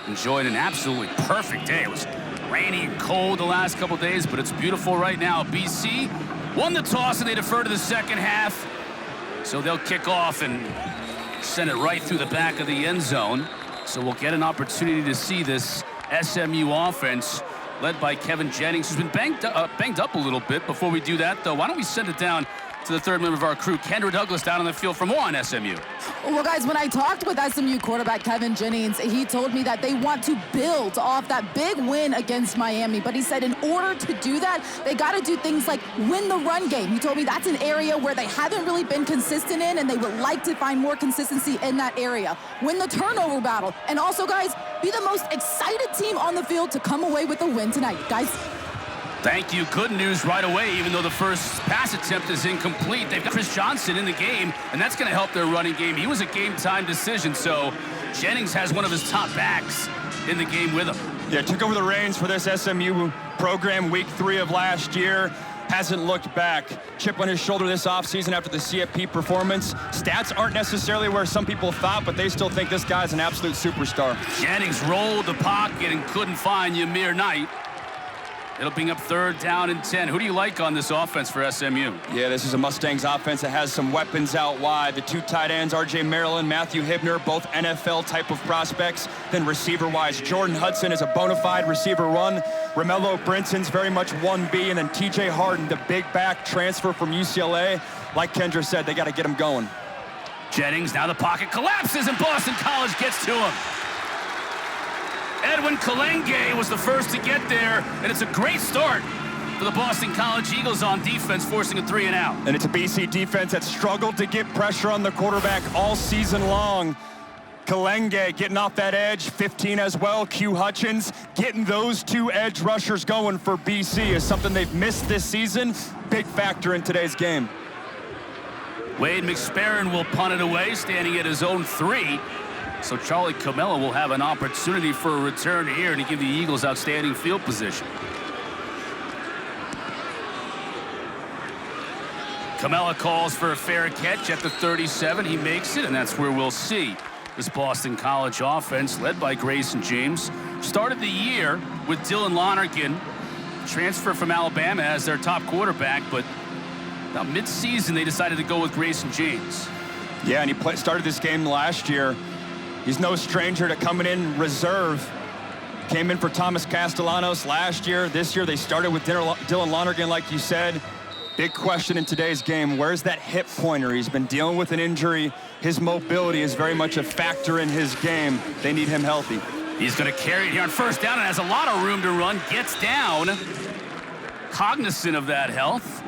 enjoyed an absolutely perfect day. It was rainy and cold the last couple days, but it's beautiful right now. BC won the toss, and they defer to the second half. So they'll kick off and send it right through the back of the end zone. So we'll get an opportunity to see this SMU offense led by Kevin Jennings, who's been banged up a little bit. Before we do that, though, why don't we send it down to the third member of our crew, Kendra Douglas, down on the field for more on SMU. Well, guys, when I talked with SMU quarterback Kevin Jennings, he told me that they want to build off that big win against Miami. But he said in order to do that, they got to do things like win the run game. He told me that's an area where they haven't really been consistent in, and they would like to find more consistency in that area. Win the turnover battle. And also, guys, be the most excited team on the field to come away with a win tonight. Guys. Thank you. Good news right away, even though the first pass attempt is incomplete. They've got Chris Johnson in the game, and that's going to help their running game. He was a game-time decision, so Jennings has one of his top backs in the game with him. Yeah, took over the reins for this SMU program week 3 of last year. Hasn't looked back. Chip on his shoulder this offseason after the CFP performance. Stats aren't necessarily where some people thought, but they still think this guy's an absolute superstar. Jennings rolled the pocket and couldn't find Yamir Knight. It'll bring up 3rd down and 10. Who do you like on this offense for SMU? Yeah, this is a Mustangs offense that has some weapons out wide. The 2 tight ends, R.J. Maryland, Matthew Hibner, both NFL type of prospects. Then receiver-wise, Jordan Hudson is a bona fide receiver one. Romello Brinson's very much 1B. And then T.J. Harden, the big back transfer from UCLA. Like Kendra said, they got to get him going. Jennings, now the pocket collapses, and Boston College gets to him. Edwin Kalenge was the first to get there, and it's a great start for the Boston College Eagles on defense, forcing a 3-and-out. And it's a BC defense that struggled to get pressure on the quarterback all season long. Kalenge getting off that edge, 15 as well. Q Hutchins getting those 2 edge rushers going for BC is something they've missed this season. Big factor in today's game. Wade McSparron will punt it away, standing at his own 3. So Charlie Camella will have an opportunity for a return here to give the Eagles outstanding field position. Camella calls for a fair catch at the 37. He makes it, and that's where we'll see this Boston College offense, led by Grayson James, started the year with Dylan Lonergan, transfer from Alabama as their top quarterback, but about mid-season they decided to go with Grayson James. Yeah, and he started this game last year. He's no stranger to coming in reserve. Came in for Thomas Castellanos last year. This year they started with Dylan Lonergan, like you said. Big question in today's game, where's that hip pointer? He's been dealing with an injury. His mobility is very much a factor in his game. They need him healthy. He's going to carry it here on 1st down and has a lot of room to run. Gets down, cognizant of that health.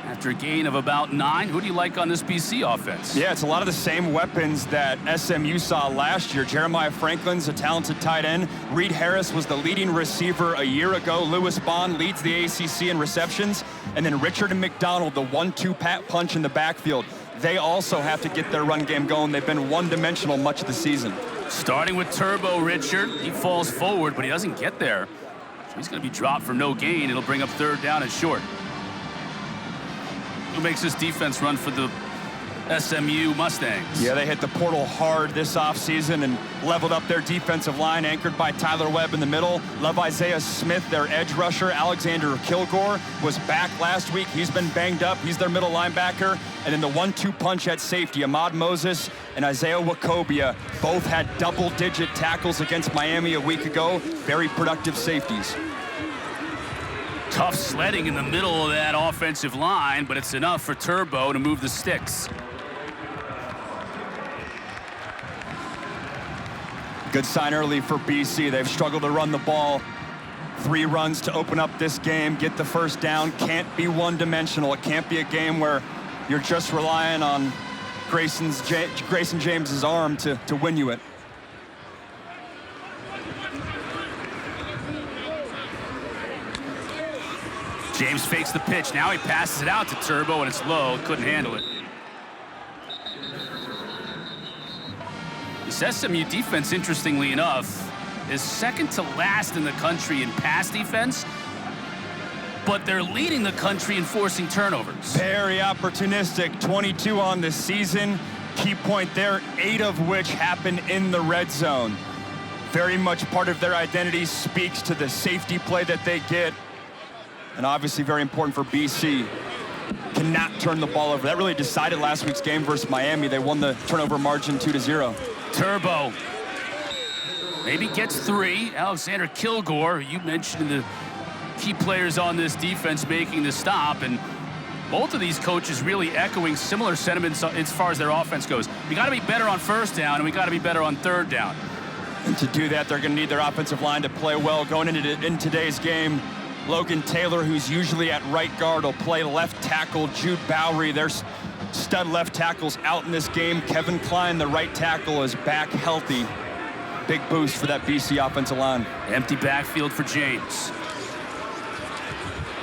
After a gain of about 9, who do you like on this BC offense? Yeah, it's a lot of the same weapons that SMU saw last year. Jeremiah Franklin's a talented tight end. Reed Harris was the leading receiver a year ago. Lewis Bond leads the ACC in receptions. And then Richard and McDonald, the 1-2 punch in the backfield. They also have to get their run game going. They've been one-dimensional much of the season. Starting with Turbo Richard. He falls forward, but he doesn't get there. So he's going to be dropped for no gain. It'll bring up 3rd down and short. Who makes this defense run for the SMU Mustangs? Yeah, they hit the portal hard this offseason and leveled up their defensive line, anchored by Tyler Webb in the middle. Love Isaiah Smith, their edge rusher. Alexander Kilgore was back last week. He's been banged up. He's their middle linebacker. And then the 1-2 punch at safety, Ahmad Moses and Isaiah Wacobia both had double-digit tackles against Miami a week ago. Very productive safeties. Tough sledding in the middle of that offensive line, but it's enough for Turbo to move the sticks. Good sign early for BC. They've struggled to run the ball. 3 runs to open up this game, get the 1st down. Can't be one-dimensional. It can't be a game where you're just relying on Grayson James's arm to win you it. James fakes the pitch. Now he passes it out to Turbo, and it's low. Couldn't handle it. This SMU defense, interestingly enough, is 2nd to last in the country in pass defense, but they're leading the country in forcing turnovers. Very opportunistic. 22 on the season. Key point there, 8 of which happened in the red zone. very much part of their identity, speaks to the safety play that they get. And obviously very important for BC. Cannot turn the ball over. That really decided last week's game versus Miami. They won the turnover margin 2-0. Turbo maybe gets 3. Alexander Kilgore, you mentioned the key players on this defense making the stop, and both of these coaches really echoing similar sentiments as far as their offense goes. We got to be better on first down, and we got to be better on third down. And to do that, they're going to need their offensive line to play well. Going into today's game, Logan Taylor, who's usually at right guard, will play left tackle. Jude Bowery, their stud left tackle's out in this game. Kevin Klein, the right tackle, is back healthy. Big boost for that BC offensive line. Empty backfield for James.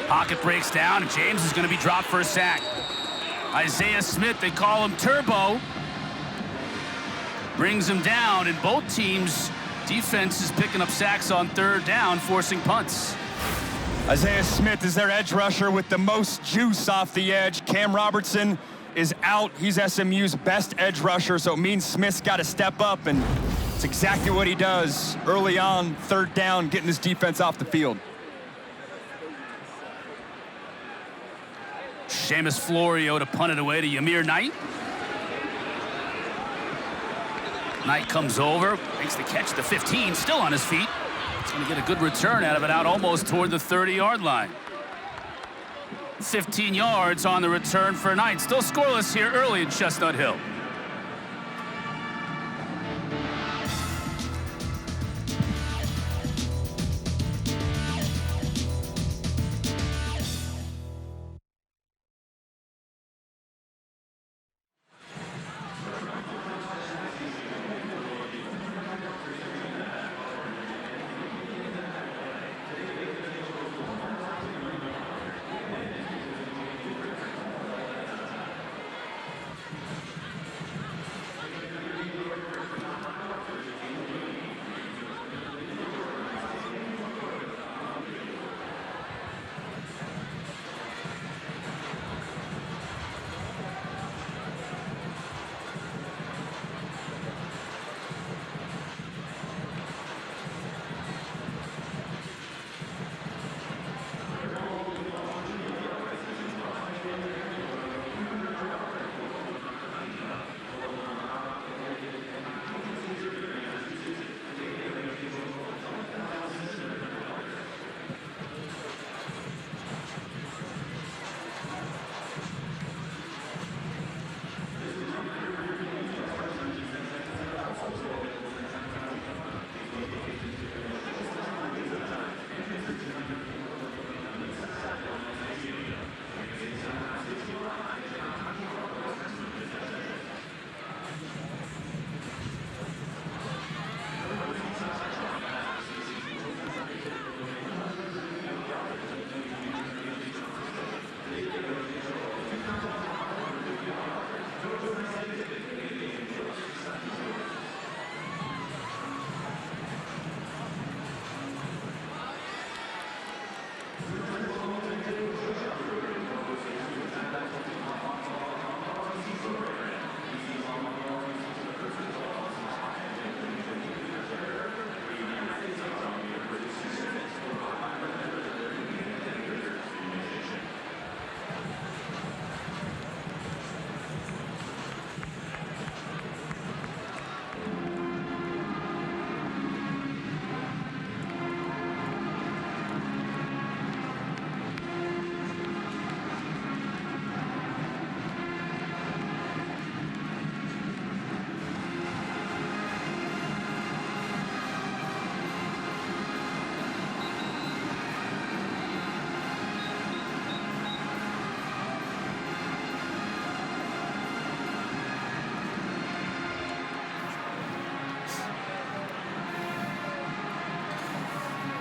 Pocket breaks down, and James is going to be dropped for a sack. Isaiah Smith, they call him Turbo, brings him down, and both teams' defense is picking up sacks on third down, forcing punts. Isaiah Smith is their edge rusher with the most juice off the edge. Cam Robertson is out. He's SMU's best edge rusher, so it means Smith's got to step up, and it's exactly what he does early on, third down, getting his defense off the field. Seamus Florio to punt it away to Yamir Knight. Knight comes over, makes the catch at the 15, still on his feet. He's going to get a good return out of it, out almost toward the 30-yard line. 15 yards on the return for Knight. Still scoreless here early in Chestnut Hill.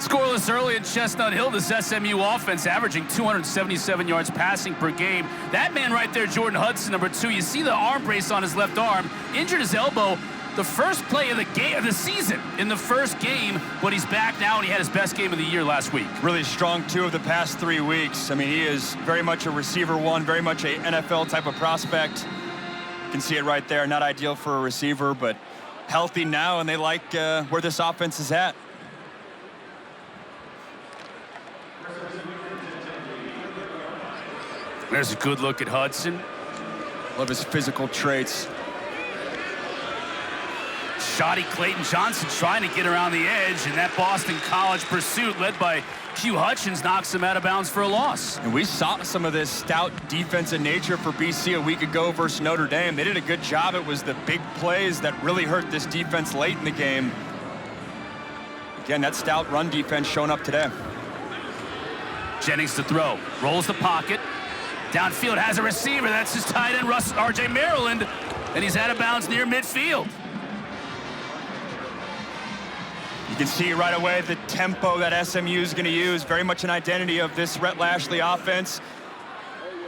Scoreless early in Chestnut Hill. This SMU offense averaging 277 yards passing per game. That man right there, Jordan Hudson, number 2. You see the arm brace on his left arm. Injured his elbow. The first play of the game of the season in the first game, but he's back now, and he had his best game of the year last week. Really strong 2 of the past 3 weeks. I mean, he is very much a receiver 1, very much a NFL type of prospect. You can see it right there. Not ideal for a receiver, but healthy now, and they like where this offense is at. There's a good look at Hudson. Love his physical traits. Shoddy Clayton Johnson trying to get around the edge, and that Boston College pursuit led by Q Hutchins knocks him out of bounds for a loss. And we saw some of this stout defensive nature for BC a week ago versus Notre Dame. They did a good job. It was the big plays that really hurt this defense late in the game. Again, that stout run defense showing up today. Jennings to throw, rolls the pocket. Downfield has a receiver. That's his tight end, R.J. Maryland, and he's out of bounds near midfield. You can see right away the tempo that SMU is going to use. Very much an identity of this Rhett Lashlee offense.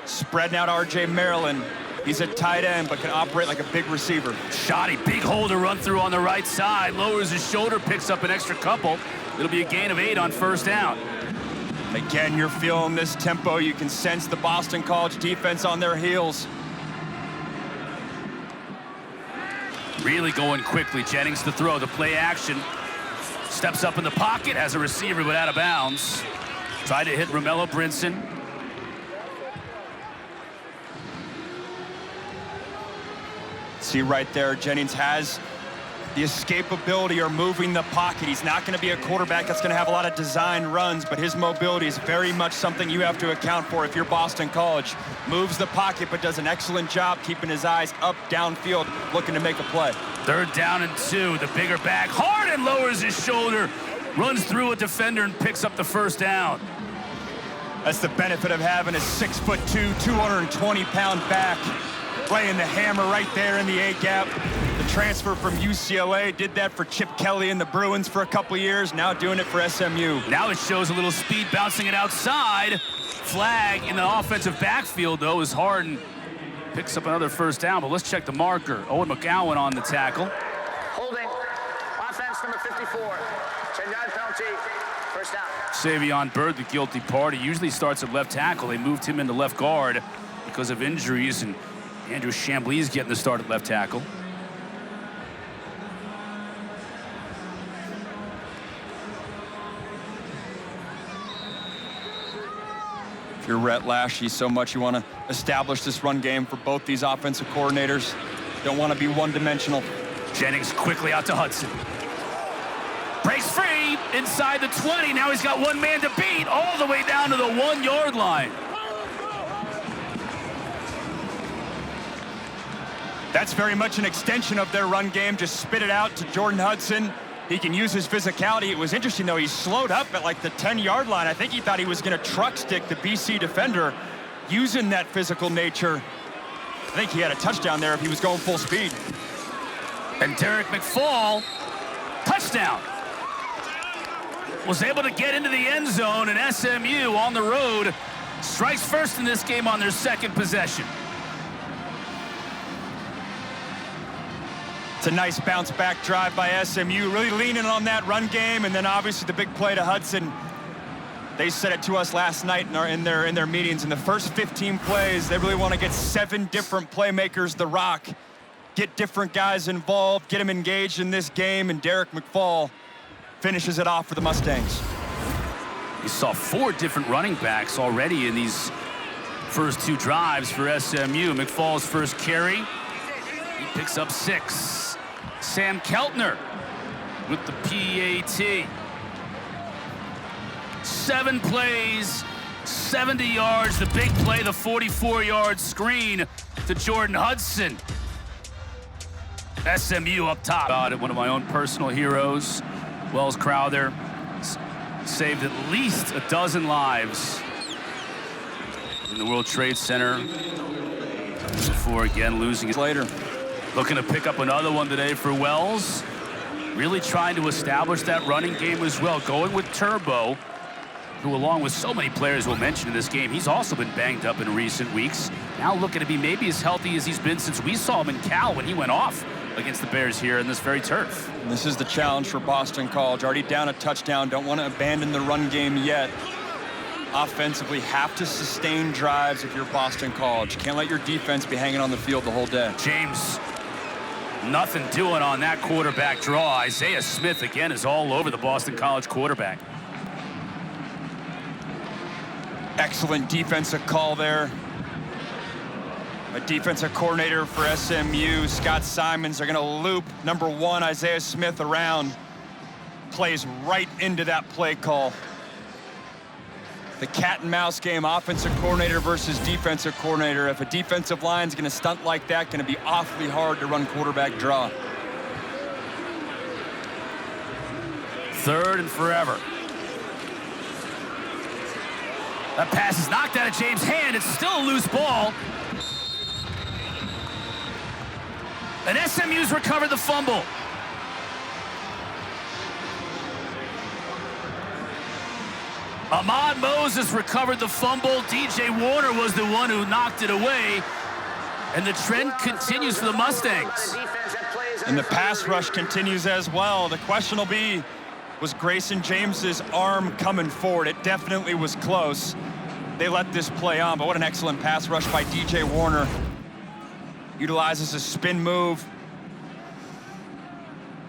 Spreading out R.J. Maryland. He's a tight end, but can operate like a big receiver. Shoddy, big hole to run through on the right side. Lowers his shoulder, picks up an extra couple. It'll be a gain of 8 on first down. Again, you're feeling this tempo. You can sense the Boston College defense on their heels. Really going quickly. Jennings to throw, the play action. Steps up in the pocket, has a receiver, but out of bounds. Tried to hit Romello Brinson. See right there, Jennings has the escapability or moving the pocket. He's not going to be a quarterback that's going to have a lot of design runs, but his mobility is very much something you have to account for if you're Boston College. Moves the pocket, but does an excellent job keeping his eyes up downfield, looking to make a play. 3rd down and 2, the bigger back. Harden lowers his shoulder, runs through a defender, and picks up the first down. That's the benefit of having a 6'2", 220-pound back. Playing the hammer right there in the A-gap. The transfer from UCLA did that for Chip Kelly and the Bruins for a couple years, now doing it for SMU. Now it shows a little speed, bouncing it outside. Flag in the offensive backfield, though, as Harden picks up another first down. But let's check the marker. Owen McGowan on the tackle. Holding. Offense number 54. 10-yard penalty. First down. Savion Byrd, the guilty party, usually starts at left tackle. They moved him into left guard because of injuries, and Andrew Chambly's getting the start at left tackle. If you're Rhett Lashlee, so much you want to establish this run game for both these offensive coordinators. Don't want to be one-dimensional. Jennings quickly out to Hudson. Breaks free inside the 20. Now he's got one man to beat all the way down to the 1-yard line. That's very much an extension of their run game. Just spit it out to Jordan Hudson. He can use his physicality. It was interesting, though. He slowed up at like the 10-yard line. I think he thought he was going to truck stick the BC defender using that physical nature. I think he had a touchdown there if he was going full speed. And Derrick McFall, touchdown. Was able to get into the end zone, and SMU on the road strikes first in this game on their 2nd possession. It's a nice bounce back drive by SMU, really leaning on that run game, and then obviously the big play to Hudson. They said it to us last night in their meetings. In the first 15 plays, they really want to get 7 different playmakers the rock, get different guys involved, get them engaged in this game, and Derrick McFall finishes it off for the Mustangs. You saw 4 different running backs already in these first 2 drives for SMU. McFall's first carry, he picks up 6. Sam Keltner with the PAT. 7 plays, 70 yards. The big play, the 44-yard screen to Jordan Hudson. SMU up top. One of my own personal heroes, Wells Crowther, saved at least a dozen lives in the World Trade Center before again losing it later. Looking to pick up another one today for Wells. Really trying to establish that running game as well. Going with Turbo, who along with so many players we'll mention in this game, he's also been banged up in recent weeks. Now looking to be maybe as healthy as he's been since we saw him in Cal when he went off against the Bears here in this very turf. And this is the challenge for Boston College. Already down a touchdown, don't want to abandon the run game yet. Offensively, have to sustain drives if you're Boston College. Can't let your defense be hanging on the field the whole day. James Nothing doing on that quarterback draw. Isaiah Smith, again, is all over the Boston College quarterback. Excellent defensive call there. A defensive coordinator for SMU, Scott Simons, are going to loop number 1, Isaiah Smith, around. Plays right into that play call. The cat and mouse game, offensive coordinator versus defensive coordinator. If a defensive line's going to stunt like that, going to be awfully hard to run quarterback draw. 3rd and forever. That pass is knocked out of James' hand. It's still a loose ball. And SMU's recovered the fumble. Ahmad Moses recovered the fumble. DJ Warner was the one who knocked it away. And the trend continues for the Mustangs. And the pass rush continues as well. The question will be, was Grayson James's arm coming forward? It definitely was close. They let this play on, but what an excellent pass rush by DJ Warner. Utilizes a spin move.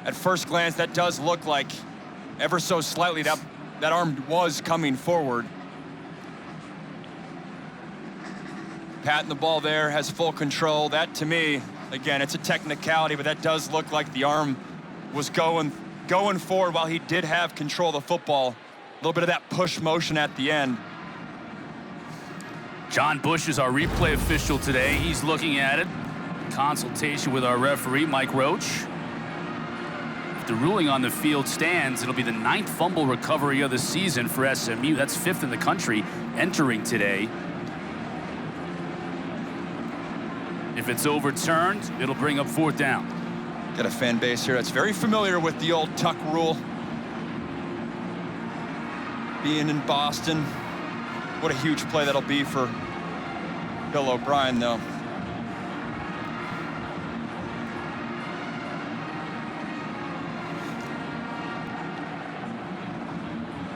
At first glance, that does look like ever so slightly that arm was coming forward. Patting the ball there, has full control. That, to me, again, it's a technicality, but that does look like the arm was going forward while he did have control of the football. A little bit of that push motion at the end. John Bush is our replay official today. He's looking at it. Consultation with our referee, Mike Roach. If the ruling on the field stands, it'll be the 9th fumble recovery of the season for SMU. That's 5th in the country entering today. If it's overturned, it'll bring up 4th down. Got a fan base here that's very familiar with the old tuck rule. Being in Boston, what a huge play that'll be for Bill O'Brien, though.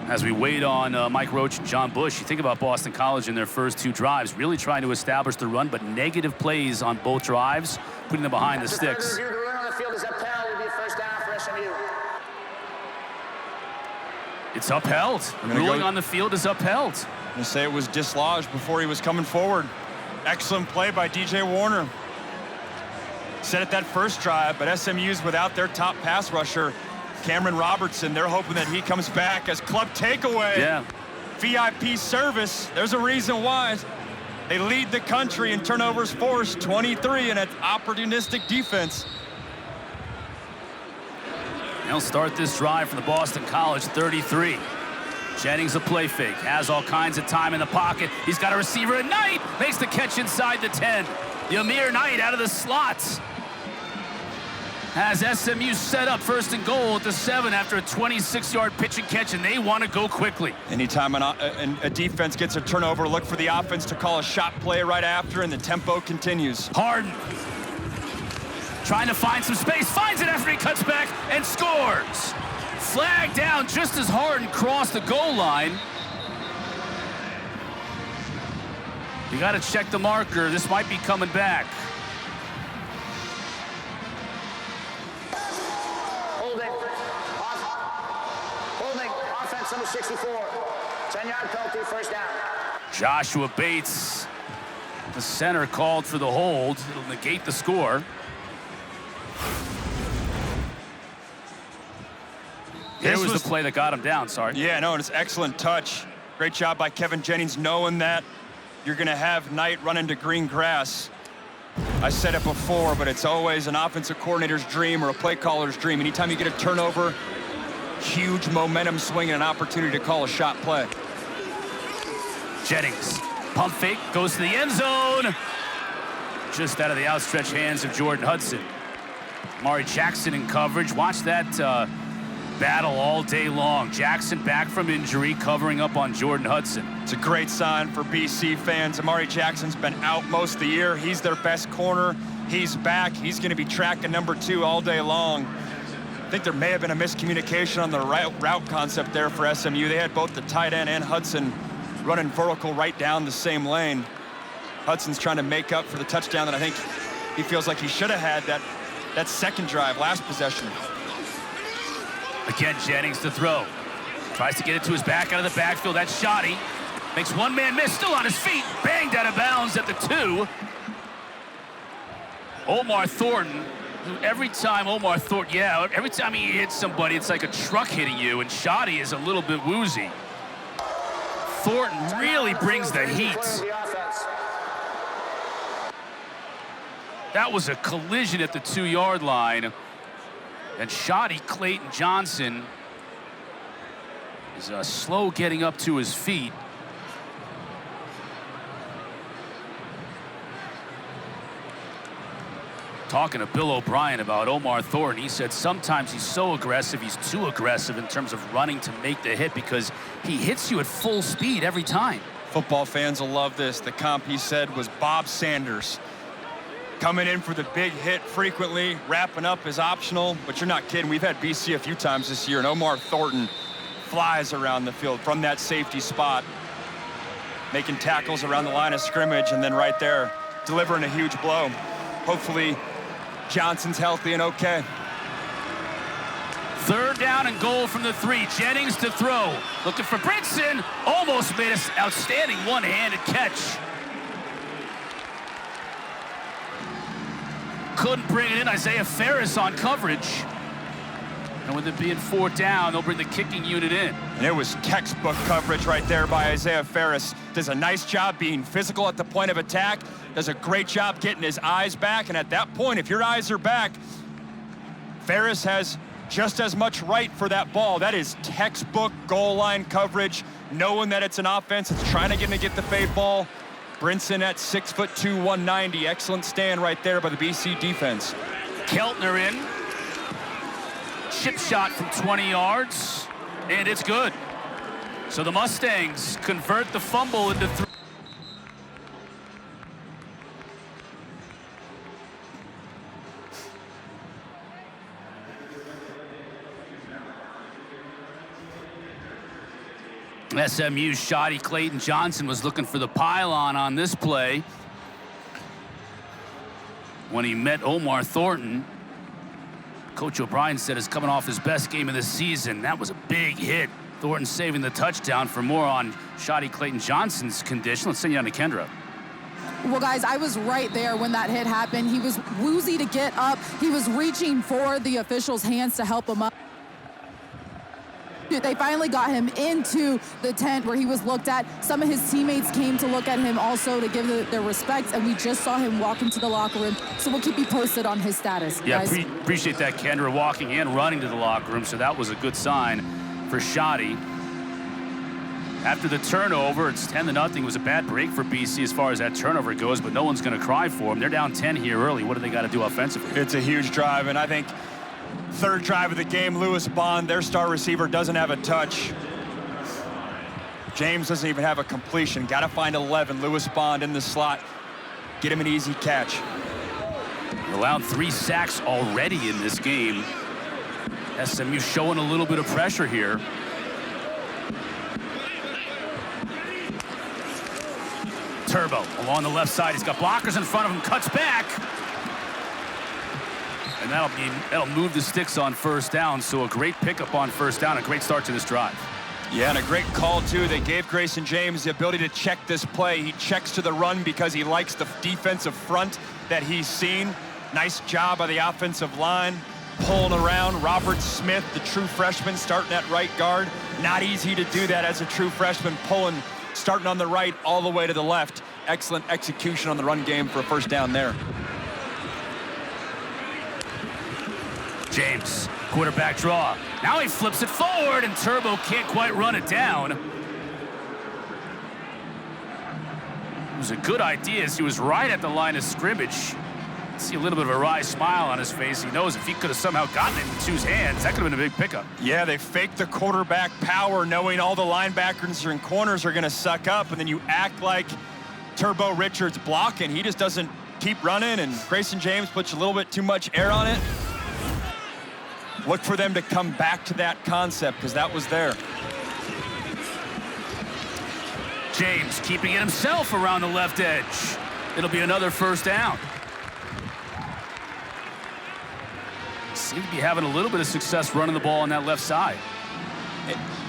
As we wait on Mike Roach and John Bush, you think about Boston College in their first 2 drives, really trying to establish the run, but negative plays on both drives, putting them behind the sticks. The run on the field is upheld. Will be a 1st down for SMU. It's upheld. The ruling on the field is upheld. I'm going to say it was dislodged before he was coming forward. Excellent play by DJ Warner. Said it that first drive, but SMU's without their top pass rusher, Cameron Robertson. They're hoping that he comes back as club takeaway. Yeah. VIP service. There's a reason why. They lead the country in turnovers forced, 23, and it's opportunistic defense. They'll start this drive for the Boston College 33. Jennings a play fake, has all kinds of time in the pocket. He's got a receiver at Knight, makes the catch inside the 10. Yamir Knight out of the slots. Has SMU set up 1st and goal at the 7 after a 26-yard pitch and catch, and they want to go quickly. Anytime a defense gets a turnover, look for the offense to call a shot play right after, and the tempo continues. Harden trying to find some space, finds it after he cuts back and scores. Flag down just as Harden crossed the goal line. You got to check the marker. This might be coming back. Holding. Offense number 64. 10-yard penalty, 1st down. Joshua Bates, the center, called for the hold. It'll negate the score. Here was the play that got him down, sorry. Yeah, no, it's an excellent touch. Great job by Kevin Jennings, knowing that you're going to have Knight run into green grass. I said it before, but it's always an offensive coordinator's dream or a play caller's dream. Anytime you get a turnover, huge momentum swing and an opportunity to call a shot play. Jennings, pump fake, goes to the end zone. Just out of the outstretched hands of Jordan Hudson. Mari Jackson in coverage. Watch that battle all day long. Jackson back from injury, covering up on Jordan Hudson. It's a great sign for BC fans. Amari Jackson's been out most of the year. He's their best corner. He's back. He's going to be tracking number 2 all day long. I think there may have been a miscommunication on the route concept there for SMU. They had both the tight end and Hudson running vertical right down the same lane. Hudson's trying to make up for the touchdown that I think he feels like he should have had that that second drive, last possession. Again, Jennings to throw. Tries to get it to his back out of the backfield. That's Shoddy. Makes one man miss, still on his feet. Banged out of bounds at the 2. Omar Thornton, every time every time he hits somebody, it's like a truck hitting you, and Shoddy is a little bit woozy. Thornton really brings the heat. That was a collision at the 2-yard line. And Shoddy Clayton Johnson is slow getting up to his feet. Talking to Bill O'Brien about Omar Thornton, he said sometimes he's so aggressive, he's too aggressive in terms of running to make the hit because he hits you at full speed every time. Football fans will love this. The comp, he said, was Bob Sanders. Coming in for the big hit frequently, wrapping up is optional, but you're not kidding. We've had BC a few times this year, and Omar Thornton flies around the field from that safety spot, making tackles around the line of scrimmage, and then right there, delivering a huge blow. Hopefully, Johnson's healthy and okay. 3rd down and goal from the 3. Jennings to throw. Looking for Brinson. Almost made an outstanding one-handed catch. Couldn't bring it in. Isaiah Ferris on coverage. And with it being 4th down, they'll bring the kicking unit in. And it was textbook coverage right there by Isaiah Ferris. Does a nice job being physical at the point of attack. Does a great job getting his eyes back. And at that point, if your eyes are back, Ferris has just as much right for that ball. That is textbook goal line coverage, knowing that it's an offense that's trying to get the fade ball. Brinson at 6'2", 190. Excellent stand right there by the BC defense. Keltner in. Chip shot from 20 yards, and it's good. So the Mustangs convert the fumble into 3. SMU's Shoddy Clayton Johnson was looking for the pylon on this play when he met Omar Thornton. Coach O'Brien said is coming off his best game of the season. That was a big hit. Thornton saving the touchdown. For more on Shoddy Clayton Johnson's condition, let's send you on to Kendra. Well, guys, I was right there when that hit happened. He was woozy to get up. He was reaching for the officials' hands to help him up. They finally got him into the tent where he was looked at. Some of his teammates came to look at him also to give their respects, and we just saw him walk into the locker room. So we'll keep you posted on his status. Yeah, guys. Appreciate that, Kendra, walking and running to the locker room. So that was a good sign for Shoddy. After the turnover, it's 10-0. It was a bad break for BC as far as that turnover goes, but no one's going to cry for them. They're down 10 here early. What do they got to do offensively? It's a huge drive, and I think 3rd drive of the game, Lewis Bond, their star receiver, doesn't have a touch. James doesn't even have a completion. Got to find 11. Lewis Bond in the slot. Get him an easy catch. Allowed 3 sacks already in this game. SMU showing a little bit of pressure here. Turbo along the left side. He's got blockers in front of him, cuts back. And that'll move the sticks on 1st down. So a great pickup on 1st down, a great start to this drive. Yeah, and a great call, too. They gave Grayson James the ability to check this play. He checks to the run because he likes the defensive front that he's seen. Nice job by the offensive line, pulling around. Robert Smith, the true freshman, starting at right guard. Not easy to do that as a true freshman, starting on the right all the way to the left. Excellent execution on the run game for a 1st down there. James, quarterback draw. Now he flips it forward, and Turbo can't quite run it down. It was a good idea as he was right at the line of scrimmage. See a little bit of a wry smile on his face. He knows if he could have somehow gotten it in 2's hands, that could have been a big pickup. Yeah, they faked the quarterback power, knowing all the linebackers and corners are going to suck up, and then you act like Turbo Richards blocking. He just doesn't keep running, and Grayson James puts a little bit too much air on it. Look for them to come back to that concept because that was there. James keeping it himself around the left edge. It'll be another 1st down. Seem to be having a little bit of success running the ball on that left side.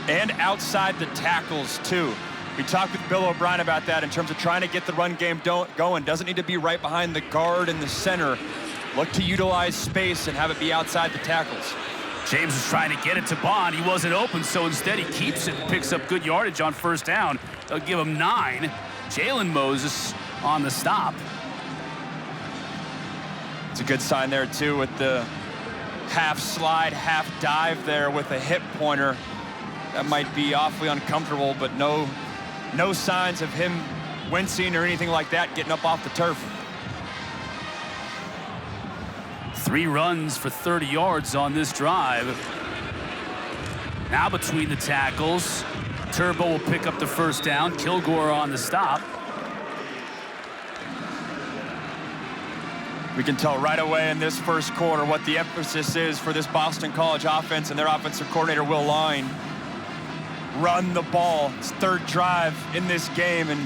And outside the tackles, too. We talked with Bill O'Brien about that in terms of trying to get the run game going. Doesn't need to be right behind the guard in the center. Look to utilize space and have it be outside the tackles. James was trying to get it to Bond. He wasn't open, so instead he keeps it and picks up good yardage on first down. They'll give him 9. Jalen Moses on the stop. It's a good sign there, too, with the half slide, half dive there with a hip pointer. That might be awfully uncomfortable, but no signs of him wincing or anything like that getting up off the turf. 3 runs for 30 yards on this drive. Now between the tackles, Turbo will pick up the first down. Kilgore on the stop. We can tell right away in this first quarter what the emphasis is for this Boston College offense and their offensive coordinator, Will Line. Run the ball. It's 3rd drive in this game, and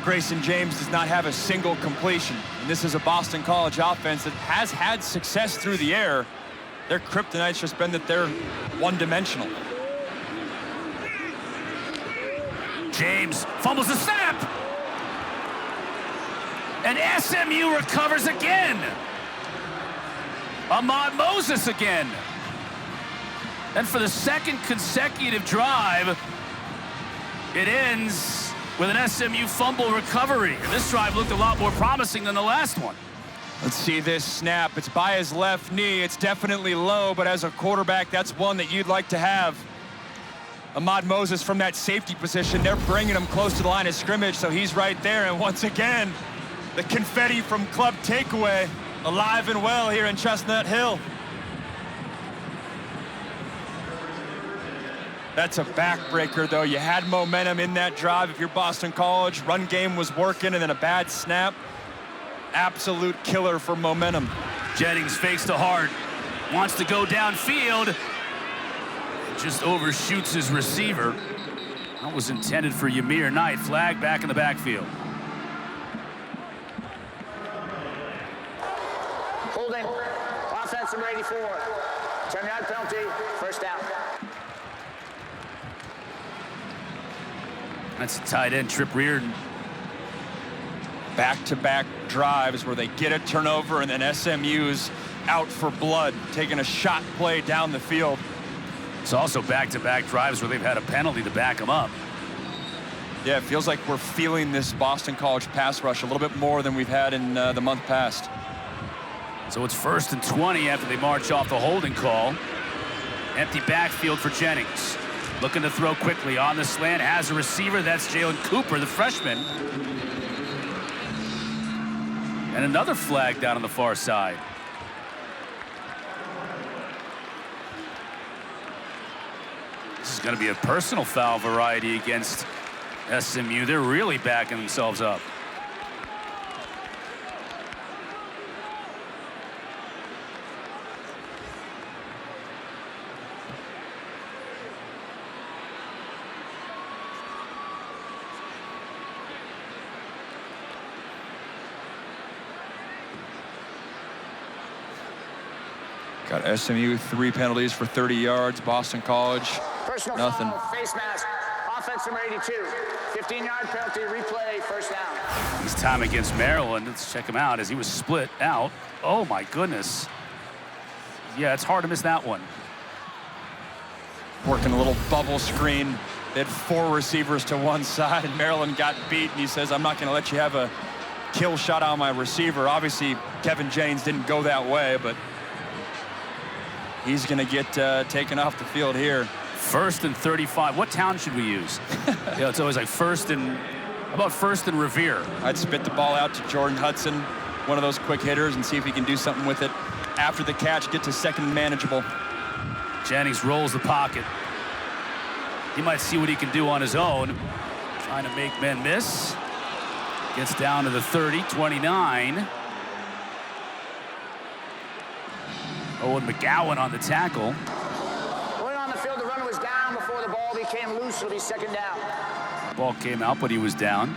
Grayson James does not have a single completion. And this is a Boston College offense that has had success through the air. Their kryptonite's just been that they're one-dimensional. James fumbles the snap. And SMU recovers again. Ahmad Moses again. And for the 2nd consecutive drive, it ends with an SMU fumble recovery. And this drive looked a lot more promising than the last one. Let's see this snap. It's by his left knee. It's definitely low, but as a quarterback, that's one that you'd like to have. Ahmad Moses from that safety position, they're bringing him close to the line of scrimmage, so he's right there. And once again, the confetti from Club Takeaway alive and well here in Chestnut Hill. That's a backbreaker, though. You had momentum in that drive. If you're Boston College, run game was working, and then a bad snap. Absolute killer for momentum. Jennings fakes to Harden. Wants to go downfield. Just overshoots his receiver. That was intended for Yamir Knight. Flag back in the backfield. Holding. Offense number 84. 10-yard penalty. First down. That's a tight end, Trip Reardon. Back-to-back drives where they get a turnover and then SMU's out for blood, taking a shot play down the field. It's also back-to-back drives where they've had a penalty to back them up. Yeah, it feels like we're feeling this Boston College pass rush a little bit more than we've had in the month past. So it's 1st and 20 after they march off the holding call. Empty backfield for Jennings. Looking to throw quickly on the slant, has a receiver. That's Jalen Cooper, the freshman. And another flag down on the far side. This is going to be a personal foul variety against SMU. They're really backing themselves up. Got SMU 3 penalties for 30 yards. Boston College, Personal nothing. Foul, face mask. Offense number 82. 15-yard penalty, replay, first down. His time against Maryland. Let's check him out as he was split out. Oh, my goodness. Yeah, it's hard to miss that one. Working a little bubble screen. They had 4 receivers to one side, and Maryland got beat, and he says, I'm not going to let you have a kill shot on my receiver. Obviously, Kevin Jennings didn't go that way, but he's going to get taken off the field here. 1st and 35. What town should we use? Yeah, it's always like how about 1st and Revere? I'd spit the ball out to Jordan Hudson, one of those quick hitters, and see if he can do something with it after the catch, get to 2nd and manageable. Jennings rolls the pocket. He might see what he can do on his own. Trying to make men miss. Gets down to the 30, 29. Owen McGowan on the tackle. Going on the field, the runner was down before the ball became loose. It'll be 2nd down. Ball came out, but he was down.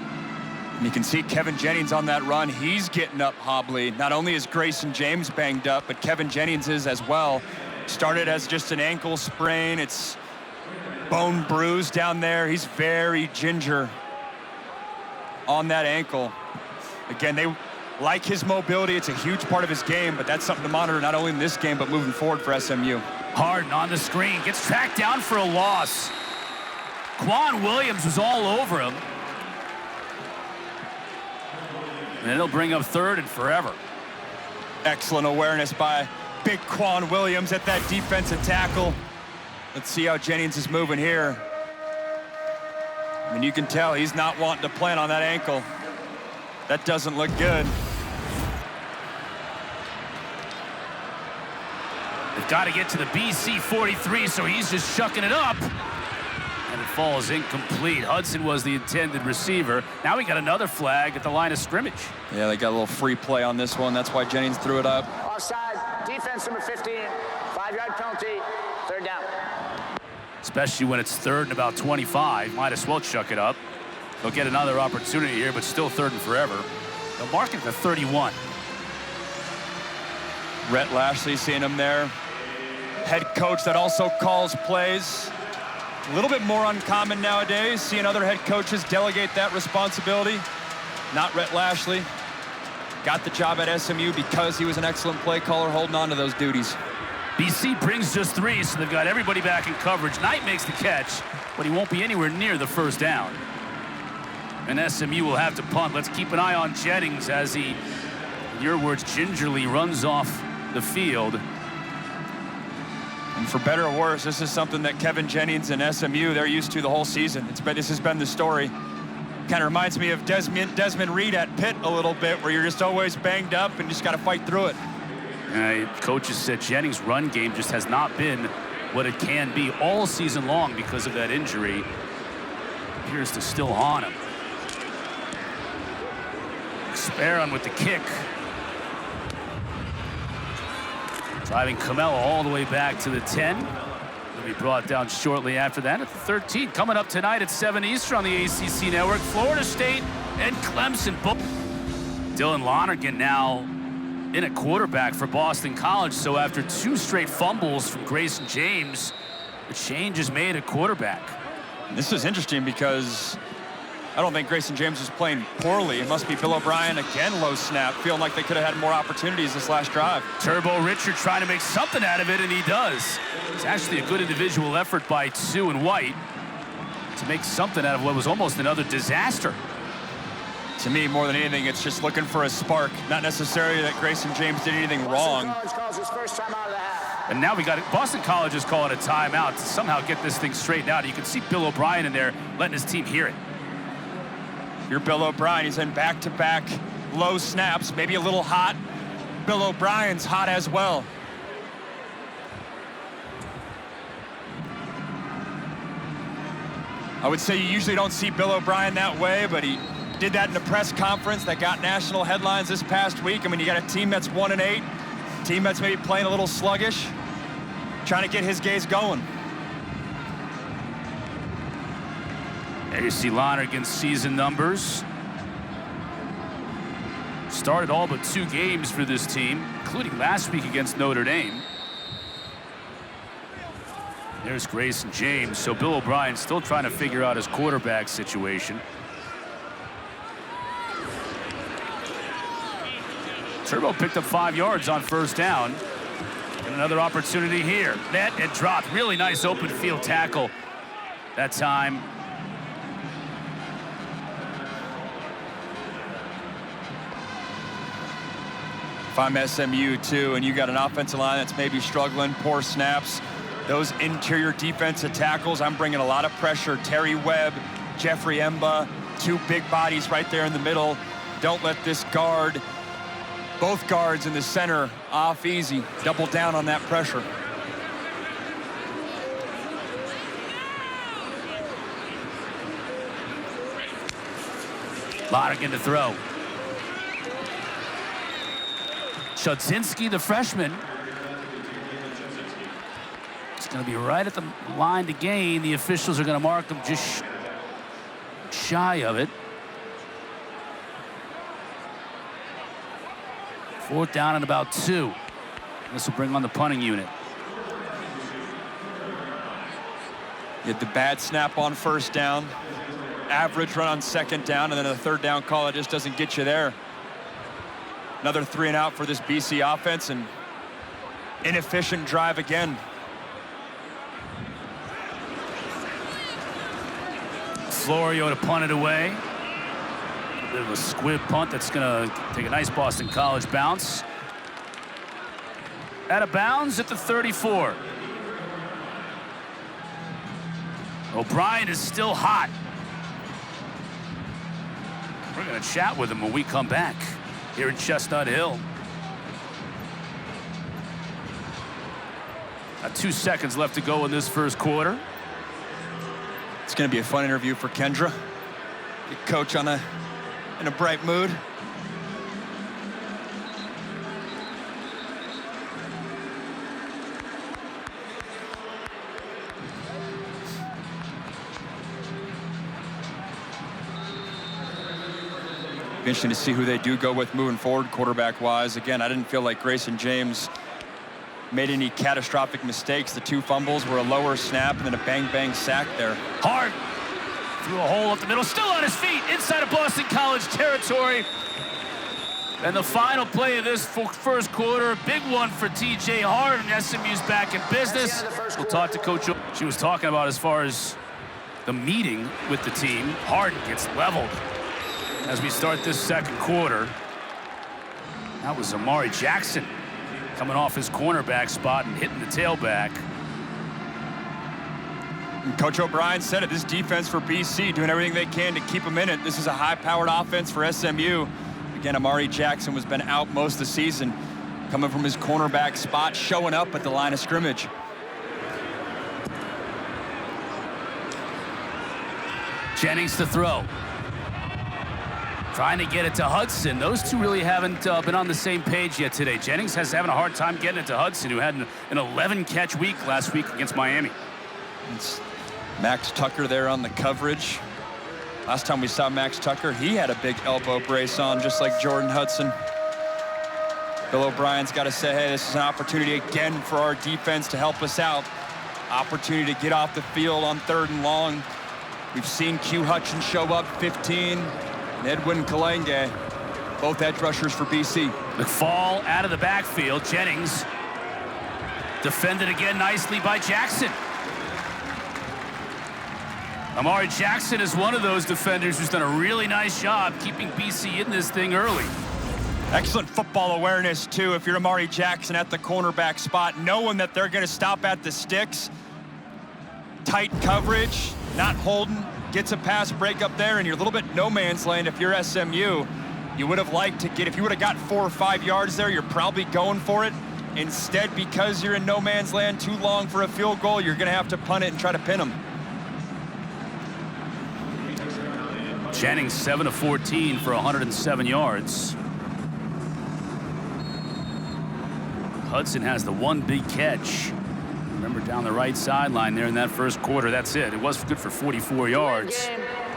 And you can see Kevin Jennings on that run. He's getting up hobbly. Not only is Grayson James banged up, but Kevin Jennings is as well. Started as just an ankle sprain. It's bone bruise down there. He's very ginger on that ankle. Again, they like his mobility. It's a huge part of his game, but that's something to monitor not only in this game, but moving forward for SMU. Harden on the screen, gets tracked down for a loss. Quan Williams was all over him. And it'll bring up third and forever. Excellent awareness by big Quan Williams at that defensive tackle. Let's see how Jennings is moving here. I mean, you can tell he's not wanting to plant on that ankle. That doesn't look good. They've got to get to the BC 43, so he's just shucking it up. And it falls incomplete. Hudson was the intended receiver. Now we got another flag at the line of scrimmage. Yeah, they got a little free play on this one. That's why Jennings threw it up. Offside, defense number 15, 5-yard penalty, third down. Especially when it's third and about 25. Might as well chuck it up. They'll get another opportunity here, but still third and forever. They'll mark it to 31. Rhett Lashlee seeing him there. Head coach that also calls plays. A little bit more uncommon nowadays, seeing other head coaches delegate that responsibility. Not Rhett Lashlee. Got the job at SMU because he was an excellent play caller, holding on to those duties. BC brings just 3, so they've got everybody back in coverage. Knight makes the catch, but he won't be anywhere near the first down. And SMU will have to punt. Let's keep an eye on Jennings as he, in your words, gingerly runs off the field. And for better or worse, this is something that Kevin Jennings and SMU, they're used to the whole season. This has been the story. Kind of reminds me of Desmond Reed at Pitt a little bit, where you're just always banged up and just got to fight through it. Coaches said Jennings' run game just has not been what it can be all season long because of that injury. Appears to still haunt him. Speron with the kick. Driving Camelo all the way back to the 10. He'll be brought down shortly after that at the 13. Coming up tonight at 7 Eastern on the ACC Network, Florida State and Clemson. Dylan Lonergan now in at quarterback for Boston College. So after 2 straight fumbles from Grayson James, the change is made at quarterback. This is interesting because I don't think Grayson James was playing poorly. It must be Bill O'Brien again, low snap, feeling like they could have had more opportunities this last drive. Turbo Richard trying to make something out of it, and he does. It's actually a good individual effort by Sue and White to make something out of what was almost another disaster. To me, more than anything, it's just looking for a spark. Not necessarily that Grayson James did anything wrong. Boston College calls his first time out of the half. And now we got it. Boston College is calling a timeout to somehow get this thing straightened out. You can see Bill O'Brien in there letting his team hear it. You're Bill O'Brien. He's in back-to-back low snaps, maybe a little hot. Bill O'Brien's hot as well. I would say you usually don't see Bill O'Brien that way, but he did that in a press conference that got national headlines this past week. I mean, you got a team that's 1-8, team that's maybe playing a little sluggish, trying to get his guys going. There you see Lonergan's season numbers. Started all but 2 games for this team, including last week against Notre Dame. There's Grayson James. So Bill O'Brien still trying to figure out his quarterback situation. Turbo picked up 5 yards on first down. And another opportunity here. Net and dropped. Really nice open field tackle that time. If I'm SMU too, and you got an offensive line that's maybe struggling, poor snaps, those interior defensive tackles, I'm bringing a lot of pressure. Terry Webb, Jeffrey Emba, 2 big bodies right there in the middle. Don't let this guard, both guards in the center, off easy. Double down on that pressure. Lonergan to throw. Chudzinski, the freshman. It's going to be right at the line to gain. The officials are going to mark him just shy of it. 4th down and about 2. This will bring on the punting unit. You had the bad snap on 1st down, average run on 2nd down, and then a 3rd down call that just doesn't get you there. Another 3 and out for this BC offense, and inefficient drive again. Florio to punt it away. A bit of a squib punt that's going to take a nice Boston College bounce. Out of bounds at the 34. O'Brien is still hot. We're going to chat with him when we come back here in Chestnut Hill. 2 seconds left to go in this 1st quarter. It's going to be a fun interview for Kendra. Get coach in a bright mood. Be interesting to see who they do go with moving forward quarterback-wise. Again, I didn't feel like Grayson James made any catastrophic mistakes. The 2 fumbles were a lower snap and then a bang-bang sack there. Harden through a hole up the middle, still on his feet, inside of Boston College territory. And the final play of this 1st quarter, big one for TJ Harden. SMU's back in business. We'll talk to Coach. She was talking about as far as the meeting with the team. Harden gets leveled as we start this 2nd quarter. That was Amari Jackson coming off his cornerback spot and hitting the tailback. And Coach O'Brien said it, this defense for BC doing everything they can to keep them in it. This is a high-powered offense for SMU. Again, Amari Jackson has been out most of the season, coming from his cornerback spot, showing up at the line of scrimmage. Jennings to throw. Trying to get it to Hudson. Those two really haven't been on the same page yet today. Jennings having a hard time getting it to Hudson, who had an 11-catch week last week against Miami. It's Max Tucker there on the coverage. Last time we saw Max Tucker, he had a big elbow brace on, just like Jordan Hudson. Bill O'Brien's got to say, hey, this is an opportunity again for our defense to help us out. Opportunity to get off the field on 3rd and long. We've seen Q Hutchin show up 15. And Edwin Kalenge, both edge rushers for BC. McFall out of the backfield. Jennings defended again nicely by Jackson. Amari Jackson is one of those defenders who's done a really nice job keeping BC in this thing early. Excellent football awareness, too, if you're Amari Jackson at the cornerback spot, knowing that they're going to stop at the sticks. Tight coverage, not holding. Gets a pass break up there, and you're a little bit no man's land if you're SMU. You would have liked to get, if you would have got 4 or 5 yards there, you're probably going for it. Instead, because you're in no man's land too long for a field goal, you're going to have to punt it and try to pin them. Jennings 7 of 14 for 107 yards. Hudson has the 1 big catch. Remember, down the right sideline there in that 1st quarter. That's it. It was good for 44 yards.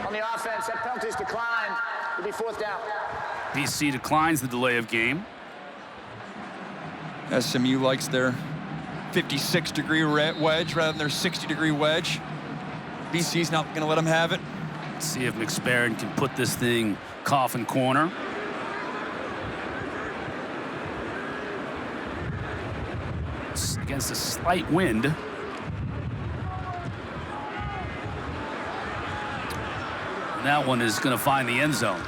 On the offense, that penalties declined. It'll be 4th down. BC declines the delay of game. SMU likes their 56-degree wedge rather than their 60-degree wedge. BC's not going to let them have it. Let's see if McSparron can put this thing coffin corner. Against a slight wind. And that one is going to find the end zone.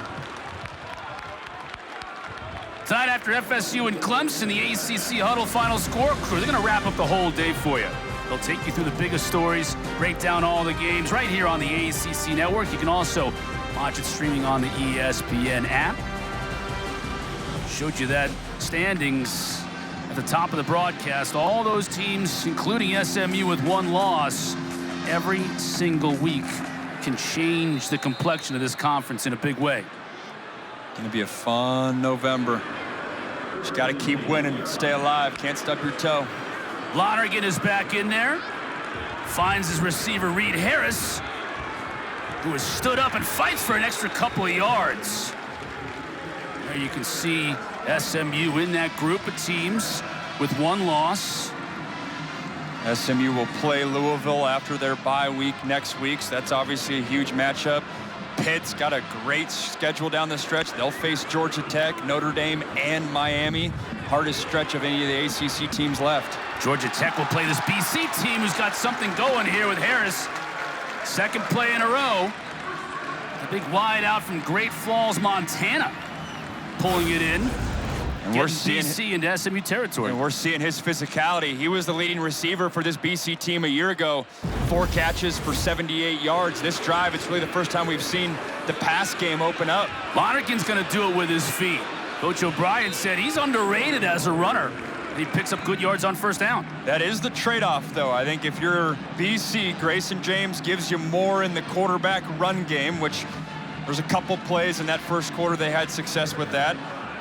Tonight after FSU and Clemson, the ACC Huddle Final Score Crew, they're going to wrap up the whole day for you. They'll take you through the biggest stories, break down all the games right here on the ACC Network. You can also watch it streaming on the ESPN app. Showed you that standings at the top of the broadcast. All those teams, including SMU with 1 loss, every single week can change the complexion of this conference in a big way. Going to be a fun November. Just got to keep winning, stay alive, can't stub your toe. Lonergan is back in there. Finds his receiver, Reed Harris, who has stood up and fights for an extra couple of yards. There you can see SMU in that group of teams with one loss. SMU will play Louisville after their bye week next week, so that's obviously a huge matchup. Pitt's got a great schedule down the stretch. They'll face Georgia Tech, Notre Dame, and Miami. Hardest stretch of any of the ACC teams left. Georgia Tech will play this BC team who's got something going here with Harris. Second play in a row. The big wide out from Great Falls, Montana, pulling it in. And we're seeing BC into SMU territory. And we're seeing his physicality. He was the leading receiver for this BC team a year ago. 4 catches for 78 yards. This drive, it's really the first time we've seen the pass game open up. Lonergan's going to do it with his feet. Coach O'Brien said he's underrated as a runner. And he picks up good yards on first down. That is the trade-off, though. I think if you're BC, Grayson James gives you more in the quarterback run game, which there's a couple plays in that first quarter they had success with that.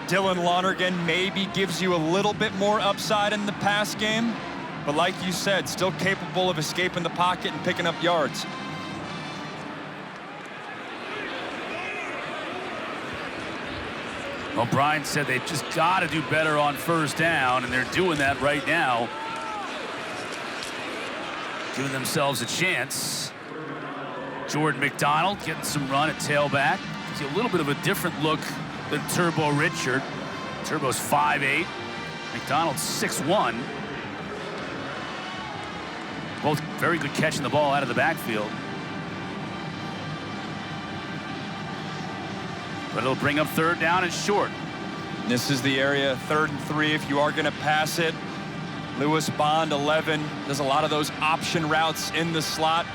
Dylan Lonergan maybe gives you a little bit more upside in the pass game, but like you said, still capable of escaping the pocket and picking up yards. O'Brien said they just got to do better on first down, and they're doing that right now. Giving themselves a chance. Jordan McDonald getting some run at tailback. Gives you a little bit of a different look than Turbo Richard. Turbo's 5'8". McDonald's 6'1". Both very good catching the ball out of the backfield. But it'll bring up third down and short. This is the area, 3rd and 3 if you are going to pass it. Lewis Bond, 11. There's a lot of those option routes in the slot.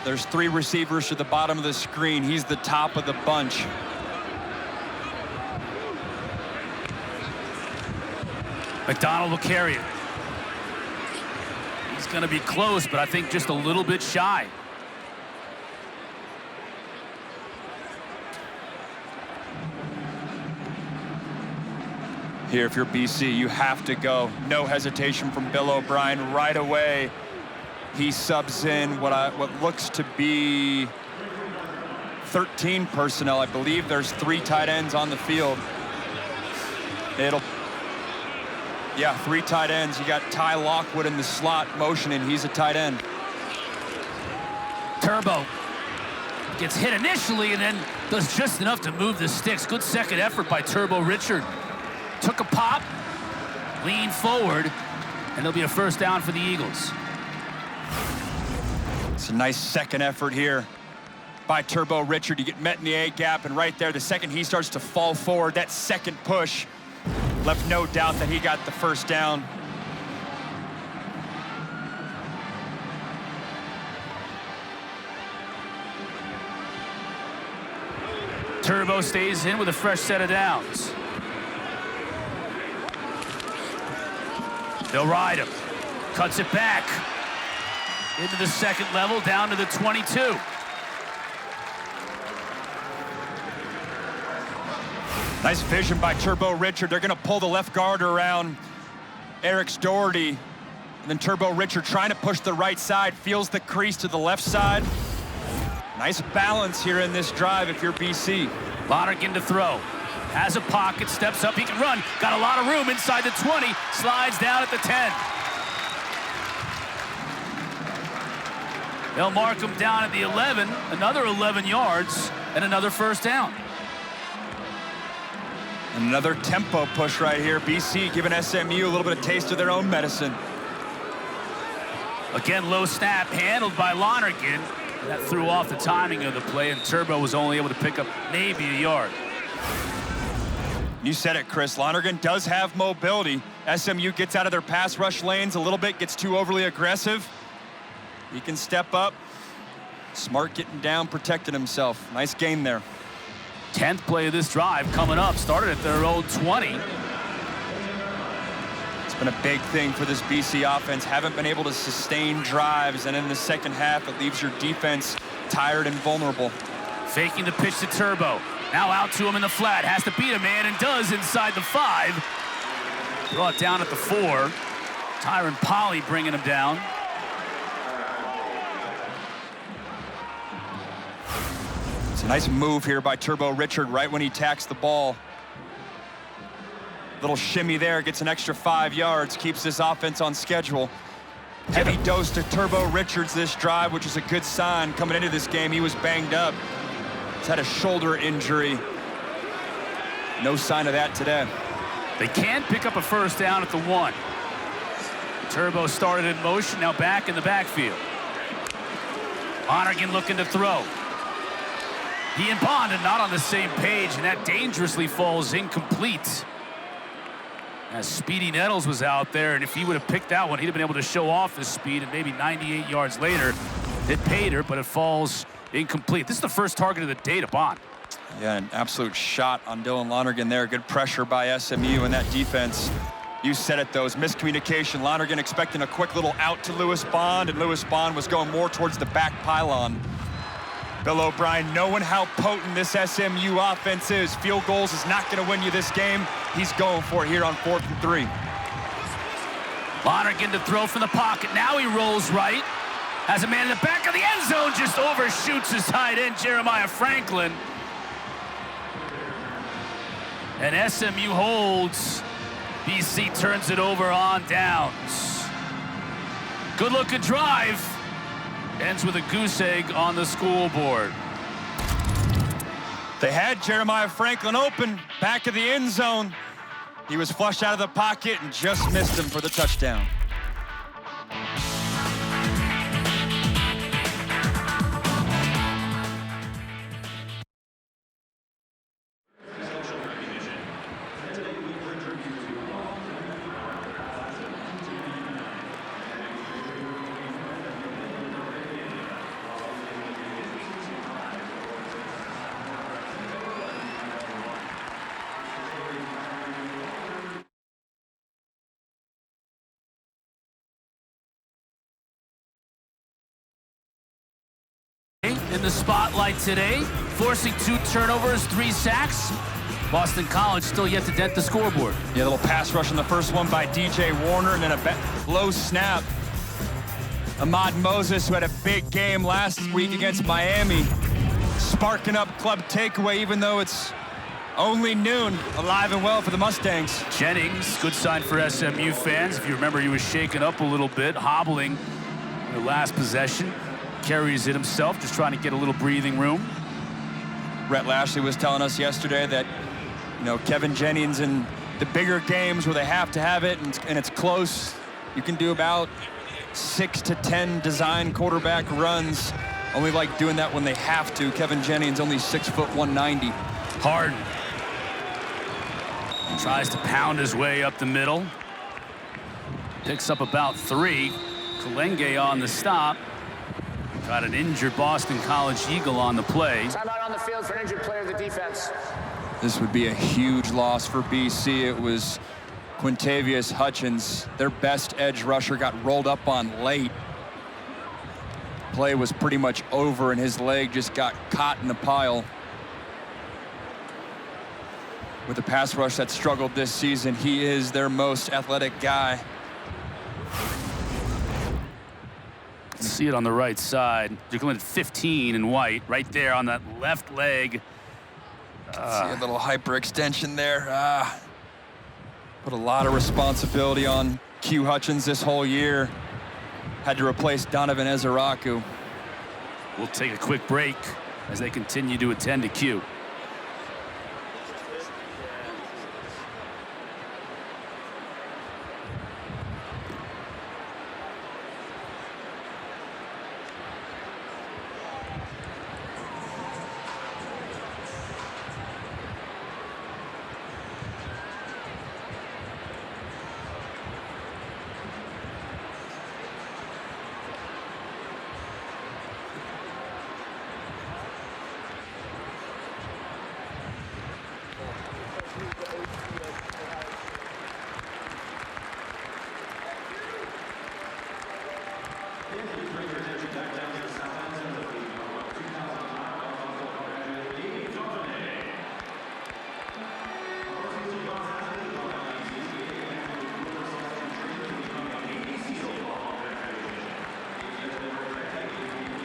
There's 3 receivers to the bottom of the screen. He's the top of the bunch. McDonald will carry it. He's going to be close, but I think just a little bit shy. Here, if you're BC, you have to go. No hesitation from Bill O'Brien right away. He subs in what looks to be 13 personnel. I believe there's 3 tight ends on the field. Yeah, 3 tight ends. You got Ty Lockwood in the slot motioning. He's a tight end. Turbo gets hit initially and then does just enough to move the sticks. Good second effort by Turbo Richard. Took a pop, leaned forward, and there'll be a first down for the Eagles. It's a nice second effort here by Turbo Richard. You get met in the A gap, and right there, the second he starts to fall forward, that second push left no doubt that he got the first down. Turbo stays in with a fresh set of downs. They'll ride him. Cuts it back. Into the second level, down to the 22. Nice vision by Turbo Richard. They're going to pull the left guard around Eric Doherty. And then Turbo Richard trying to push the right side, feels the crease to the left side. Nice balance here in this drive if you're BC. Lonergan to throw. Has a pocket, steps up, he can run. Got a lot of room inside the 20, slides down at the 10. They'll mark him down at the 11, another 11 yards, and another first down. Another tempo push right here. BC giving SMU a little bit of taste of their own medicine. Again, low snap handled by Lonergan. That threw off the timing of the play, and Turbo was only able to pick up maybe a yard. You said it, Chris. Lonergan does have mobility. SMU gets out of their pass rush lanes a little bit, gets too overly aggressive. He can step up. Smart getting down, protecting himself. Nice game there. 10th play of this drive coming up. Started at their own 20. It's been a big thing for this BC offense. Haven't been able to sustain drives, and in the second half, it leaves your defense tired and vulnerable. Faking the pitch to Turbo. Now out to him in the flat. Has to beat a man and does inside the 5. Brought down at the 4. Tyron Polley bringing him down. It's a nice move here by Turbo Richard right when he tacks the ball. Little shimmy there, gets an extra 5 yards, keeps this offense on schedule. Heavy dose to Turbo Richards this drive, which is a good sign. Coming into this game, he was banged up. He's had a shoulder injury. No sign of that today. They can pick up a first down at the 1. Turbo started in motion, now back in the backfield. Lonergan looking to throw. He and Bond are not on the same page, and that dangerously falls incomplete. As Speedy Nettles was out there, and if he would have picked that one, he'd have been able to show off his speed, and maybe 98 yards later, it paid her, but it falls incomplete. This is the first target of the day to Bond. Yeah, an absolute shot on Dylan Lonergan there. Good pressure by SMU in that defense. You said it, though, miscommunication. Lonergan expecting a quick little out to Lewis Bond, and Lewis Bond was going more towards the back pylon. Bill O'Brien knowing how potent this SMU offense is. Field goals is not going to win you this game. He's going for it here on 4th and 3. Lonergan to throw from the pocket. Now he rolls right. Has a man in the back of the end zone, just overshoots his tight end, Jeremiah Franklin. And SMU holds. BC turns it over on downs. Good looking drive. Ends with a goose egg on the scoreboard. They had Jeremiah Franklin open, back of the end zone. He was flushed out of the pocket and just missed him for the touchdown. In the spotlight today, forcing 2 turnovers, 3 sacks. Boston College still yet to dent the scoreboard. Yeah, a little pass rush on the first one by DJ Warner, and then a low snap. Ahmad Moses, who had a big game last week against Miami, sparking up club takeaway, even though it's only noon. Alive and well for the Mustangs. Jennings, good sign for SMU fans. If you remember, he was shaken up a little bit, hobbling in the last possession. Carries it himself, just trying to get a little breathing room. Rhett Lashlee was telling us yesterday that, you know, Kevin Jennings in the bigger games where they have to have it and it's close, you can do about 6 to 10 design quarterback runs. Only like doing that when they have to. Kevin Jennings only 6 foot 190. Harden tries to pound his way up the middle. Picks up about 3. Kalenge on the stop. Got an injured Boston College Eagle on the play. Timeout on the field for an injured player of the defense. This would be a huge loss for BC. It was Quintavious Hutchins, their best edge rusher, got rolled up on late. Play was pretty much over and his leg just got caught in the pile. With a pass rush that struggled this season, he is their most athletic guy. See it on the right side. They're going 15 in white, right there on that left leg. See a little hyperextension there. Put a lot of responsibility on Q Hutchins this whole year. Had to replace Donovan Ezeraku. We'll take a quick break as they continue to attend to Q.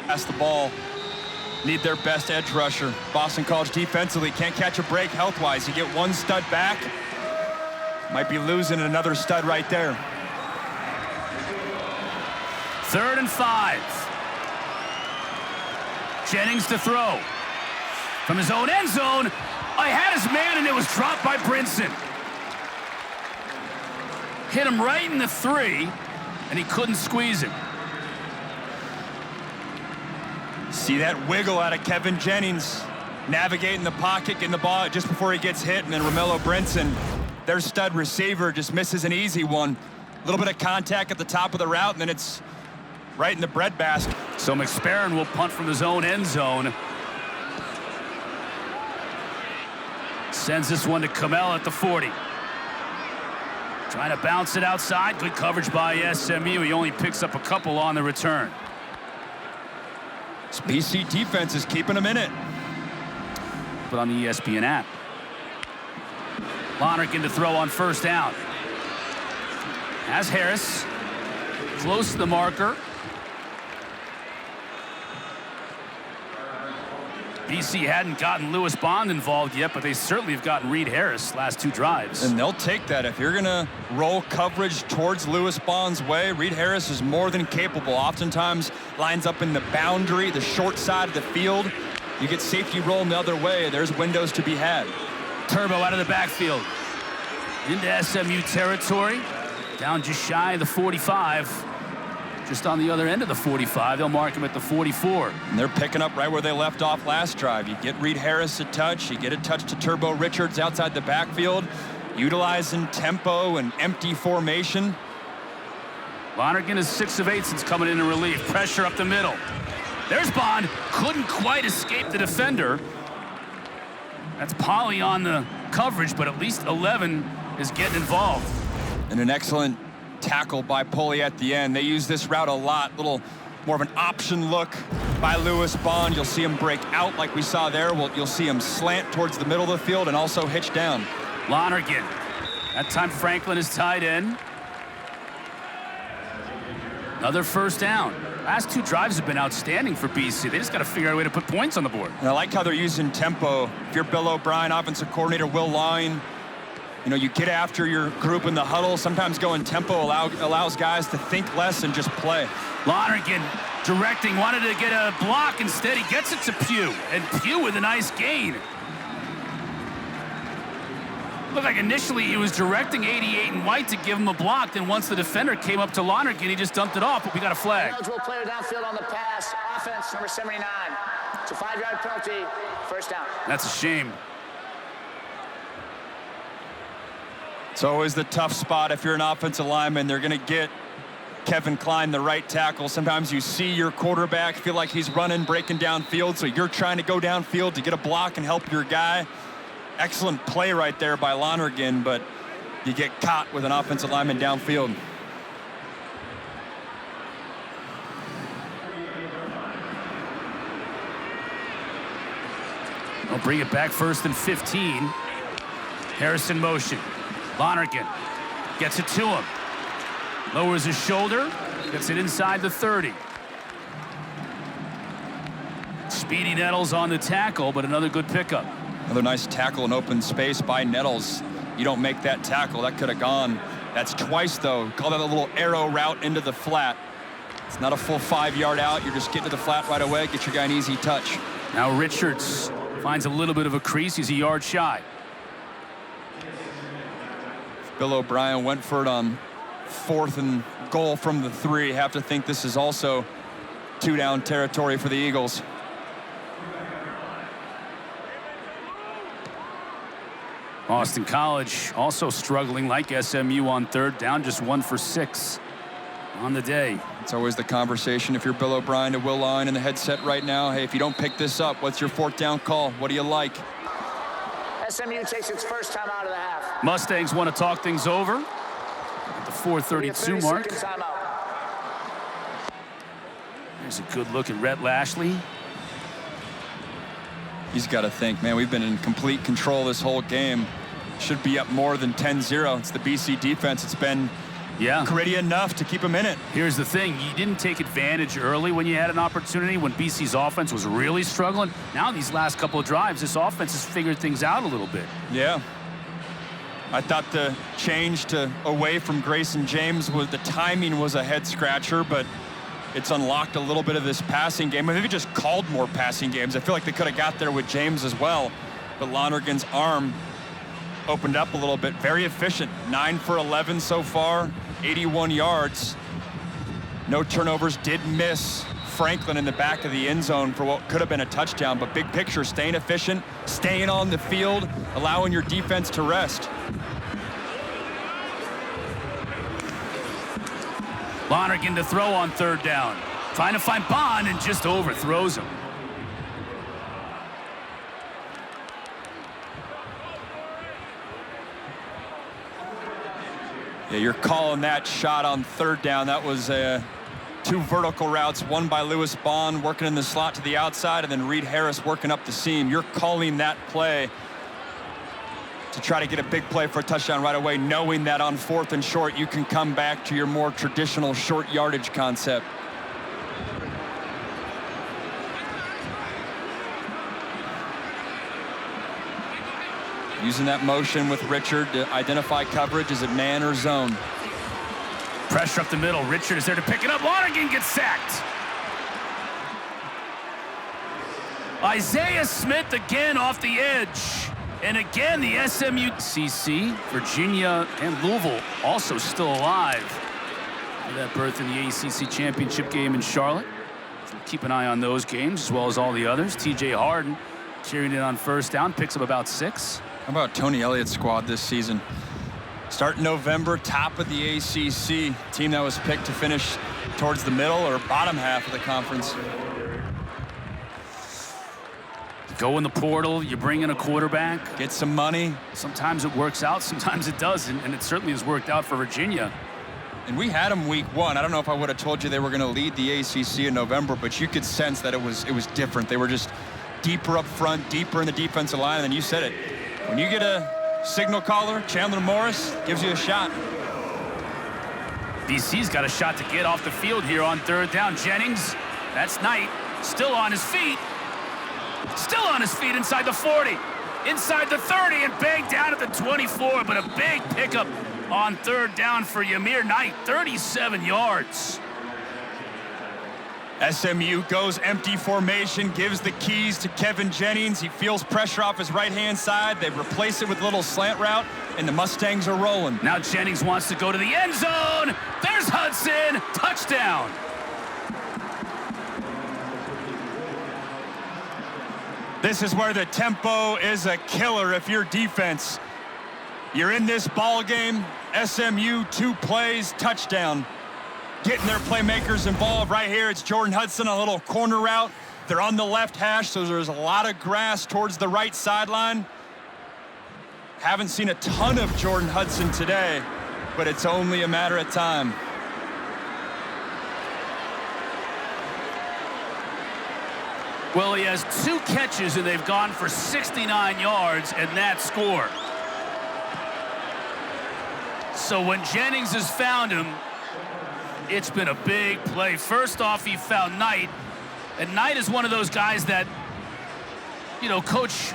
Pass the ball. Need their best edge rusher. Boston College defensively can't catch a break health-wise. You get one stud back, Might be losing another stud right there. 3rd and 5. Jennings to throw. From his own end zone. I had his man, and it was dropped by Brinson. Hit him right in the 3, and he couldn't squeeze it. See that wiggle out of Kevin Jennings, navigating the pocket, getting the ball just before he gets hit, and then Romello Brinson, their stud receiver, just misses an easy one. A little bit of contact at the top of the route, and then it's right in the breadbasket. So McSparron will punt from his own end zone. Sends this one to Kamel at the 40. Trying to bounce it outside. Good coverage by SMU. He only picks up a couple on the return. This BC defense is keeping them in it. But on the ESPN app. Lonergan to throw on 1st down. Has Harris. Close to the marker. BC hadn't gotten Lewis Bond involved yet, but they certainly have gotten Reed Harris last 2 drives. And they'll take that. If you're going to roll coverage towards Lewis Bond's way, Reed Harris is more than capable. Oftentimes lines up in the boundary, the short side of the field. You get safety rolling the other way, there's windows to be had. Turbo out of the backfield. Into SMU territory. Down just shy of the 45. Just on the other end of the 45. They'll mark him at the 44. And they're picking up right where they left off last drive. You get Reed Harris a touch. You get a touch to Turbo Richards outside the backfield. Utilizing tempo and empty formation. Lonergan is 6 of 8 since coming in relief. Pressure up the middle. There's Bond. Couldn't quite escape the defender. That's Polly on the coverage, but at least 11 is getting involved. And an excellent tackle by Pulley at the end. They use this route a lot. Little more of an option look by Lewis Bond. You'll see him break out like we saw there. You'll see him slant towards the middle of the field and also hitch down. Lonergan. That time Franklin is tied in. Another 1st down. Last 2 drives have been outstanding for BC. They just got to figure out a way to put points on the board. And I like how they're using tempo. If you're Bill O'Brien, offensive coordinator Will Line, you know, you get after your group in the huddle. Sometimes going tempo allows guys to think less and just play. Lonergan directing, wanted to get a block. Instead, he gets it to Pugh. And Pugh with a nice gain. Looked like initially he was directing 88 and White to give him a block. Then once the defender came up to Lonergan, he just dumped it off, but we got a flag. Eligible player downfield on the pass. Offense, number 79. It's a 5-yard penalty. 1st down. That's a shame. It's always the tough spot if you're an offensive lineman. They're going to get Kevin Klein, the right tackle. Sometimes you see your quarterback feel like he's running, breaking downfield, so you're trying to go downfield to get a block and help your guy. Excellent play right there by Lonergan, but you get caught with an offensive lineman downfield. They'll bring it back 1st and 15. Harrison motion. Lonergan gets it to him. Lowers his shoulder. Gets it inside the 30. Speedy Nettles on the tackle, but another good pickup. Another nice tackle in open space by Nettles. You don't make that tackle. That could have gone. That's twice, though. Call that a little arrow route into the flat. It's not a full 5-yard out. You're just getting to the flat right away. Get your guy an easy touch. Now Richards finds a little bit of a crease. He's a yard shy. Bill O'Brien went for it on 4th and goal from the 3. Have to think this is also 2-down territory for the Eagles. Boston College also struggling like SMU on 3rd down, just 1 for 6 on the day. It's always the conversation if you're Bill O'Brien to Will Line in the headset right now. Hey, if you don't pick this up, what's your 4th down call? What do you like? SMU takes its 1st time out of the half. Mustangs want to talk things over at the 4:32 mark. There's a good look at Rhett Lashlee. He's got to think, man, we've been in complete control this whole game. Should be up more than 10-0. It's the BC defense. It's been gritty enough to keep them in it. Here's the thing. You didn't take advantage early when you had an opportunity, when BC's offense was really struggling. Now these last couple of drives, this offense has figured things out a little bit. Yeah. I thought the change to away from Grayson James, the timing was a head scratcher, but it's unlocked a little bit of this passing game. Maybe just called more passing games. I feel like they could have got there with James as well, but Lonergan's arm opened up a little bit. Very efficient, 9 for 11 so far, 81 yards. No turnovers, did miss Franklin in the back of the end zone for what could have been a touchdown, but big picture, staying efficient, staying on the field, allowing your defense to rest. Lonergan to throw on third down. Trying to find Bond and just overthrows him. Yeah, you're calling that shot on third down. That was two vertical routes, one by Lewis Bond working in the slot to the outside, and then Reed Harris working up the seam. You're calling that play to try to get a big play for a touchdown right away, knowing that on 4th and short, you can come back to your more traditional short yardage concept. Using that motion with Richard to identify coverage. Is it man or zone? Pressure up the middle. Richard is there to pick it up. Lonergan gets sacked. Isaiah Smith again off the edge. And again, the SMU ACC, Virginia, and Louisville also still alive for that berth in the ACC championship game in Charlotte. So keep an eye on those games as well as all the others. TJ Harden cheering in on first down, picks up about 6. How about Tony Elliott's squad this season? Starting November, top of the ACC, team that was picked to finish towards the middle or bottom half of the conference. Go in the portal, you bring in a quarterback. Get some money. Sometimes it works out, sometimes it doesn't, and it certainly has worked out for Virginia. And we had them week 1. I don't know if I would have told you they were going to lead the ACC in November, but you could sense that it was different. They were just deeper up front, deeper in the defensive line, and then you said it. When you get a signal caller, Chandler Morris gives you a shot. BC's got a shot to get off the field here on third down. Jennings, that's Knight, still on his feet. Still on his feet inside the 40, inside the 30, and banged down at the 24, but a big pickup on third down for Yamir Knight, 37 yards. SMU goes empty formation, gives the keys to Kevin Jennings. He feels pressure off his right-hand side. They replace it with a little slant route, and the Mustangs are rolling. Now Jennings wants to go to the end zone. There's Hudson, touchdown. This is where the tempo is a killer if you're defense. You're in this ball game, SMU 2 plays, touchdown. Getting their playmakers involved right here. It's Jordan Hudson, a little corner route. They're on the left hash, so there's a lot of grass towards the right sideline. Haven't seen a ton of Jordan Hudson today, but it's only a matter of time. Well, he has 2 catches, and they've gone for 69 yards, and that score. So when Jennings has found him, it's been a big play. First off, he found Knight, and Knight is one of those guys that, you know, Coach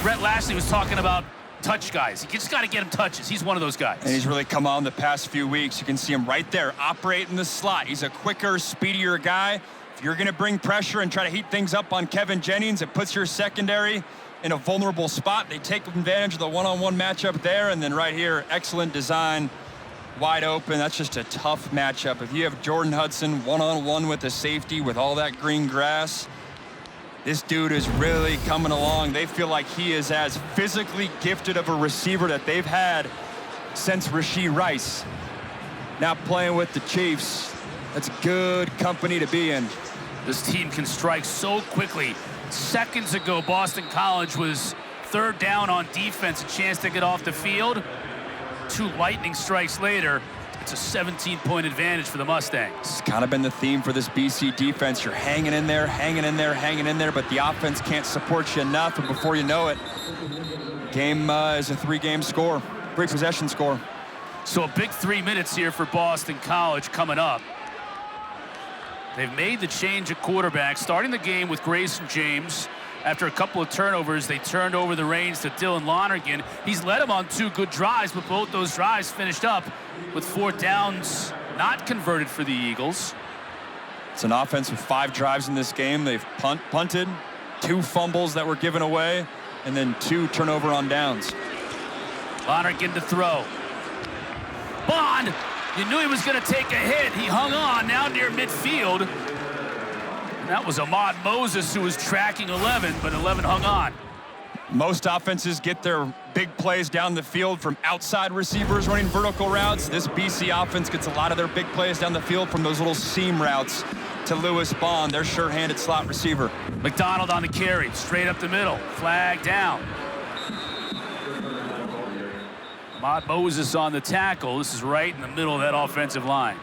Rhett Lashlee was talking about touch guys. You just got to get him touches. He's one of those guys. And he's really come on the past few weeks. You can see him right there, operate in the slot. He's a quicker, speedier guy. If you're going to bring pressure and try to heat things up on Kevin Jennings, it puts your secondary in a vulnerable spot. They take advantage of the one-on-one matchup there, and then right here, excellent design, wide open. That's just a tough matchup. If you have Jordan Hudson one-on-one with the safety with all that green grass, this dude is really coming along. They feel like he is as physically gifted of a receiver that they've had since Rashee Rice. Now playing with the Chiefs. That's good company to be in. This team can strike so quickly. Seconds ago, Boston College was third down on defense, a chance to get off the field. 2 lightning strikes later, it's a 17-point advantage for the Mustangs. It's kind of been the theme for this BC defense. You're hanging in there, hanging in there, hanging in there, but the offense can't support you enough, and before you know it, game is a 3-game score, 3-possession score. So a big 3 minutes here for Boston College coming up. They've made the change at quarterback, starting the game with Grayson James. After a couple of turnovers, they turned over the reins to Dylan Lonergan. He's led them on 2 good drives, but both those drives finished up with 4 downs not converted for the Eagles. It's an offense with 5 drives in this game. They've punted, 2 fumbles that were given away, and then 2 turnover on downs. Lonergan to throw. Bond, you knew he was going to take a hit. He hung on now near midfield. And that was Ahmad Moses who was tracking 11, but 11 hung on. Most offenses get their big plays down the field from outside receivers running vertical routes. This BC offense gets a lot of their big plays down the field from those little seam routes to Lewis Bond, their sure-handed slot receiver. McDonald on the carry, straight up the middle, flag down. Ahmad Moses on the tackle. This is right in the middle of that offensive line.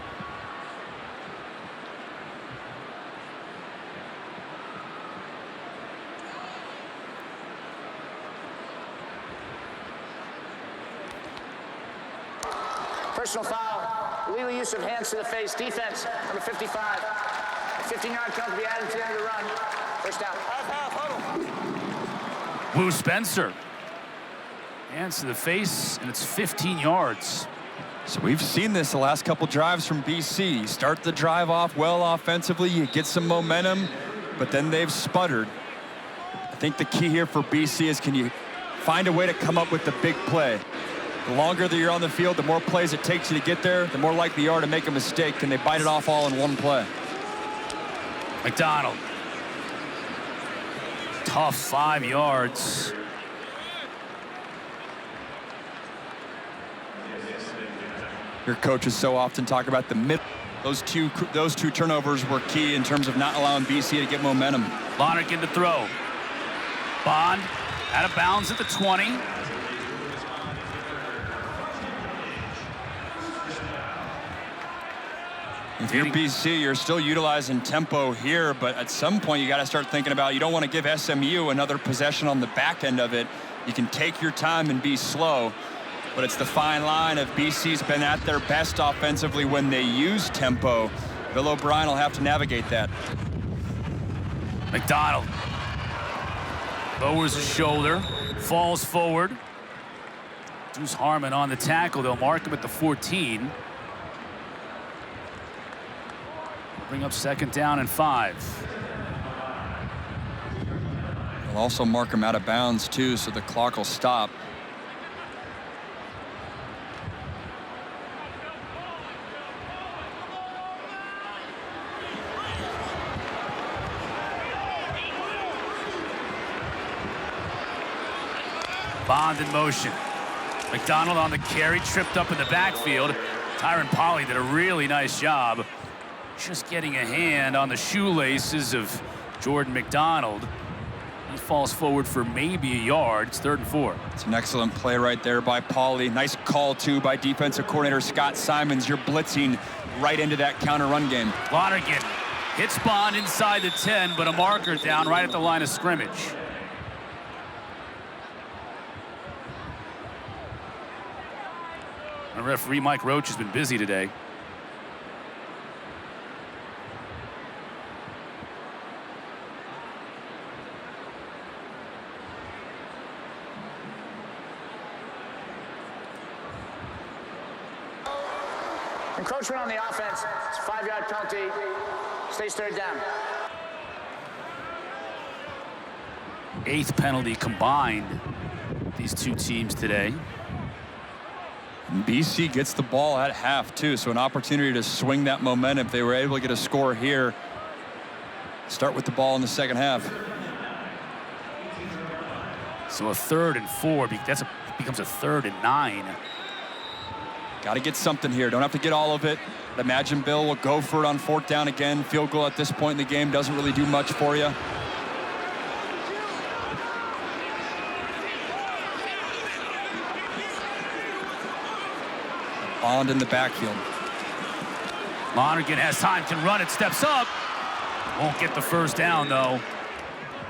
Personal foul. Illegal use of hands to the face. Defense, number 55. 15-yard penalty to be added to the end of the run. First down. Wu Spencer. Hands to the face, and it's 15 yards. So we've seen this the last couple drives from BC. You start the drive off well offensively, you get some momentum, but then they've sputtered. I think the key here for BC is, can you find a way to come up with the big play? The longer that you're on the field, the more plays it takes you to get there, the more likely you are to make a mistake. Can they bite it off all in one play? McDonald. Tough 5 yards. Your coaches so often talk about the mid. Those two turnovers were key in terms of not allowing BC to get momentum. Lonergan to throw. Bond out of bounds at the 20. If you're BC, you're still utilizing tempo here, but at some point you got to start thinking about, you don't want to give SMU another possession on the back end of it. You can take your time and be slow, but it's the fine line of BC's been at their best offensively when they use tempo. Bill O'Brien will have to navigate that. McDonald lowers his shoulder, falls forward. Deuce Harmon on the tackle. They'll mark him at the 14. Bring up 2nd down and 5. They'll also mark him out of bounds too, so the clock will stop. Bond in motion. McDonald on the carry, tripped up in the backfield. Tyron Polley did a really nice job just getting a hand on the shoelaces of Jordan McDonald. He falls forward for maybe a yard. It's 3rd and 4. It's an excellent play right there by Polley. Nice call too by defensive coordinator Scott Simons. You're blitzing right into that counter run game. Lonergan hits Bond inside the 10, but a marker down right at the line of scrimmage. Our referee Mike Roach has been busy today. Encroachment on the offense. It's a 5-yard penalty. Stays 3rd down. 8th penalty combined, these two teams today. And BC gets the ball at half too, so an opportunity to swing that momentum. If they were able to get a score here, start with the ball in the second half. So a 3rd and 4, becomes a 3rd and 9. Got to get something here. Don't have to get all of it. But imagine Bill will go for it on 4th down again. Field goal at this point in the game doesn't really do much for you. Bond in the backfield. Lonergan has time, can run it, steps up. Won't get the 1st down though.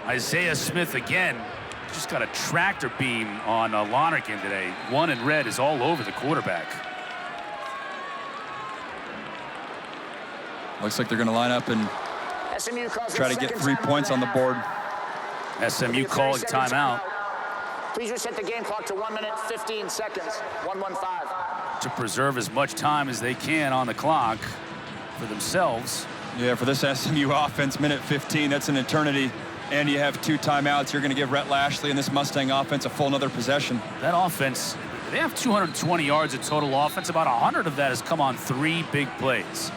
Isaiah Smith again. Just got a tractor beam on Lonergan today. 1 in red is all over the quarterback. Looks like they're going to line up and SMU calls try to get 3 points on the board. SMU calling timeout. Please reset the game clock to 1 minute, 15 seconds. 1:15. To preserve as much time as they can on the clock for themselves. Yeah, for this SMU offense, minute 15, that's an eternity. And you have 2 timeouts. You're going to give Rhett Lashlee and this Mustang offense a full another possession. That offense, they have 220 yards of total offense. About 100 of that has come on 3 big plays.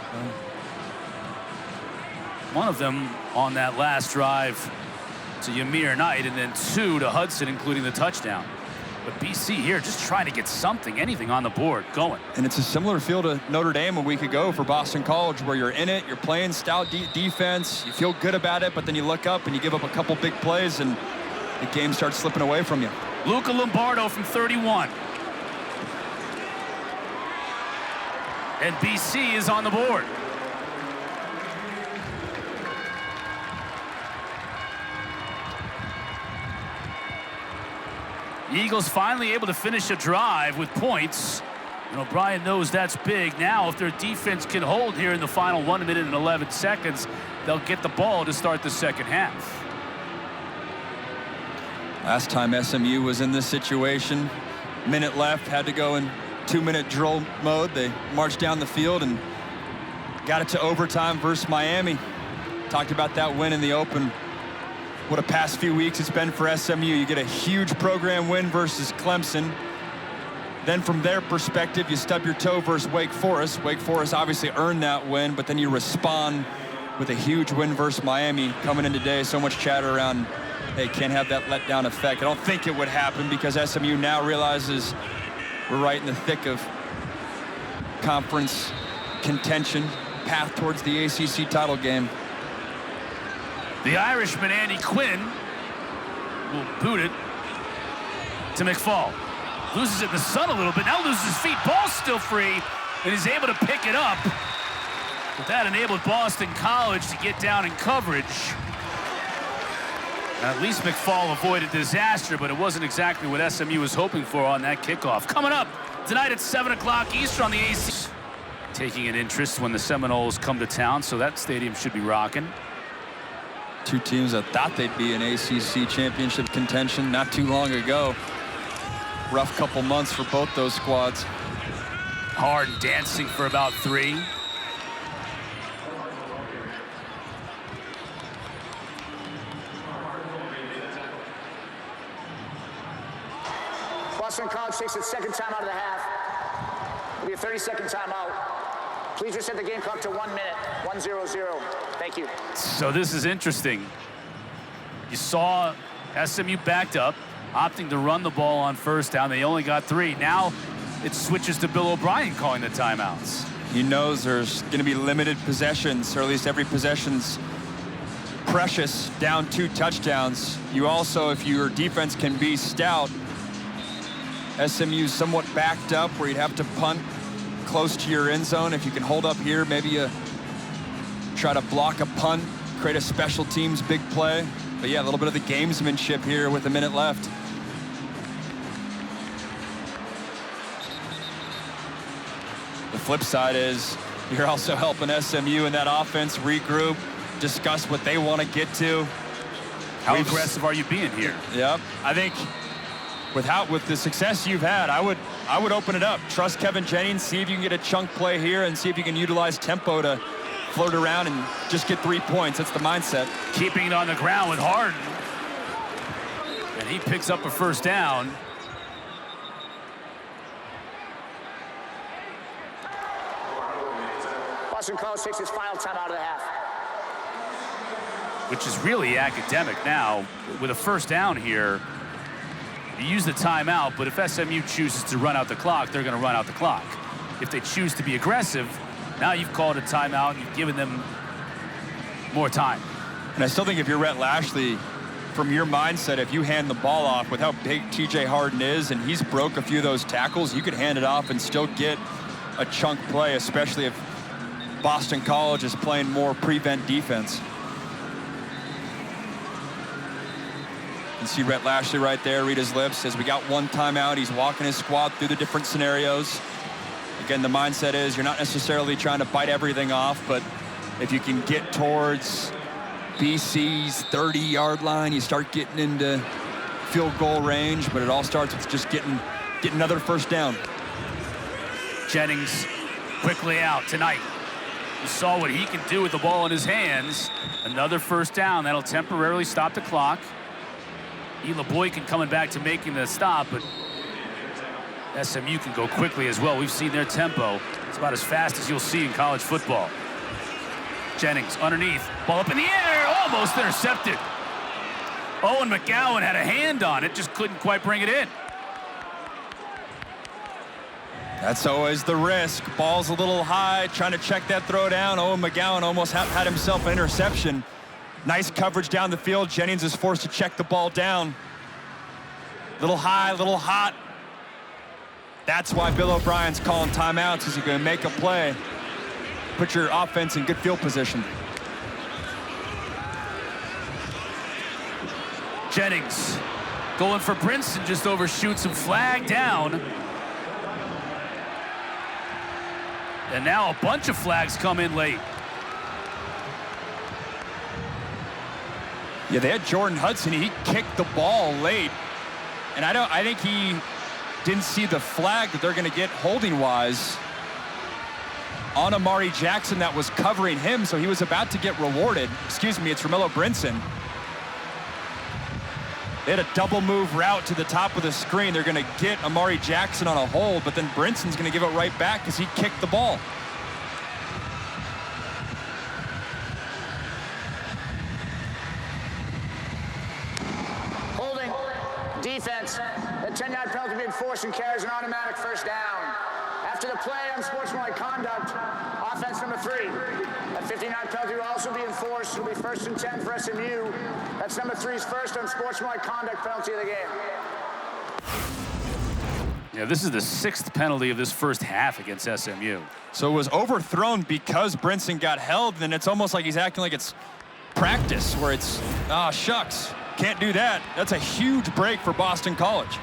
One of them on that last drive to Yamir Knight, and then 2 to Hudson, including the touchdown. But BC here just trying to get something, anything on the board going. And it's a similar feel to Notre Dame a week ago for Boston College, where you're in it, you're playing stout defense, you feel good about it, but then you look up and you give up a couple big plays and the game starts slipping away from you. Luca Lombardo from 31. And BC is on the board. The Eagles finally able to finish a drive with points. And O'Brien knows that's big. Now, if their defense can hold here in the final 1 minute and 11 seconds, they'll get the ball to start the second half. Last time SMU was in this situation, minute left, had to go in 2-minute drill mode. They marched down the field and got it to overtime versus Miami. Talked about that win in the open. What a past few weeks it's been for SMU. You get a huge program win versus Clemson. Then from their perspective, you stub your toe versus Wake Forest. Wake Forest obviously earned that win, but then you respond with a huge win versus Miami coming in today. So much chatter around, hey, can't have that letdown effect. I don't think it would happen because SMU now realizes we're right in the thick of conference contention, path towards the ACC title game. The Irishman, Andy Quinn, will boot it to McFall. Loses it in the sun a little bit. Now loses his feet. Ball's still free, and is able to pick it up. But that enabled Boston College to get down in coverage. Now, at least McFall avoided disaster, but it wasn't exactly what SMU was hoping for on that kickoff. Coming up tonight at 7 o'clock Eastern on the ACC. Taking an interest when the Seminoles come to town, so that stadium should be rocking. 2 teams that thought they'd be in ACC championship contention not too long ago. Rough couple months for both those squads. Harden dancing for about 3. Boston College takes its second time out of the half. It'll be a 30-second timeout. Please reset the game clock to 1 minute, 1:00. Thank you. So this is interesting. You saw SMU backed up, opting to run the ball on first down. They only got 3. Now it switches to Bill O'Brien calling the timeouts. He knows there's going to be limited possessions, or at least every possession's precious, down 2 touchdowns. You also, if your defense can be stout, SMU's somewhat backed up where you'd have to punt close to your end zone. If you can hold up here, maybe you try to block a punt, create a special teams big play. But yeah, a little bit of the gamesmanship here with a minute left. The flip side is you're also helping SMU in that offense regroup, discuss what they want to get to. How aggressive are you being here? Yep. I think with the success you've had, I would open it up. Trust Kevin Jennings, see if you can get a chunk play here and see if you can utilize tempo to float around and just get 3 points. That's the mindset. Keeping it on the ground with Harden. And he picks up a first down. Boston College takes its final time out of the half. Which is really academic now. With a first down here, you use the timeout, but if SMU chooses to run out the clock, they're going to run out the clock. If they choose to be aggressive, now you've called a timeout and you've given them more time. And I still think if you're Rhett Lashlee, from your mindset, if you hand the ball off with how big TJ Harden is, and he's broke a few of those tackles, you could hand it off and still get a chunk play, especially if Boston College is playing more prevent defense. You see Rhett Lashlee right there, read his lips, says we got 1 timeout. He's walking his squad through the different scenarios. Again, the mindset is you're not necessarily trying to bite everything off, but if you can get towards BC's 30-yard line. You start getting into field goal range, but it all starts with just getting another first down. Jennings quickly out tonight. You saw what he can do with the ball in his hands. Another first down. That'll temporarily stop the clock. Eli Boykin coming back to making the stop, but SMU can go quickly as well. We've seen their tempo. It's about as fast as you'll see in college football. Jennings underneath, ball up in the air, almost intercepted. Owen McGowan had a hand on it, just couldn't quite bring it in. That's always the risk. Ball's a little high, trying to check that throw down. Owen McGowan almost had himself an interception. Nice coverage down the field. Jennings is forced to check the ball down. Little high, little hot. That's why Bill O'Brien's calling timeouts, is he's going to make a play. Put your offense in good field position. Jennings going for Brinson, just overshoots him, flag down. And now a bunch of flags come in late. Yeah, they had Jordan Hudson. He kicked the ball late. And I think he didn't see the flag that they're going to get holding-wise on Amari Jackson that was covering him, so he was about to get rewarded. Excuse me, it's Romello Brinson. They had a double move route to the top of the screen. They're going to get Amari Jackson on a hold, but then Brinson's going to give it right back because he kicked the ball. Holding. Defense. The 10-yard penalty being forced and carries an automatic first down. After the play, unsportsmanlike conduct, offense number 3. That 15-yard penalty will also be enforced. It'll be 1st and 10 for SMU. That's number 3's first unsportsmanlike conduct penalty of the game. Yeah, this is the 6th penalty of this first half against SMU. So it was overthrown because Brinson got held, and it's almost like he's acting like it's practice, where it's, ah, shucks, can't do that. That's a huge break for Boston College.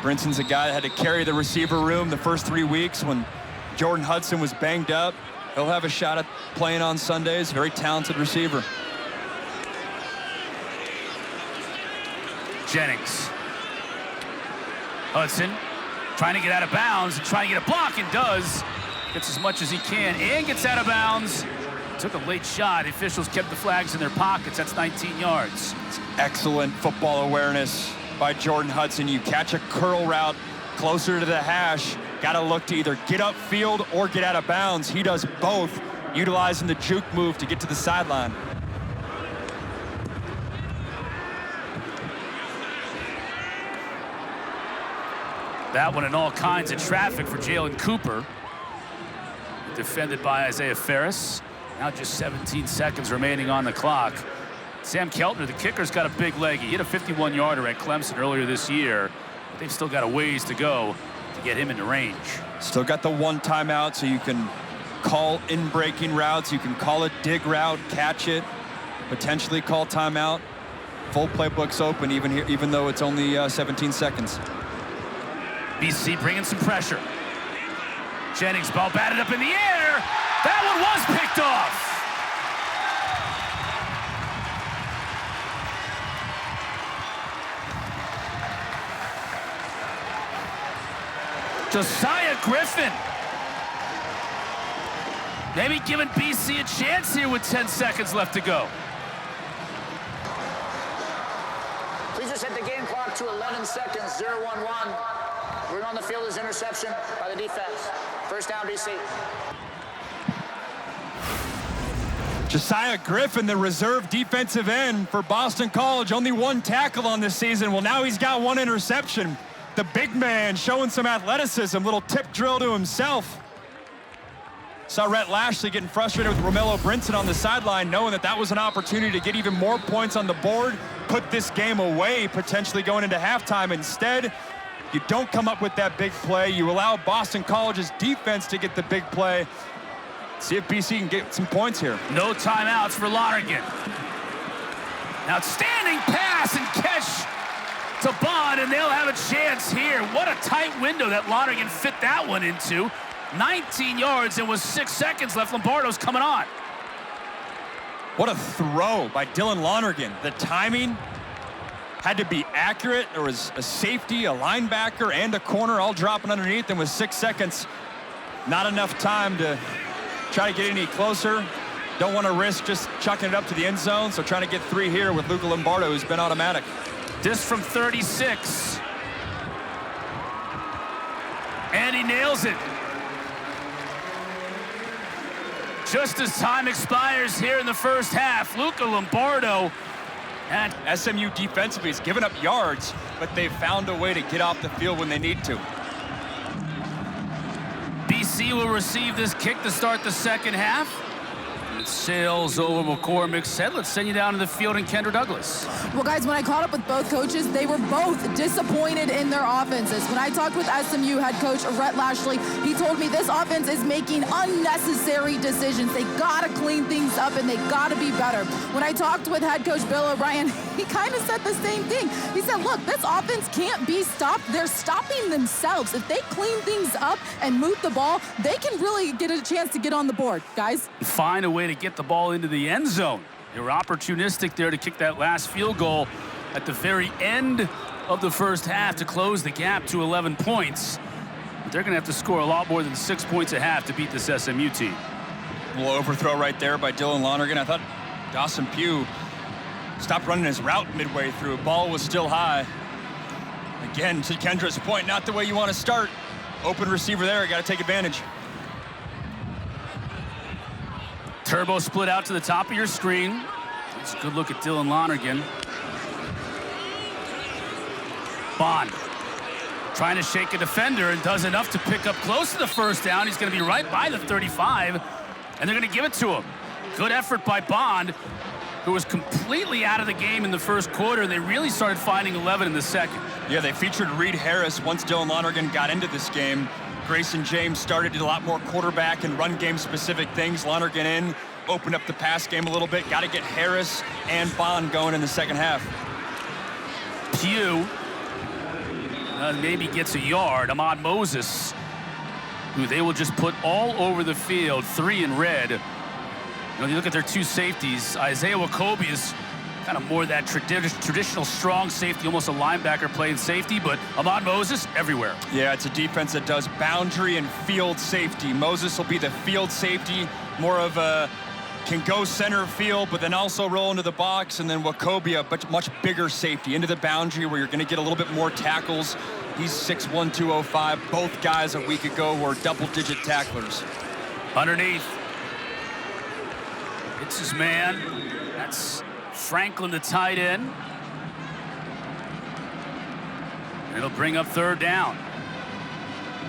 Brinson's a guy that had to carry the receiver room the first 3 weeks when Jordan Hudson was banged up. He'll have a shot at playing on Sundays. Very talented receiver. Jennings. Hudson trying to get out of bounds and trying to get a block, and does. Gets as much as he can and gets out of bounds. Took a late shot. The officials kept the flags in their pockets. That's 19 yards. It's excellent football awareness by Jordan Hudson. You catch a curl route closer to the hash, got to look to either get upfield or get out of bounds. He does both, utilizing the juke move to get to the sideline. That one in all kinds of traffic for Jalen Cooper. Defended by Isaiah Ferris. Now just 17 seconds remaining on the clock. Sam Keltner, the kicker's got a big leg. He hit a 51-yarder at Clemson earlier this year. But they've still got a ways to go to get him into range. Still got the one timeout, so you can call in-breaking routes. You can call a dig route, catch it, potentially call timeout. Full playbook's open, even though it's only 17 seconds. BC bringing some pressure. Jennings, ball batted up in the air. That one was picked off. Josiah Griffin. Maybe giving BC a chance here with 10 seconds left to go. Please just hit the game clock to 11 seconds, 0-1-1. We're on the field as interception by the defense. First down, BC. Josiah Griffin, the reserve defensive end for Boston College, only one tackle on this season. Well, now he's got one interception. The big man showing some athleticism, little tip drill to himself. Saw Rhett Lashlee getting frustrated with Romello Brinson on the sideline, knowing that that was an opportunity to get even more points on the board, put this game away, potentially going into halftime. Instead, you don't come up with that big play. You allow Boston College's defense to get the big play. See if BC can get some points here. No timeouts for Lonergan. Outstanding pass and catch to Bond, and they'll have a chance here. What a tight window that Lonergan fit that one into. 19 yards and with 6 seconds left. Lombardo's coming on. What a throw by Dylan Lonergan. The timing had to be accurate. There was a safety, a linebacker, and a corner all dropping underneath, and with 6 seconds, not enough time to try to get any closer. Don't want to risk just chucking it up to the end zone, so trying to get 3 here with Luka Lombardo, who's been automatic. This from 36. And he nails it. Just as time expires here in the first half, Luka Lombardo. And SMU defensively has given up yards, but they've found a way to get off the field when they need to. BC will receive this kick to start the second half. It sails over McCormick's head. Let's send you down to the field in Kendra Douglas. Well, guys, when I caught up with both coaches, they were both disappointed in their offenses. When I talked with SMU head coach Rhett Lashlee, he told me this offense is making unnecessary decisions. They got to clean things up, and they got to be better. When I talked with head coach Bill O'Brien, he kind of said the same thing. He said, look, this offense can't be stopped. They're stopping themselves. If they clean things up and move the ball, they can really get a chance to get on the board, guys. Find a way to get the ball into the end zone. They were opportunistic there to kick that last field goal at the very end of the first half to close the gap to 11 points. But they're going to have to score a lot more than 6 points a half to beat this SMU team. A little overthrow right there by Dylan Lonergan. I thought Dawson Pugh stopped running his route midway through. Ball was still high. Again, to Kendra's point, not the way you want to start. Open receiver there, got to take advantage. Turbo split out to the top of your screen. It's a good look at Dylan Lonergan. Bond trying to shake a defender and does enough to pick up close to the first down. He's going to be right by the 35, and they're going to give it to him. Good effort by Bond, who was completely out of the game in the first quarter. They really started finding 11 in the second. Yeah, they featured Reed Harris once Dylan Lonergan got into this game. Grayson James started a lot more quarterback and run game specific things. Lonergan in, opened up the pass game a little bit. Got to get Harris and Bond going in the second half. Pugh maybe gets a yard. Ahmad Moses, who they will just put all over the field, 3 in red. You know, you look at their 2 safeties. Isaiah Wakobe is kind of more that traditional strong safety, almost a linebacker playing safety, but Ahmad Moses everywhere. Yeah, it's a defense that does boundary and field safety. Moses will be the field safety, more of a can go center field, but then also roll into the box, and then Wakobe, a much bigger safety into the boundary where you're going to get a little bit more tackles. He's 6'1", 205. Both guys a week ago were double-digit tacklers. Underneath. It's his man. That's Franklin, the tight end. It'll bring up third down.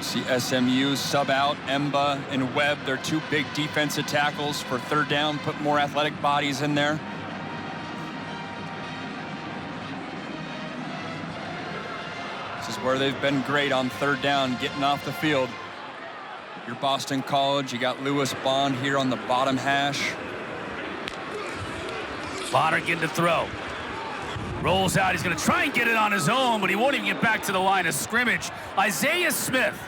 See SMU sub out Emba and Webb. They're 2 big defensive tackles for third down. Put more athletic bodies in there. This is where they've been great on third down, getting off the field. Your Boston College, you got Lewis Bond here on the bottom hash. Lonergan to throw. Rolls out. He's going to try and get it on his own, but he won't even get back to the line of scrimmage. Isaiah Smith,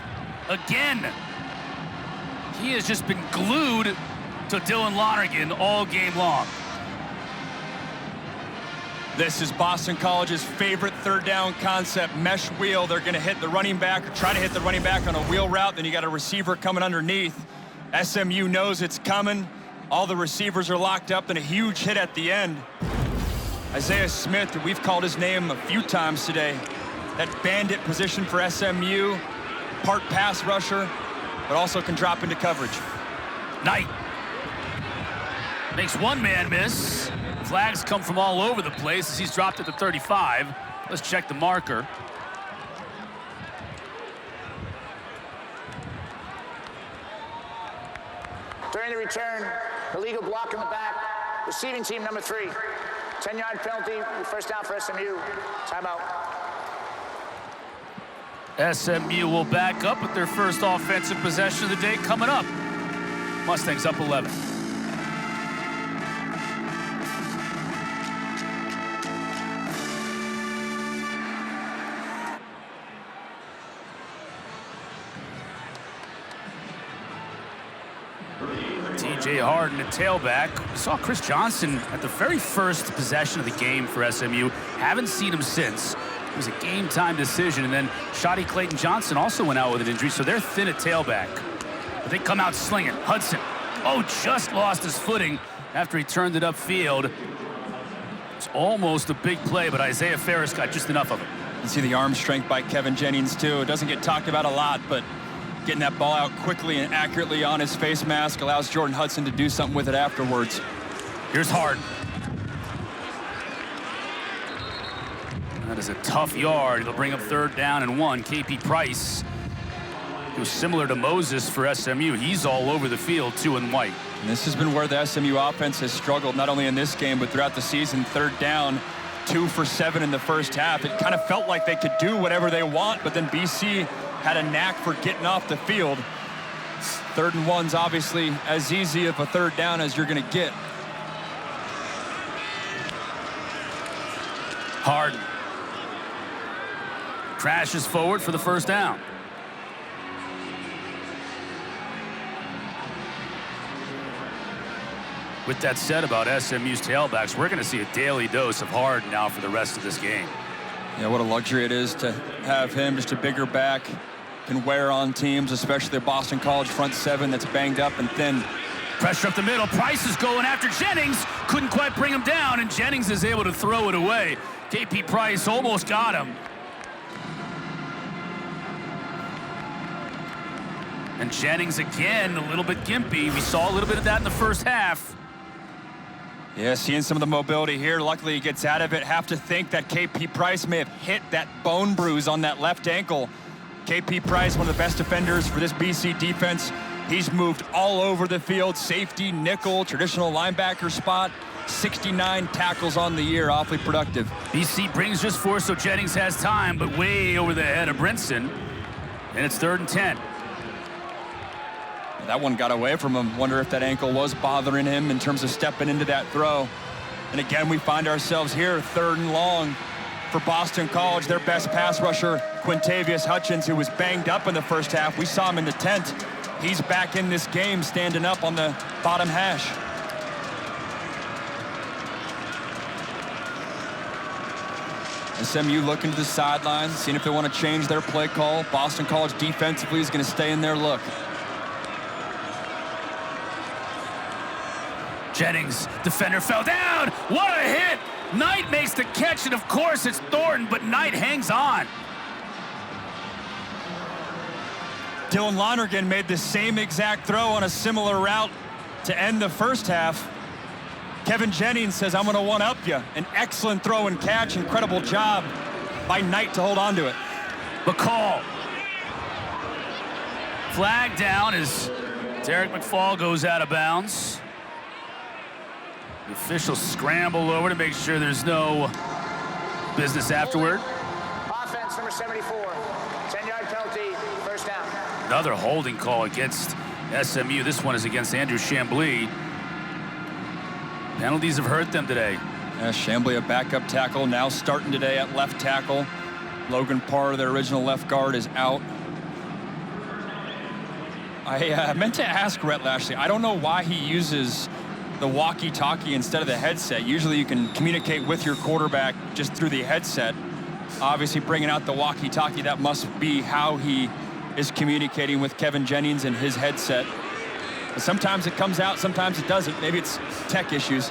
again. He has just been glued to Dylan Lonergan all game long. This is Boston College's favorite third down concept, mesh wheel. They're going to hit the running back, or try to hit the running back on a wheel route. Then you got a receiver coming underneath. SMU knows it's coming. All the receivers are locked up, and a huge hit at the end. Isaiah Smith, we've called his name a few times today. That bandit position for SMU, part pass rusher, but also can drop into coverage. Knight makes one man miss. Flags come from all over the place as he's dropped at the 35. Let's check the marker. During the return, illegal block in the back. Receiving team number 3. 10-yard penalty, first down for SMU. Timeout. SMU will back up with their first offensive possession of the day coming up. Mustangs up 11. Jay Harden at tailback. We saw Chris Johnson at the very first possession of the game for SMU. Haven't seen him since. It was a game-time decision. And then Shotty Clayton Johnson also went out with an injury, so they're thin at tailback. But they come out slinging. Hudson, just lost his footing after he turned it upfield. It's almost a big play, but Isaiah Ferris got just enough of it. You see the arm strength by Kevin Jennings, too. It doesn't get talked about a lot, but getting that ball out quickly and accurately on his face mask allows Jordan Hudson to do something with it afterwards. Here's Harden. That is a tough yard. It'll bring up 3rd down and 1. KP Price, who's similar to Moses for SMU. He's all over the field, 2 and white. And this has been where the SMU offense has struggled, not only in this game, but throughout the season. 3rd down, 2 for 7 in the first half. It kind of felt like they could do whatever they want, but then BC had a knack for getting off the field. 3rd and 1's obviously as easy of a 3rd down as you're going to get. Harden crashes forward for the 1st down. With that said about SMU's tailbacks, we're going to see a daily dose of Harden now for the rest of this game. Yeah, what a luxury it is to have him, just a bigger back, can wear on teams, especially the Boston College front 7 that's banged up and thin. Pressure up the middle. Price is going after Jennings. Couldn't quite bring him down, and Jennings is able to throw it away. KP Price almost got him. And Jennings again, a little bit gimpy. We saw a little bit of that in the first half. Yeah, seeing some of the mobility here. Luckily, he gets out of it. Have to think that KP Price may have hit that bone bruise on that left ankle. KP Price, one of the best defenders for this BC defense. He's moved all over the field. Safety, nickel, traditional linebacker spot. 69 tackles on the year, awfully productive. BC brings just 4, so Jennings has time, but way over the head of Brinson. And it's 3rd and 10. That one got away from him. Wonder if that ankle was bothering him in terms of stepping into that throw. And again, we find ourselves here, 3rd and long for Boston College. Their best pass rusher, Quintavious Hutchins, who was banged up in the first half. We saw him in the tent. He's back in this game, standing up on the bottom hash. SMU looking to the sidelines, seeing if they want to change their play call. Boston College defensively is going to stay in their look. Jennings, defender fell down. What a hit! Knight makes the catch, and of course it's Thornton, but Knight hangs on. Dylan Lonergan made the same exact throw on a similar route to end the first half. Kevin Jennings says, I'm going to one-up you. An excellent throw and catch. Incredible job by Knight to hold on to it. McCall. Flag down as Derrick McFall goes out of bounds. The officials scramble over to make sure there's no business afterward. Offense number 74, 10-yard penalty, 1st down. Another holding call against SMU. This one is against Andrew Chamblee. Penalties have hurt them today. Yeah, Chamblee, a backup tackle, now starting today at left tackle. Logan Parr, their original left guard, is out. I meant to ask Rhett Lashlee. I don't know why he uses the walkie-talkie instead of the headset. Usually you can communicate with your quarterback just through the headset. Obviously bringing out the walkie-talkie, that must be how he is communicating with Kevin Jennings and his headset. But sometimes it comes out, sometimes it doesn't. Maybe it's tech issues.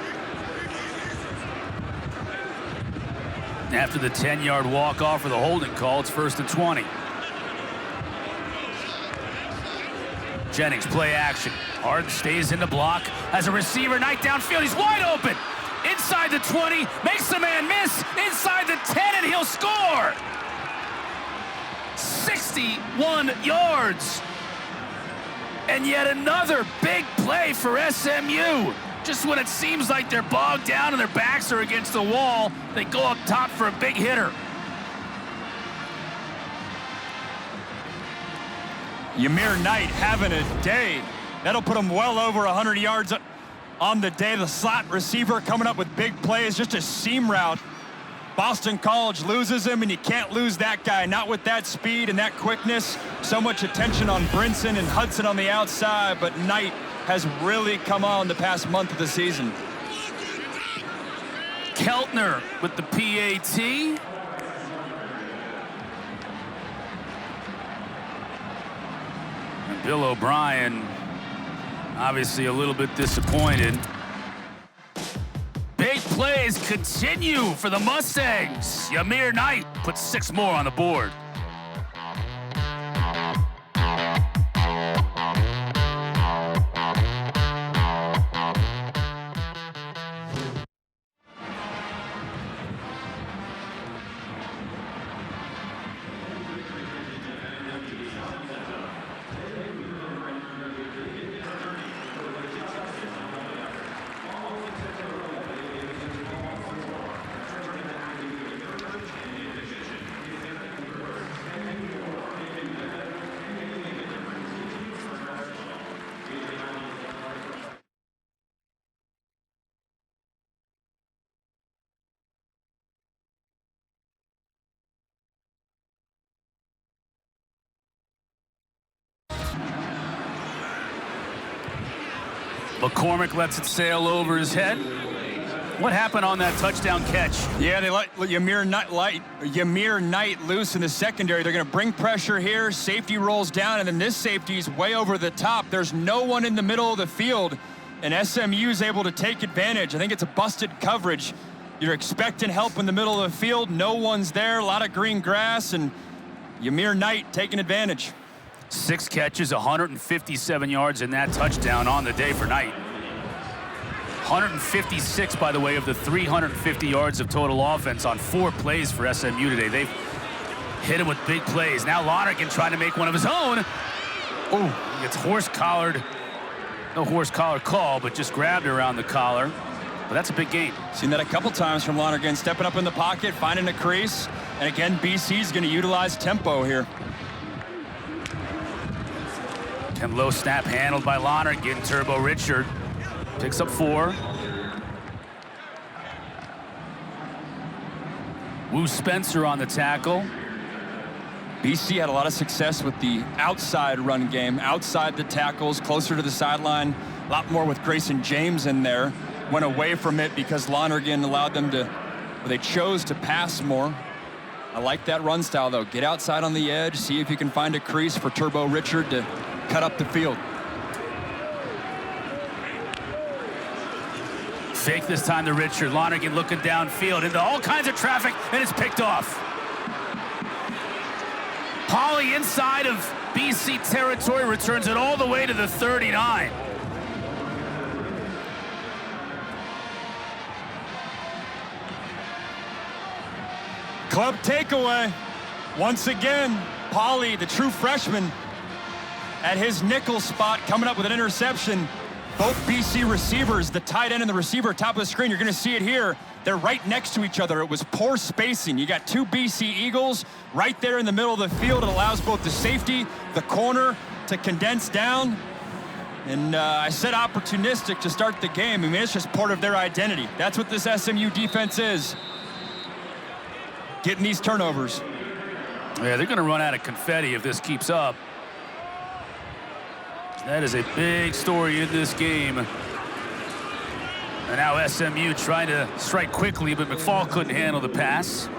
After the 10-yard walk-off for the holding call, it's 1st and 20. Jennings, play action. Harden stays in the block. As a receiver, Knight downfield. He's wide open. Inside the 20, makes the man miss. Inside the 10, and he'll score. 61 yards. And yet another big play for SMU. Just when it seems like they're bogged down and their backs are against the wall, they go up top for a big hitter. Yamir Knight having a day. That'll put him well over 100 yards on the day. The slot receiver coming up with big plays, just a seam route. Boston College loses him, and you can't lose that guy, not with that speed and that quickness. So much attention on Brinson and Hudson on the outside, but Knight has really come on the past month of the season. Keltner with the PAT. And Bill O'Brien, obviously a little bit disappointed. Big plays continue for the Mustangs. Yamir Knight puts 6 more on the board. McCormick lets it sail over his head. What happened on that touchdown catch? Yeah, they let Yamir Knight loose in the secondary. They're going to bring pressure here. Safety rolls down, and then this safety is way over the top. There's no one in the middle of the field, and SMU is able to take advantage. I think it's a busted coverage. You're expecting help in the middle of the field. No one's there. A lot of green grass, and Yamir Knight taking advantage. 6 catches, 157 yards in that touchdown on the day for Knight. 156, by the way, of the 350 yards of total offense on 4 plays for SMU today. They've hit him with big plays. Now Lonergan trying to make one of his own. Oh, he gets horse-collared. No horse-collar call, but just grabbed around the collar. But that's a big gain. Seen that a couple times from Lonergan, stepping up in the pocket, finding a crease. And again, BC's going to utilize tempo here. And low snap handled by Lonergan. Turbo Richard picks up 4. Wu Spencer on the tackle. BC had a lot of success with the outside run game, outside the tackles, closer to the sideline. A lot more with Grayson James in there. Went away from it because Lonergan allowed them to, well, they chose to pass more. I like that run style, though. Get outside on the edge, see if you can find a crease for Turbo Richard to cut up the field. Fake this time to Richard. Lonergan looking downfield into all kinds of traffic, and it's picked off. Polley inside of BC territory returns it all the way to the 39. Club takeaway. Once again, Polley, the true freshman, at his nickel spot, coming up with an interception. Both BC receivers, the tight end and the receiver, top of the screen, you're going to see it here. They're right next to each other. It was poor spacing. You got 2 BC Eagles right there in the middle of the field. It allows both the safety, the corner to condense down. And I said opportunistic to start the game. I mean, it's just part of their identity. That's what this SMU defense is. Getting these turnovers. Yeah, they're going to run out of confetti if this keeps up. That is a big story in this game. And now SMU trying to strike quickly, but McFall couldn't handle the pass.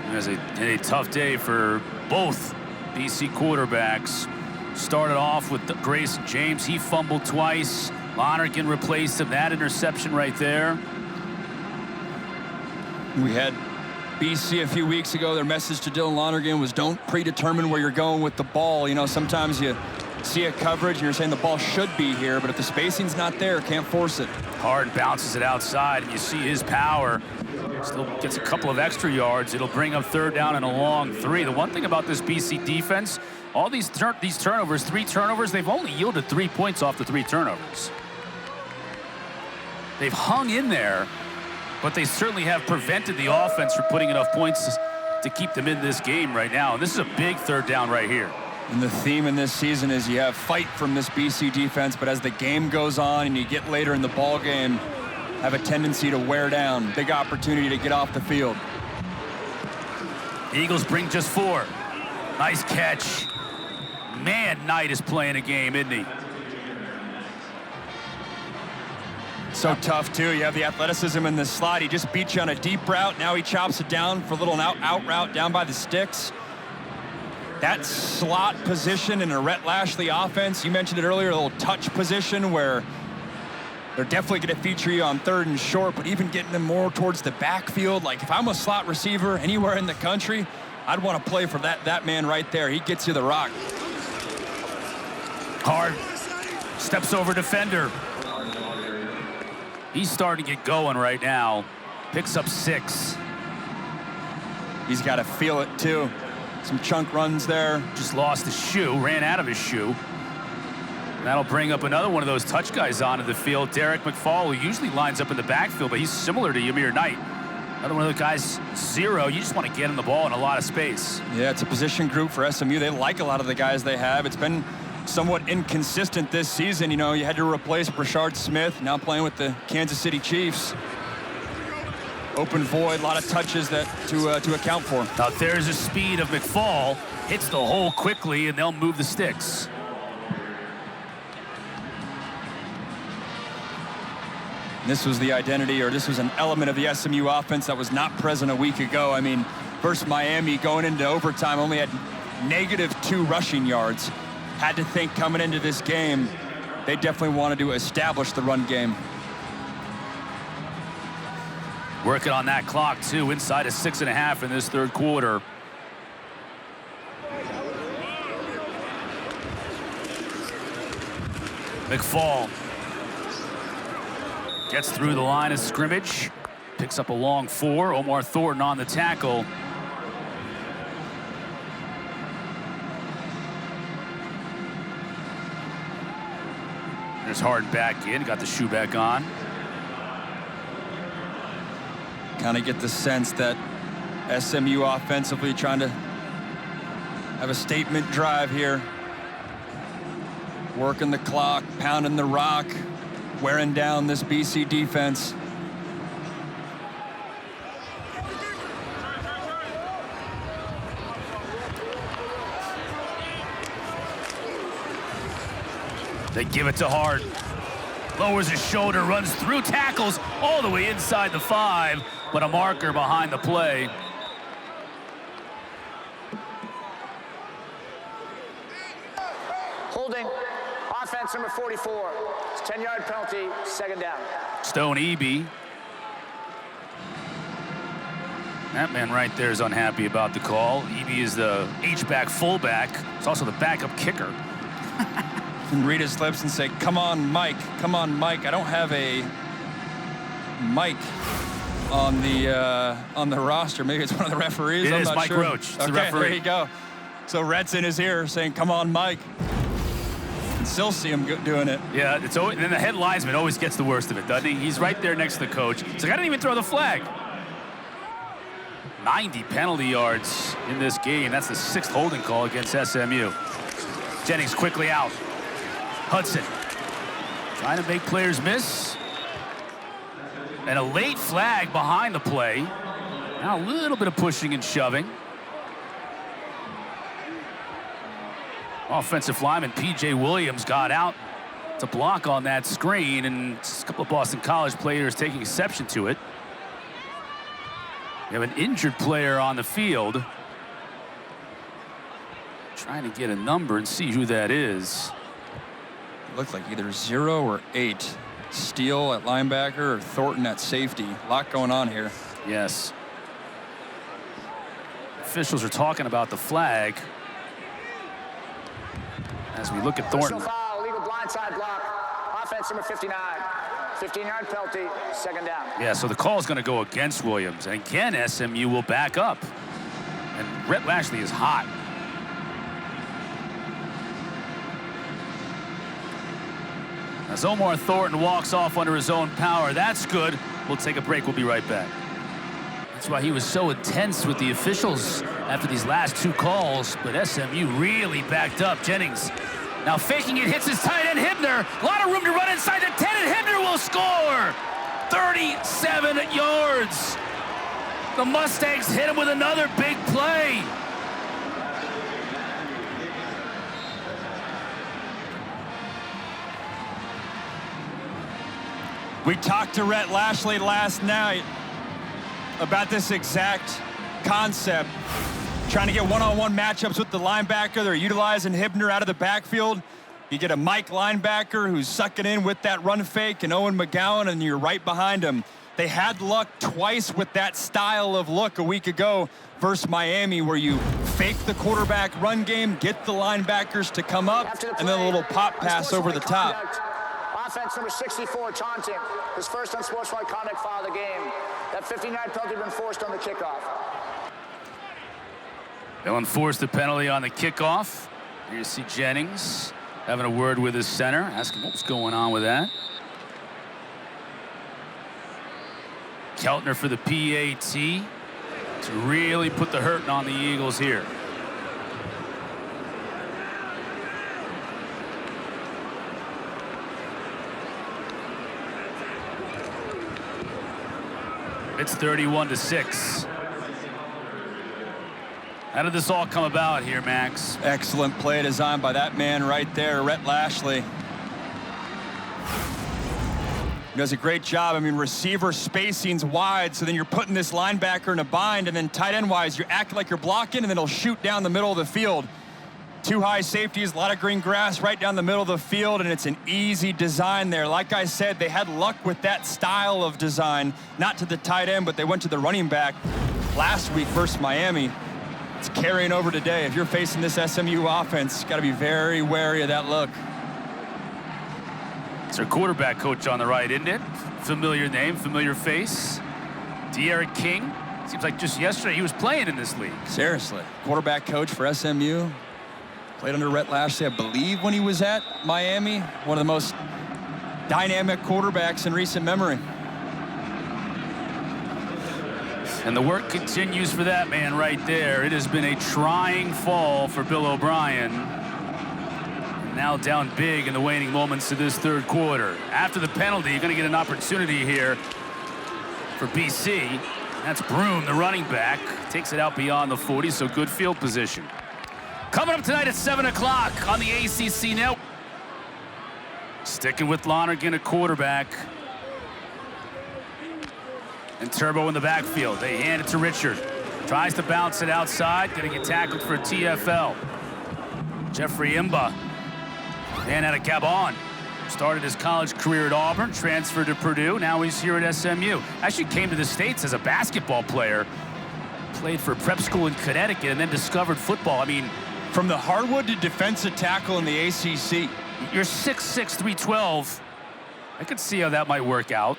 It was a tough day for both BC quarterbacks. Started off with Grayson James. He fumbled twice. Lonergan replaced him. That interception right there. We had BC a few weeks ago. Their message to Dylan Lonergan was don't predetermine where you're going with the ball. You know, sometimes you see a coverage and you're saying the ball should be here, but if the spacing's not there, can't force it. Harden bounces it outside, and you see his power. Still gets a couple of extra yards. It'll bring up 3rd down and a long 3. The one thing about this BC defense, all these turnovers, 3 turnovers, they've only yielded 3 points off the 3 turnovers. They've hung in there, but they certainly have prevented the offense from putting enough points to keep them in this game right now. And this is a big 3rd down right here. And the theme in this season is you have fight from this BC defense, but as the game goes on and you get later in the ball game, have a tendency to wear down. Big opportunity to get off the field. Eagles bring just 4. Nice catch. Man, Knight is playing a game, isn't he? So tough, too. You have the athleticism in the slot. He just beat you on a deep route. Now he chops it down for a little out route down by the sticks. That slot position in a Rhett Lashlee offense, you mentioned it earlier, a little touch position where they're definitely going to feature you on 3rd and short, but even getting them more towards the backfield. Like, if I'm a slot receiver anywhere in the country, I'd want to play for that man right there. He gets you the rock. Harden steps over defender. He's starting to get going right now. Picks up 6. He's got to feel it, too. Some chunk runs there. Just lost his shoe, ran out of his shoe. That'll bring up another one of those touch guys onto the field. Derrick McFall, who usually lines up in the backfield, but he's similar to Yamir Knight. Another one of the guys, 0. You just want to get him the ball in a lot of space. Yeah, it's a position group for SMU. They like a lot of the guys they have. It's been somewhat inconsistent this season. You know, you had to replace Brashard Smith, now playing with the Kansas City Chiefs. Open void, a lot of touches that to account for. Now there's the speed of McFall. Hits the hole quickly, and they'll move the sticks. This was the identity, or this was an element of the SMU offense that was not present a week ago. I mean, versus Miami, going into overtime, only had -2 rushing yards. Had to think coming into this game, they definitely wanted to establish the run game. Working on that clock, too, inside of 6.5 in this 3rd quarter. McFall gets through the line of scrimmage. Picks up a long 4. Omar Thornton on the tackle. There's Harden back in, got the shoe back on. Kind of get the sense that SMU offensively trying to have a statement drive here. Working the clock, pounding the rock, wearing down this BC defense. They give it to Harden. Lowers his shoulder, runs through tackles all the way inside the 5, but a marker behind the play. Holding, offense number 44. It's a 10-yard penalty, 2nd down. Stone Eby. That man right there is unhappy about the call. Eby is the H-back fullback. It's also the backup kicker. And read his lips and say, "Come on, Mike. Come on, Mike." I don't have a Mike on the roster. Maybe it's one of the referees. It I'm is not Mike sure. Roach. It's okay, the referee. There you go. So Rhett's in his ear saying, "Come on, Mike." And still see him doing it. Yeah, it's always, and then the head linesman always gets the worst of it, doesn't he? He's right there next to the coach. He's like, I didn't even throw the flag. 90 penalty yards in this game. That's the 6th holding call against SMU. Jennings quickly out. Hudson trying to make players miss. And a late flag behind the play. Now a little bit of pushing and shoving. Offensive lineman P.J. Williams got out to block on that screen, and a couple of Boston College players taking exception to it. We have an injured player on the field. Trying to get a number and see who that is. Looked like either 0 or 8. Steele at linebacker or Thornton at safety. A lot going on here. Yes. Officials are talking about the flag as we look at Thornton. Foul, legal blindside block. Offense number 59. 15-yard penalty, 2nd down. Yeah, so the call is going to go against Williams. And again, SMU will back up. And Rhett Lashlee is hot. As Omar Thornton walks off under his own power, that's good. We'll take a break. We'll be right back. That's why he was so intense with the officials after these last 2 calls, but SMU really backed up. Jennings now faking it, hits his tight end Hibner. A lot of room to run inside the 10, and Hibner will score. 37 yards. The Mustangs hit him with another big play. We talked to Rhett Lashlee last night about this exact concept, trying to get one-on-one matchups with the linebacker. They're utilizing Hibner out of the backfield. You get a Mike linebacker who's sucking in with that run fake, and Owen McGowan, and you're right behind him. They had luck twice with that style of look a week ago versus Miami, where you fake the quarterback run game, get the linebackers to come up, and then a little pop pass over the top. Offense number 64, taunting. His first unsportsmanlike conduct foul of the game. That 59 penalty been forced on the kickoff. They'll enforce the penalty on the kickoff. Here you see Jennings having a word with his center, asking what's going on with that. Keltner for the PAT to really put the hurting on the Eagles here. It's 31-6. How did this all come about here, Max? Excellent play design by that man right there, Rhett Lashlee. He does a great job. I mean, receiver spacing's wide, so then you're putting this linebacker in a bind, and then tight end wise, you're acting like you're blocking, and then he'll shoot down the middle of the field. Two high safeties, a lot of green grass right down the middle of the field, and it's an easy design there. Like I said, they had luck with that style of design, not to the tight end, but they went to the running back last week versus Miami. It's carrying over today. If you're facing this SMU offense, got to be very wary of that look. It's our quarterback coach on the right, isn't it? Familiar name, familiar face. Derrick King. Seems like just yesterday he was playing in this league. Seriously. Quarterback coach for SMU. Played under Rhett Lashlee, I believe, when he was at Miami. One of the most dynamic quarterbacks in recent memory. And the work continues for that man right there. It has been a trying fall for Bill O'Brien. Now down big in the waning moments of this third quarter. After the penalty, you're going to get an opportunity here for BC. That's Broom, the running back. Takes it out beyond the 40, so good field position. Coming up tonight at 7 o'clock on the ACC network. Sticking with Lonergan at quarterback. And Turbo in the backfield. They hand it to Richard. Tries to bounce it outside. Going to get tackled for a TFL. Jeffrey Imba. Man out of Gabon. Started his college career at Auburn. Transferred to Purdue. Now he's here at SMU. Actually came to the States as a basketball player. Played for prep school in Connecticut and then discovered football. I mean, from the hardwood to defensive tackle in the ACC. You're 6'6", 312. I could see how that might work out.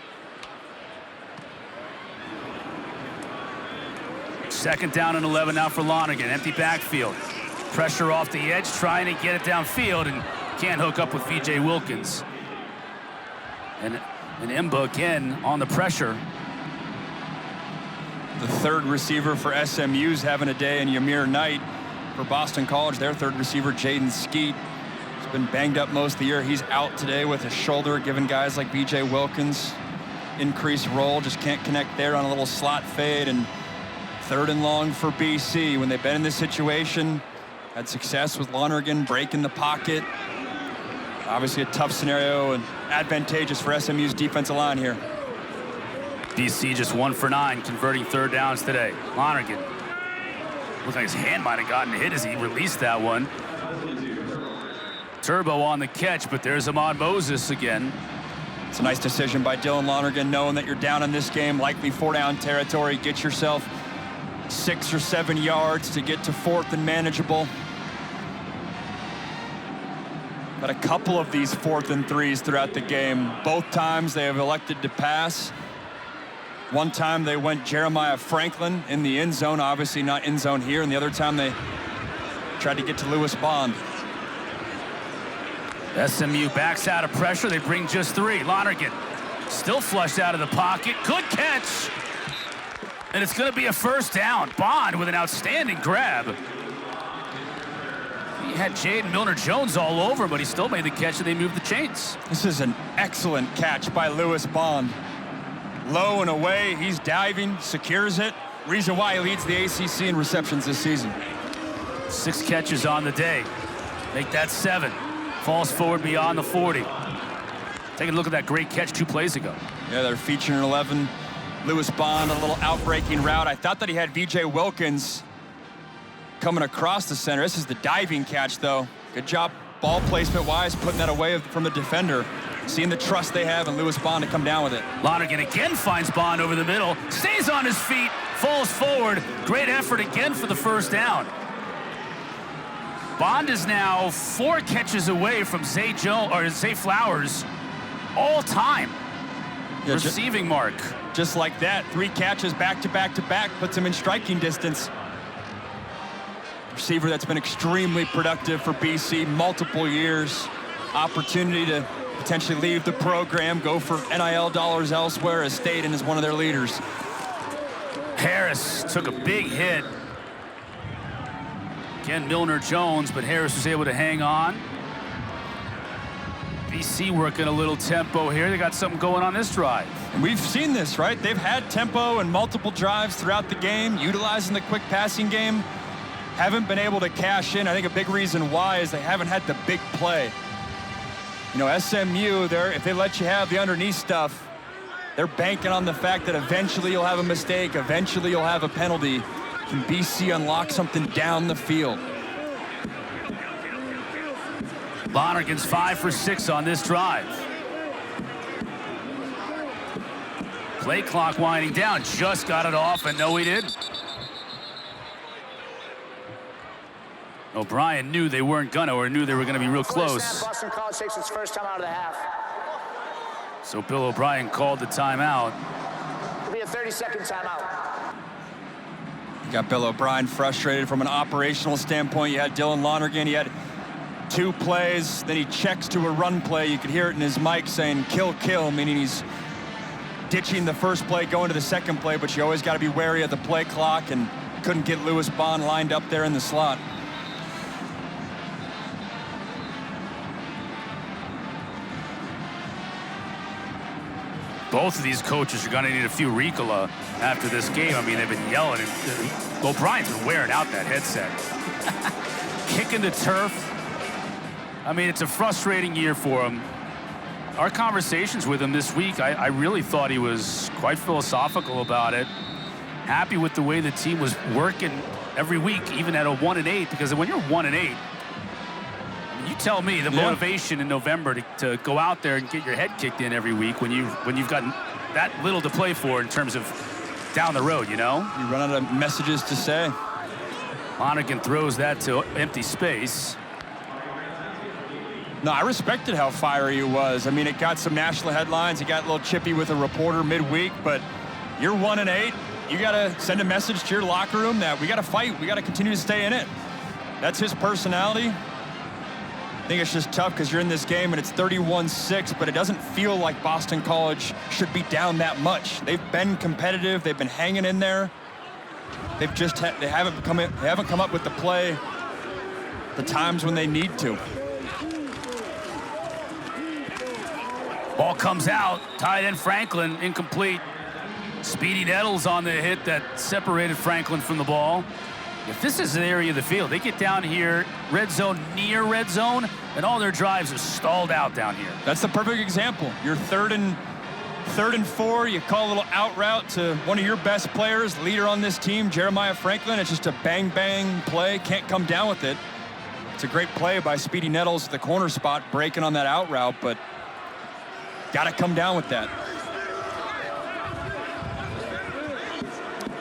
Second down and 11 now for Lonergan. Empty backfield. Pressure off the edge, trying to get it downfield, and can't hook up with VJ Wilkins. And Imba again on the pressure. The third receiver for SMU's having a day, and Yamir Knight for Boston College. Their third receiver, Jaden Skeet, has been banged up most of the year. He's out today with his shoulder, giving guys like VJ Wilkins increased role. Just can't connect there on a little slot fade. And third and long for BC. When they've been in this situation, had success with Lonergan breaking the pocket. Obviously a tough scenario and advantageous for SMU's defensive line here. BC just 1 for 9, converting third downs today. Lonergan. Looked like his hand might have gotten hit as he released that one. Turbo on the catch, but there's Ahmad Moses again. It's a nice decision by Dylan Lonergan, knowing that you're down in this game, likely 4-down territory. Get yourself 6 or 7 yards to get to fourth and manageable. But a couple of these 4th and 3s throughout the game. Both times they have elected to pass. One time they went Jeremiah Franklin in the end zone, obviously not end zone here, and the other time they tried to get to Lewis Bond. SMU backs out of pressure. They bring just 3. Lonergan still flushed out of the pocket. Good catch. And it's going to be a first down. Bond with an outstanding grab. He had Jaden Milner-Jones all over, but he still made the catch, and they moved the chains. This is an excellent catch by Lewis Bond. Low and away, he's diving, secures it. Reason why he leads the ACC in receptions this season. 6 catches on the day. Make that 7. Falls forward beyond the 40. Take a look at that great catch 2 plays ago. Yeah, they're featuring 11. Lewis Bond, a little outbreaking route. I thought that he had VJ Wilkins coming across the center. This is the diving catch, though. Good job ball placement-wise, putting that away from the defender. Seeing the trust they have in Lewis Bond to come down with it. Lonergan again finds Bond over the middle, stays on his feet, falls forward. Great effort again for the first down. Bond is now 4 catches away from Zay Flowers all time. Yeah, receiving mark. Just like that, 3 catches back to back to back puts him in striking distance. Receiver that's been extremely productive for BC, multiple years. Opportunity to potentially leave the program, go for NIL dollars elsewhere, has stayed and is one of their leaders. Harris took a big hit. Again, Milner Jones, but Harris was able to hang on. BC working a little tempo here. They got something going on this drive. And we've seen this, right? They've had tempo and multiple drives throughout the game, utilizing the quick passing game. Haven't been able to cash in. I think a big reason why is they haven't had the big play. You know, SMU, if they let you have the underneath stuff, they're banking on the fact that eventually you'll have a mistake, eventually you'll have a penalty. Can BC unlock something down the field? Lonergan's 5 for 6 on this drive. Play clock winding down, just got it off, and no, he didn't. O'Brien knew they weren't gonna, or knew they were gonna be real close. Boston College takes its first time out of the half. So Bill O'Brien called the timeout. It'll be a 30-second timeout. You got Bill O'Brien frustrated from an operational standpoint. You had Dylan Lonergan, he had 2 plays, then he checks to a run play. You could hear it in his mic saying kill, kill, meaning he's ditching the first play, going to the second play, but you always got to be wary of the play clock, and couldn't get Lewis Bond lined up there in the slot. Both of these coaches are going to need a few Ricola after this game. I mean, they've been yelling. O'Brien's been wearing out that headset. Kicking the turf. I mean, it's a frustrating year for him. Our conversations with him this week, I really thought he was quite philosophical about it. Happy with the way the team was working every week, even at a 1-8, because when you're 1-8, you tell me the motivation in November to go out there and get your head kicked in every week when you've got that little to play for in terms of down the road, you know? You run out of messages to say. Lonergan throws that to empty space. No, I respected how fiery he was. I mean, it got some national headlines. He got a little chippy with a reporter midweek, but you're 1-8. You got to send a message to your locker room that we got to fight. We got to continue to stay in it. That's his personality. I think it's just tough because you're in this game and it's 31-6, but it doesn't feel like Boston College should be down that much. They've been competitive. They've been hanging in there. They've just they haven't come up with the play the times when they need to. Ball comes out. Tight end Franklin incomplete. Speedy Nettles on the hit that separated Franklin from the ball. If this is an area of the field, they get down here, red zone, near red zone, and all their drives are stalled out down here. That's the perfect example. You're third and 4. You call a little out route to one of your best players, leader on this team, Jeremiah Franklin. It's just a bang-bang play. Can't come down with it. It's a great play by Speedy Nettles at the corner spot, breaking on that out route, but got to come down with that.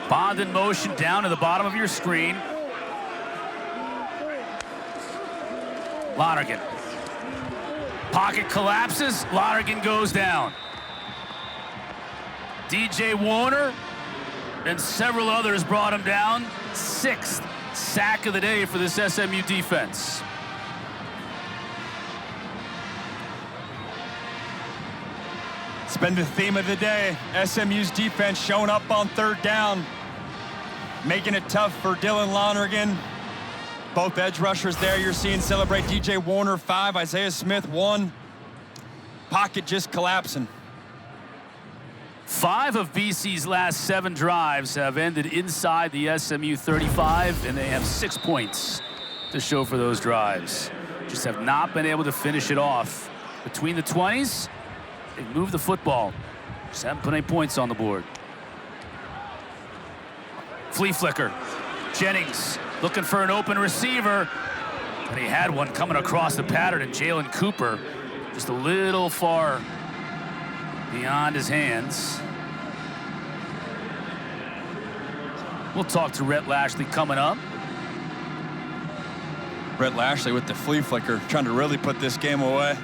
Bond in motion down to the bottom of your screen. Lonergan. Pocket collapses. Lonergan goes down. DJ Warner and several others brought him down. 6th sack of the day for this SMU defense. It's been the theme of the day. SMU's defense showing up on 3rd down, making it tough for Dylan Lonergan. Both edge rushers there you're seeing celebrate. DJ Warner 5, Isaiah Smith 1. Pocket just collapsing. 5 of BC's last 7 drives have ended inside the SMU 35, and they have 6 points to show for those drives. Just have not been able to finish it off. Between the 20s, they move the football. Just haven't put any points on the board. Flea flicker. Jennings looking for an open receiver. And he had one coming across the pattern, and Jalen Cooper just a little far beyond his hands. We'll talk to Rhett Lashlee coming up. Rhett Lashlee with the flea flicker, trying to really put this game away.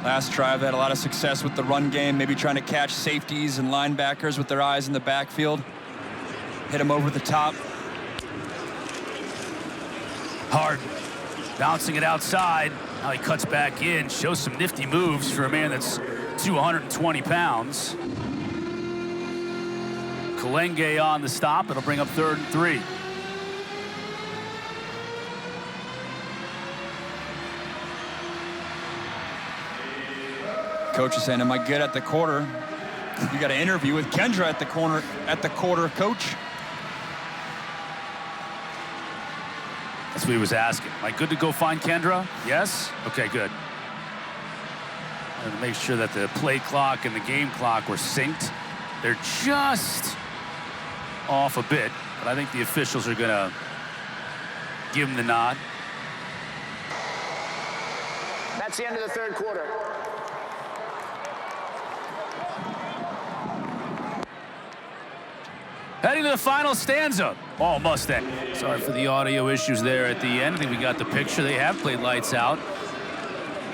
Last drive, they had a lot of success with the run game, maybe trying to catch safeties and linebackers with their eyes in the backfield. Hit him over the top. Harden bouncing it outside. Now he cuts back in, shows some nifty moves for a man that's 220 pounds. Kalenge on the stop. It'll bring up 3rd and 3. Coach is saying, am I good at the quarter? You got an interview with Kendra at the quarter, coach. That's what he was asking. Am I good to go find Kendra? Yes? Okay, good. And make sure that the play clock and the game clock were synced. They're just off a bit, but I think the officials are going to give him the nod. That's the end of the 3rd quarter. Heading to the final stanza. Oh, Mustang. Sorry for the audio issues there at the end. I think we got the picture. They have played lights out.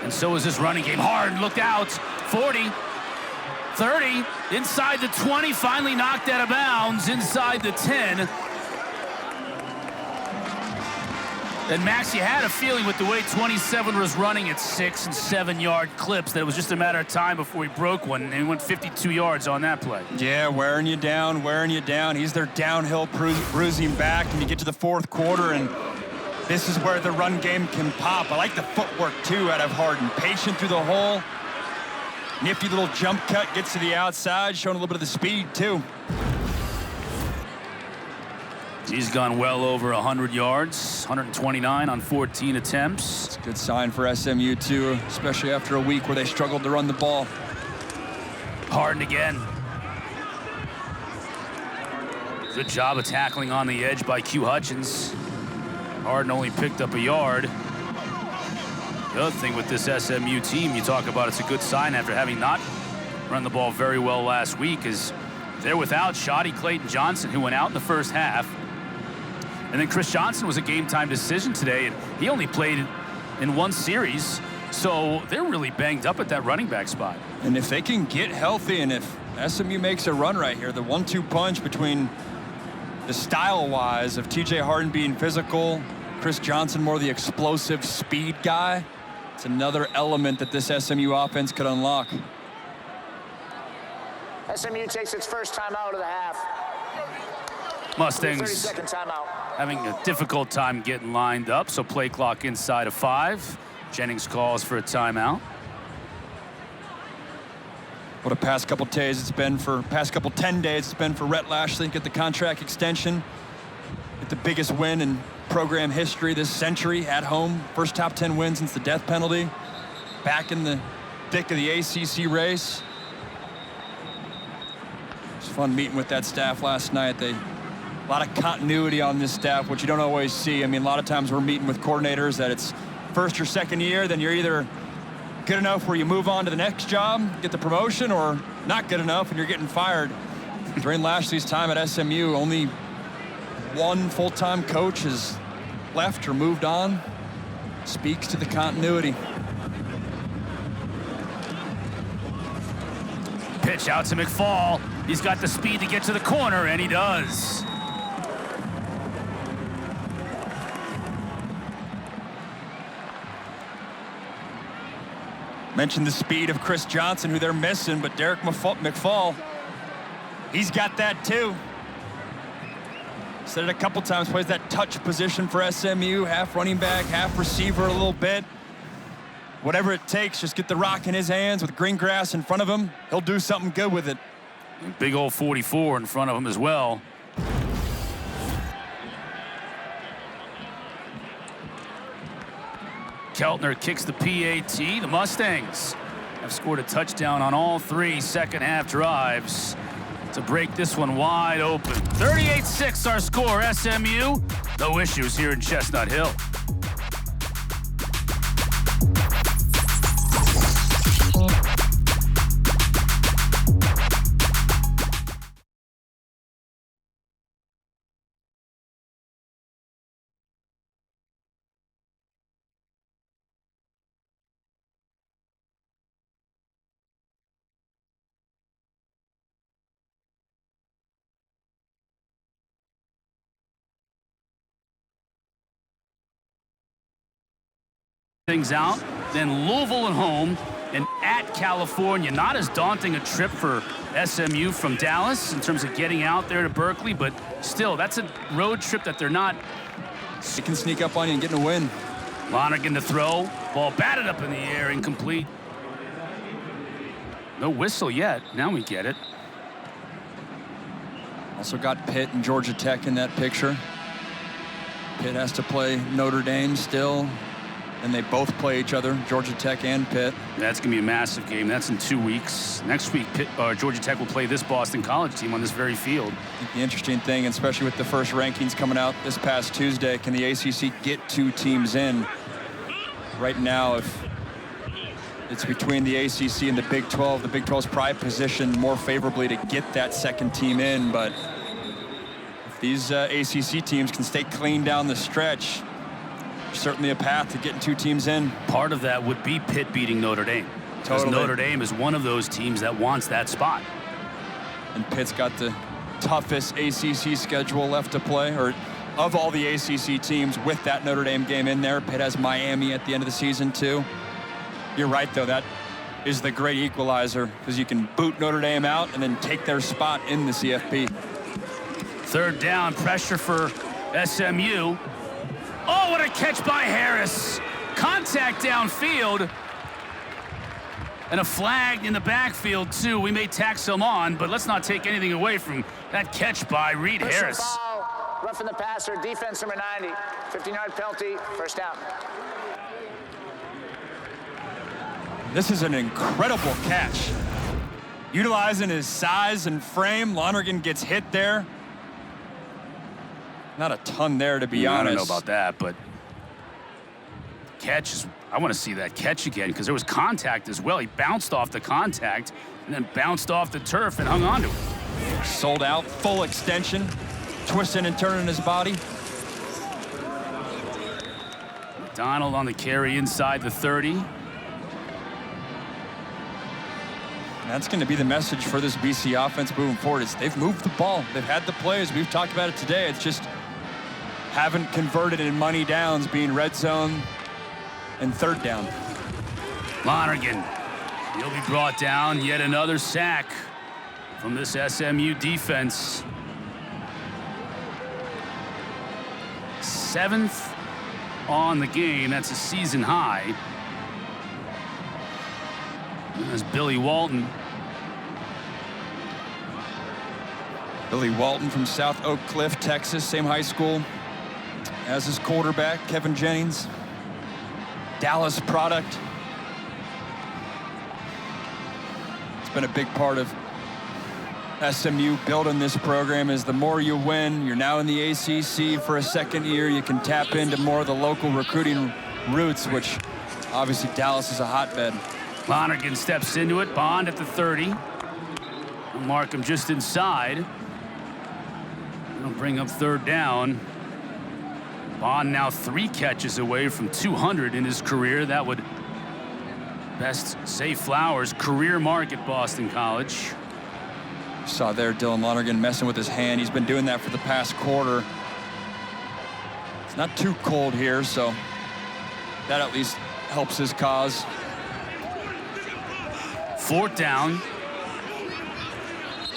And so is this running game. Harden looked out. 40, 30, inside the 20, finally knocked out of bounds, inside the 10. And Max, you had a feeling with the way 27 was running at 6- and 7-yard clips that it was just a matter of time before he broke one, and he went 52 yards on that play. Yeah, wearing you down, wearing you down. He's their downhill bruising back, and you get to the 4th quarter, and this is where the run game can pop. I like the footwork, too, out of Harden. Patient through the hole. Nifty little jump cut, gets to the outside, showing a little bit of the speed, too. He's gone well over 100 yards, 129 on 14 attempts. It's a good sign for SMU, too, especially after a week where they struggled to run the ball. Harden again. Good job of tackling on the edge by Q Hutchins. Harden only picked up a yard. The other thing with this SMU team, you talk about it's a good sign after having not run the ball very well last week, is they're without Shoddy Clayton Johnson, who went out in the first half. And then Chris Johnson was a game-time decision today, and he only played in 1 series. So they're really banged up at that running back spot. And if they can get healthy, and if SMU makes a run right here, the 1-2 punch between the style-wise of TJ Harden being physical, Chris Johnson more the explosive speed guy, it's another element that this SMU offense could unlock. SMU takes its first timeout of the half. Mustangs 30-second timeout. having a difficult time getting lined up, so play clock inside of 5. Jennings calls for a timeout. What a past couple 10 days it's been for Rhett Lashlee. Get the contract extension, get the biggest win in program history this century at home. First top 10 win since the death penalty. Back in the thick of the ACC race. It was fun meeting with that staff last night. A lot of continuity on this staff, which you don't always see. I mean, a lot of times we're meeting with coordinators that it's 1st or 2nd year, then you're either good enough where you move on to the next job, get the promotion, or not good enough and you're getting fired. During Lashlee's time at SMU, only 1 full-time coach has left or moved on. Speaks to the continuity. Pitch out to McFall. He's got the speed to get to the corner, and he does. Mentioned the speed of Chris Johnson, who they're missing, but Derrick McFall, he's got that too. Said it a couple times, plays that touch position for SMU, half running back, half receiver a little bit. Whatever it takes, just get the rock in his hands with green grass in front of him. He'll do something good with it. Big old 44 in front of him as well. Keltner kicks the PAT. The Mustangs have scored a touchdown on all 3 second-half drives to break this one wide open. 38-6 our score, SMU. No issues here in Chestnut Hill. Things out, then Louisville at home and at California. Not as daunting a trip for SMU from Dallas in terms of getting out there to Berkeley, but still, that's a road trip that they're not. They can sneak up on you and get a win. Lonergan to throw, ball batted up in the air, incomplete. No whistle yet, now we get it. Also got Pitt and Georgia Tech in that picture. Pitt has to play Notre Dame still. And they both play each other, Georgia Tech and Pitt. That's going to be a massive game. That's in 2 weeks. Next week, Georgia Tech will play this Boston College team on this very field. I think the interesting thing, especially with the first rankings coming out this past Tuesday, can the ACC get 2 teams in? Right now, if it's between the ACC and the Big 12, the Big 12 is probably positioned more favorably to get that second team in. But if these ACC teams can stay clean down the stretch, certainly a path to getting 2 teams in. Part of that would be Pitt beating Notre Dame. Because Totally. Notre Dame is one of those teams that wants that spot. And Pitt's got the toughest ACC schedule left to play, or of all the ACC teams with that Notre Dame game in there. Pitt has Miami at the end of the season too. You're right though, that is the great equalizer, because you can boot Notre Dame out and then take their spot in the CFP. 3rd down, pressure for SMU. Oh, what a catch by Harris. Contact downfield. And a flag in the backfield, too. We may tax him on, but let's not take anything away from that catch by Reed Harris. Foul, roughing the passer, defense number 90. 15-yard penalty, first down. This is an incredible catch. Utilizing his size and frame, Lonergan gets hit there. Not a ton there, to be honest. I don't know about that, but catch is, I want to see that catch again, because there was contact as well. He bounced off the contact and then bounced off the turf and hung on to it. Sold out, full extension, twisting and turning his body. McDonald on the carry inside the 30. That's going to be the message for this BC offense moving forward. Is they've moved the ball. They've had the plays. We've talked about it today. It's just haven't converted in money downs, being red zone and 3rd down. Lonergan, he'll be brought down. Yet another sack from this SMU defense. 7th on the game. That's a season high. There's Billy Walton. Billy Walton from South Oak Cliff, Texas, same high school as his quarterback, Kevin Jennings. Dallas product. It's been a big part of SMU building this program. Is the more you win, you're now in the ACC for a 2nd year, you can tap into more of the local recruiting roots, which obviously Dallas is a hotbed. Lonergan steps into it. Bond at the 30. We'll mark him just inside. It'll bring up 3rd down. Bond now 3 catches away from 200 in his career. That would best say Flowers' career mark at Boston College. Saw there Dylan Lonergan messing with his hand. He's been doing that for the past quarter. It's not too cold here, so that at least helps his cause. 4th down.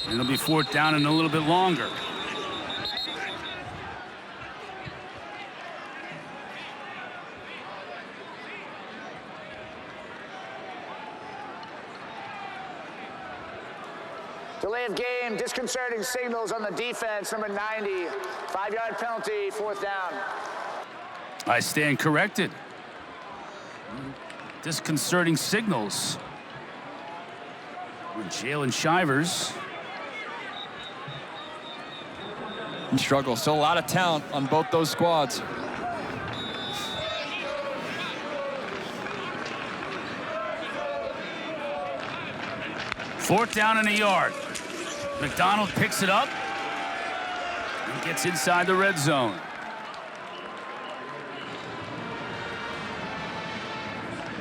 And it'll be 4th down and a little bit longer. Delay of game, disconcerting signals on the defense, number 90. 5-yard penalty, 4th down. I stand corrected. Disconcerting signals. Jalen Shivers. And struggle. Still a lot of talent on both those squads. Fourth down and a yard. McDonald picks it up and gets inside the red zone.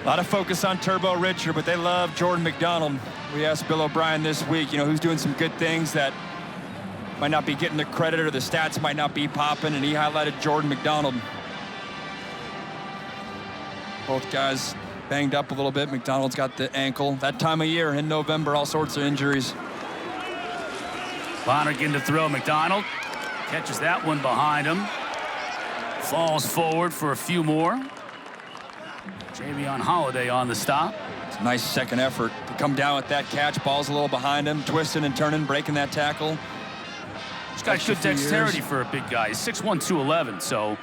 A lot of focus on Turbo Richard, but they love Jordan McDonald. We asked Bill O'Brien this week, who's doing some good things that might not be getting the credit or the stats might not be popping, and he highlighted Jordan McDonald. Both guys banged up a little bit. McDonald's got the ankle. That time of year in November, all sorts of injuries. Lonergan to throw. McDonald catches that one behind him. Falls forward for a few more. Javion Holiday on the stop. It's a nice second effort to come down with that catch. Ball's a little behind him, twisting and turning, breaking that tackle. He's got good dexterity for a big guy. He's 6'1", 211, so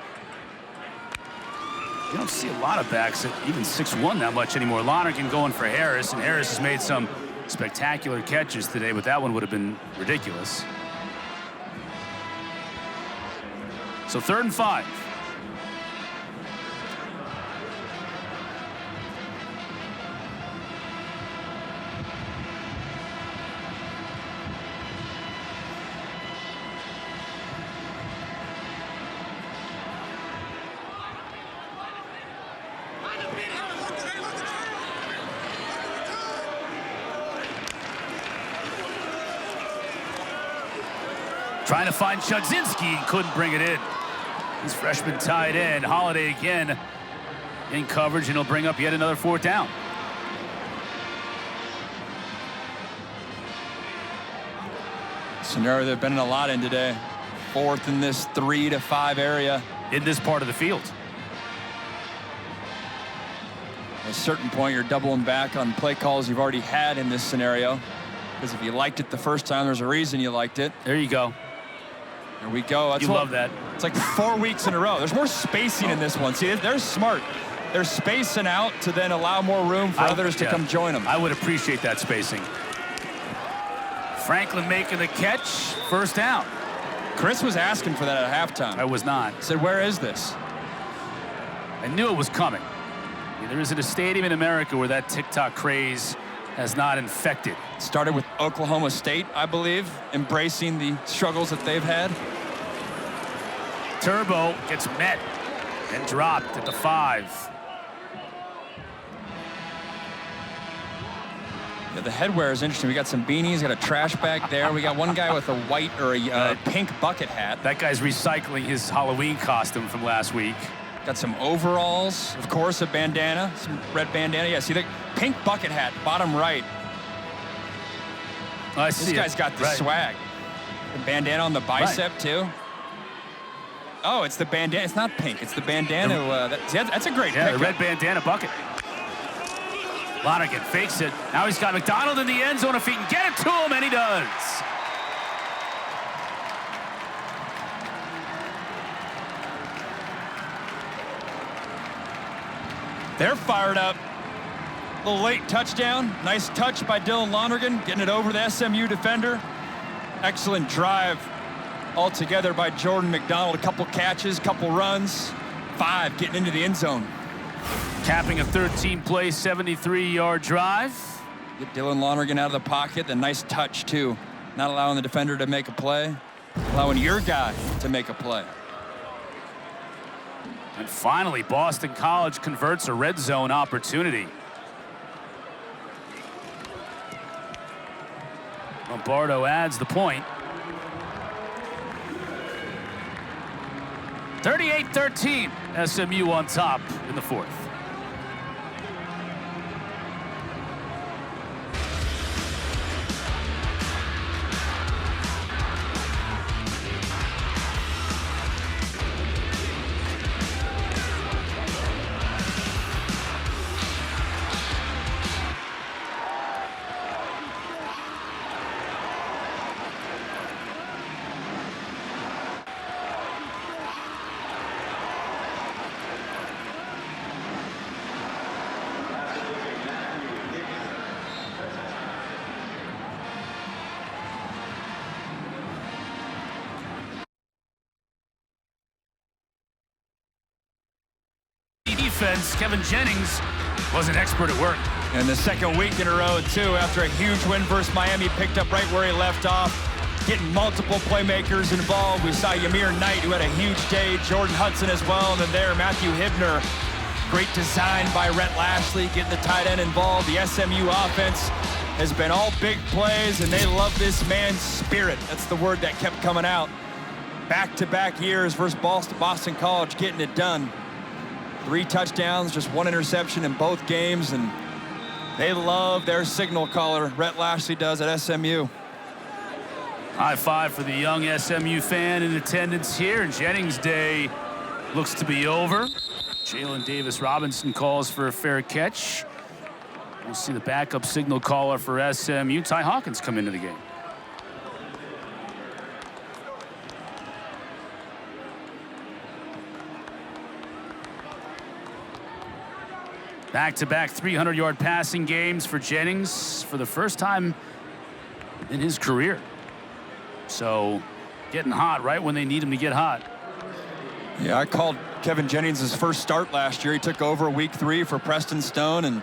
you don't see a lot of backs at even 6'1" that much anymore. Lonergan going for Harris, and Harris has made some spectacular catches today, but that one would have been ridiculous. So 3rd and 5. Trying to find Chudzinski, couldn't bring it in. His freshman tight end, Holiday again in coverage, and he'll bring up yet another 4th down. Scenario they've been in a lot in today. 4th in this 3 to 5 area. In this part of the field. At a certain point, you're doubling back on play calls you've already had in this scenario. Because if you liked it the first time, there's a reason you liked it. There you go. There we go. That's love that. It's like 4 weeks in a row. There's more spacing in this one. See, they're smart. They're spacing out to then allow more room for others to come join them. I would appreciate that spacing. Franklin making the catch. 1st down. Chris was asking for that at halftime. I was not. He said, where is this? I knew it was coming. There isn't a stadium in America where that TikTok craze has not infected. Started with Oklahoma State, I believe, embracing the struggles that they've had. Turbo gets met and dropped at the 5. Yeah, the headwear is interesting. We got some beanies, got a trash bag there. We got one guy with a white or a pink bucket hat. That guy's recycling his Halloween costume from last week. Got some overalls, of course, a bandana, some red bandana. Yeah, see the pink bucket hat, bottom right. I This guy's got the swag. The bandana on the bicep, too. Oh, it's the bandana. It's not pink. It's the bandana. That's a great pickup. The red pickup. bandana bucket. Lonergan fakes it. Now he's got McDonald in the end zone if he can get it to him, and he does. They're fired up. A little late touchdown. Nice touch by Dylan Lonergan, getting it over the SMU defender. Excellent drive altogether by Jordan McDonald. A couple catches, couple runs. 5 getting into the end zone. Capping a 13-play, 73-yard drive. Get Dylan Lonergan out of the pocket. The nice touch, too. Not allowing the defender to make a play. Allowing your guy to make a play. And finally, Boston College converts a red zone opportunity. Lombardo adds the point. 38-13, SMU on top in the 4th. defense, Kevin Jennings, was an expert at work. And the second week in a row, too, after a huge win versus Miami, picked up right where he left off, getting multiple playmakers involved. We saw Yamir Knight, who had a huge day, Jordan Hudson as well, and then there, Matthew Hibner. Great design by Rhett Lashlee, getting the tight end involved. The SMU offense has been all big plays, and they love this man's spirit. That's the word that kept coming out. Back-to-back years versus Boston College, getting it done. 3 touchdowns, just 1 interception in both games, and they love their signal caller. Rhett Lashlee does at SMU. High five for the young SMU fan in attendance here. Jennings' day looks to be over. Jalen Davis-Robinson calls for a fair catch. We'll see the backup signal caller for SMU. Ty Hawkins come into the game. Back-to-back 300-yard passing games for Jennings for the first time in his career. So getting hot right when they need him to get hot. Yeah, I called Kevin Jennings his first start last year. He took over week 3 for Preston Stone and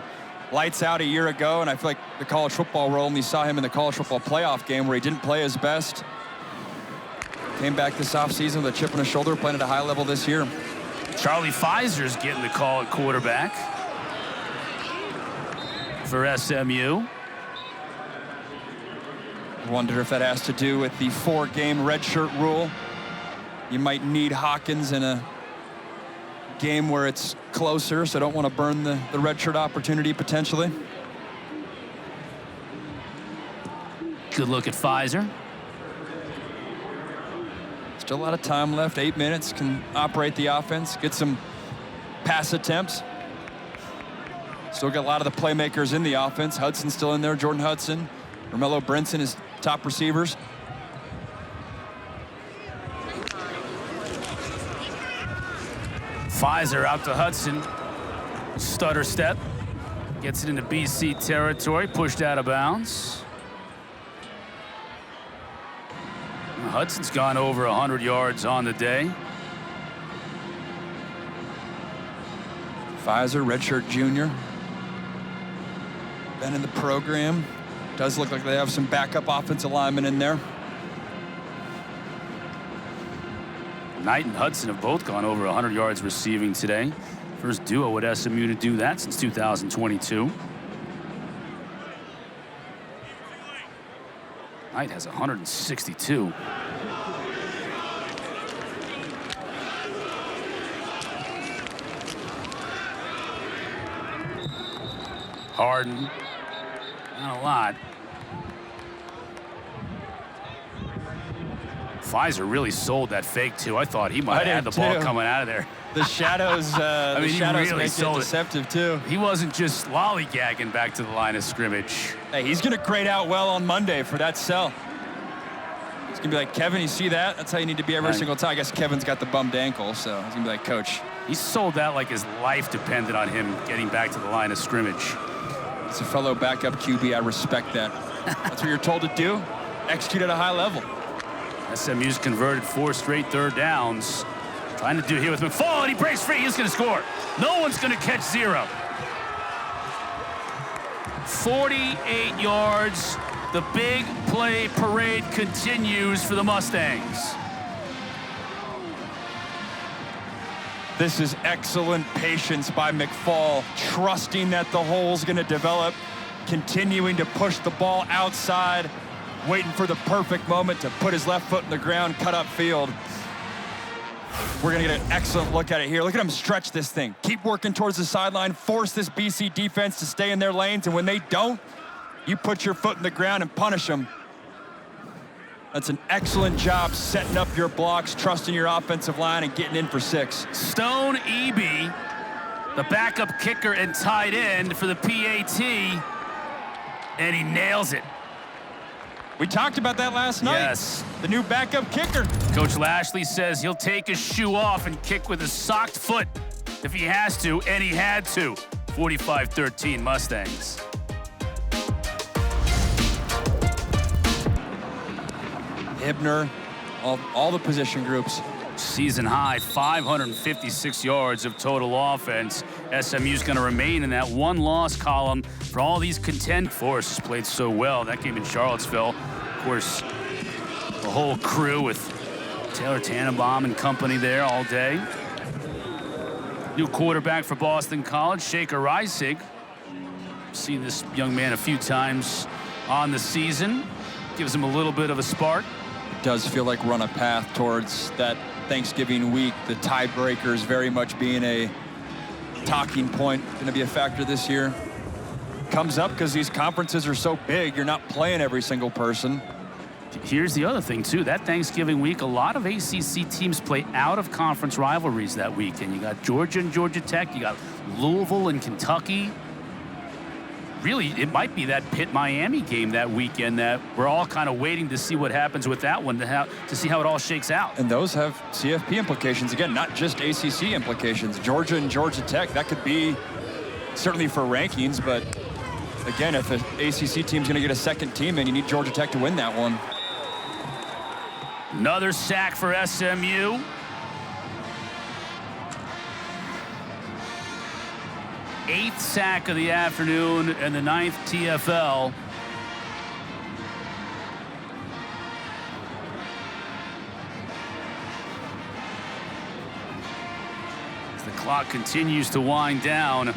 lights out a year ago. And I feel like the college football world only saw him in the college football playoff game where he didn't play his best. Came back this offseason with a chip on his shoulder, playing at a high level this year. Charlie Pfizer's getting the call at quarterback for SMU. Wonder if that has to do with the 4-game redshirt rule. You might need Hawkins in a game where it's closer, so don't want to burn the redshirt opportunity potentially. Good look at Pfizer. Still a lot of time left, 8 minutes, can operate the offense, get some pass attempts. Still got a lot of the playmakers in the offense. Hudson's still in there, Jordan Hudson. Romello Brinson is top receivers. Pfizer out to Hudson. Stutter step. Gets it into BC territory. Pushed out of bounds. Hudson's gone over 100 yards on the day. Pfizer, redshirt junior. Been in the program. Does look like they have some backup offensive linemen in there. Knight and Hudson have both gone over 100 yards receiving today. First duo at SMU to do that since 2022. Knight has 162. Harden, not a lot. Pfizer really sold that fake too. I thought he might have had the ball coming out of there. The shadows, the shadows really make it deceptive too. He wasn't just lollygagging back to the line of scrimmage. Hey, he's gonna grade out well on Monday for that sell. He's gonna be like, Kevin, you see that? That's how you need to be every single time. I guess Kevin's got the bummed ankle, so he's gonna be like, Coach. He sold that like his life depended on him getting back to the line of scrimmage. As a fellow backup QB, I respect that. That's what you're told to do. Execute at a high level. SMU's converted 4 straight third downs. Trying to do here with McFall, and he breaks free. He's going to score. No one's going to catch 0. 48 yards. The big play parade continues for the Mustangs. This is excellent patience by McFall, trusting that the hole's going to develop, continuing to push the ball outside, waiting for the perfect moment to put his left foot in the ground, cut up field. We're going to get an excellent look at it here. Look at him stretch this thing. Keep working towards the sideline, force this BC defense to stay in their lanes, and when they don't, you put your foot in the ground and punish them. That's an excellent job setting up your blocks, trusting your offensive line, and getting in for 6. Stone Eby, the backup kicker and tight end for the PAT, and he nails it. We talked about that last night. Yes. The new backup kicker. Coach Lashlee says he'll take his shoe off and kick with his socked foot if he has to, and he had to. 45-13 Mustangs. Hibner, all the position groups. Season high, 556 yards of total offense. SMU's going to remain in that one-loss column for all these contend. Forrest has played so well. That game in Charlottesville, of course, the whole crew with Taylor Tannenbaum and company there all day. New quarterback for Boston College, Shaker Reisig. Seen this young man a few times on the season. Gives him a little bit of a spark. It does feel like we're on a path towards that Thanksgiving week. The tiebreakers very much being a talking point, going to be a factor this year. Comes up because these conferences are so big, you're not playing every single person. Here's the other thing, too. That Thanksgiving week, a lot of ACC teams play out-of-conference rivalries that weekend. You got Georgia and Georgia Tech. You got Louisville and Kentucky. Really, it might be that Pitt-Miami game that weekend that we're all kind of waiting to see what happens with that one, to see how it all shakes out. And those have CFP implications. Again, not just ACC implications. Georgia and Georgia Tech, that could be certainly for rankings, but again, if an ACC team's going to get a second team, and you need Georgia Tech to win that one. Another sack for SMU. Eighth sack of the afternoon and the 9th TFL. As the clock continues to wind down.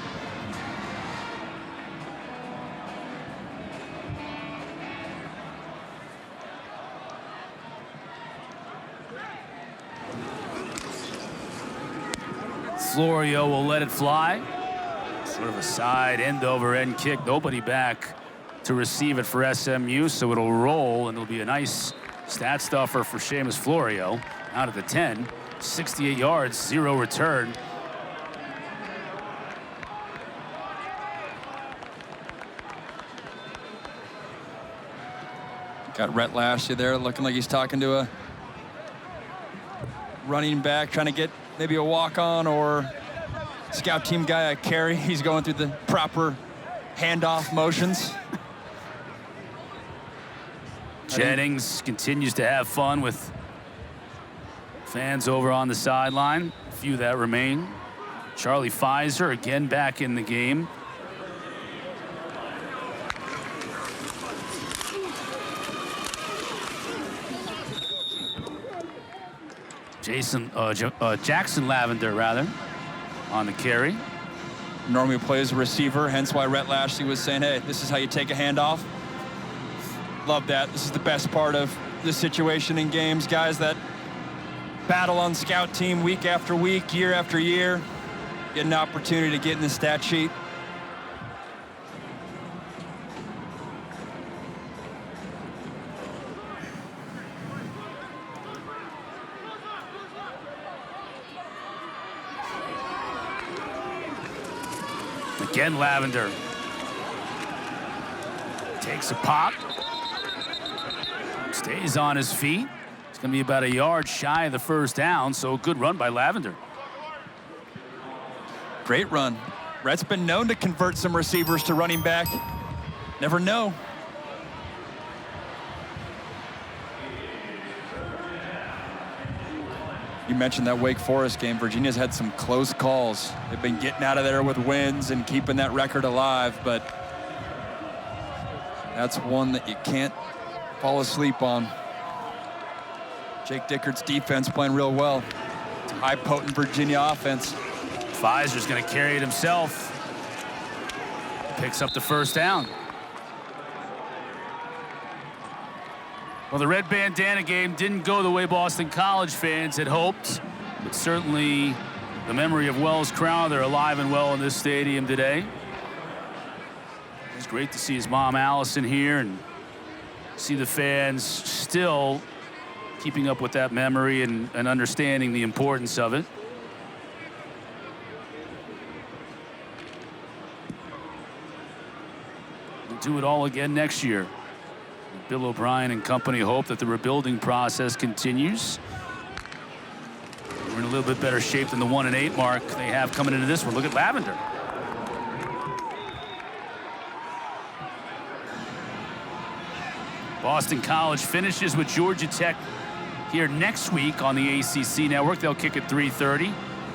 Florio will let it fly. Sort of a side end-over-end kick. Nobody back to receive it for SMU, so it'll roll, and it'll be a nice stat stuffer for Seamus Florio out of the 10. 68 yards, 0 return. Got Rhett Lashlee there looking like he's talking to a running back, trying to get maybe a walk-on or scout team guy a carry. He's going through the proper handoff motions. Jennings continues to have fun with fans over on the sideline. A few that remain. Charlie Pfizer again back in the game. Jackson Lavender, rather, on the carry. Normally plays a receiver, hence why Rhett Lashlee was saying, hey, this is how you take a handoff. Love that. This is the best part of this situation in games. Guys that battle on scout team week after week, year after year, get an opportunity to get in the stat sheet. Again, Lavender takes a pop, stays on his feet. It's going to be about a yard shy of the first down, so good run by Lavender. Great run. Rhett's been known to convert some receivers to running back. Never know. You mentioned that Wake Forest game. Virginia's had some close calls. They've been getting out of there with wins and keeping that record alive, but that's one that you can't fall asleep on. Jake Dickert's defense playing real well. It's a high, potent Virginia offense. Pfizer's going to carry it himself. Picks up the first down. Well, the red bandana game didn't go the way Boston College fans had hoped, but certainly the memory of Wells Crowther alive and well in this stadium today. It's great to see his mom, Allison, here and see the fans still keeping up with that memory and understanding the importance of it. We'll do it all again next year. Bill O'Brien and company hope that the rebuilding process continues. We're in a little bit better shape than the 1-8 mark they have coming into this one. Look at Lavender. Boston College finishes with Georgia Tech here next week on the ACC network. They'll kick at 3:30,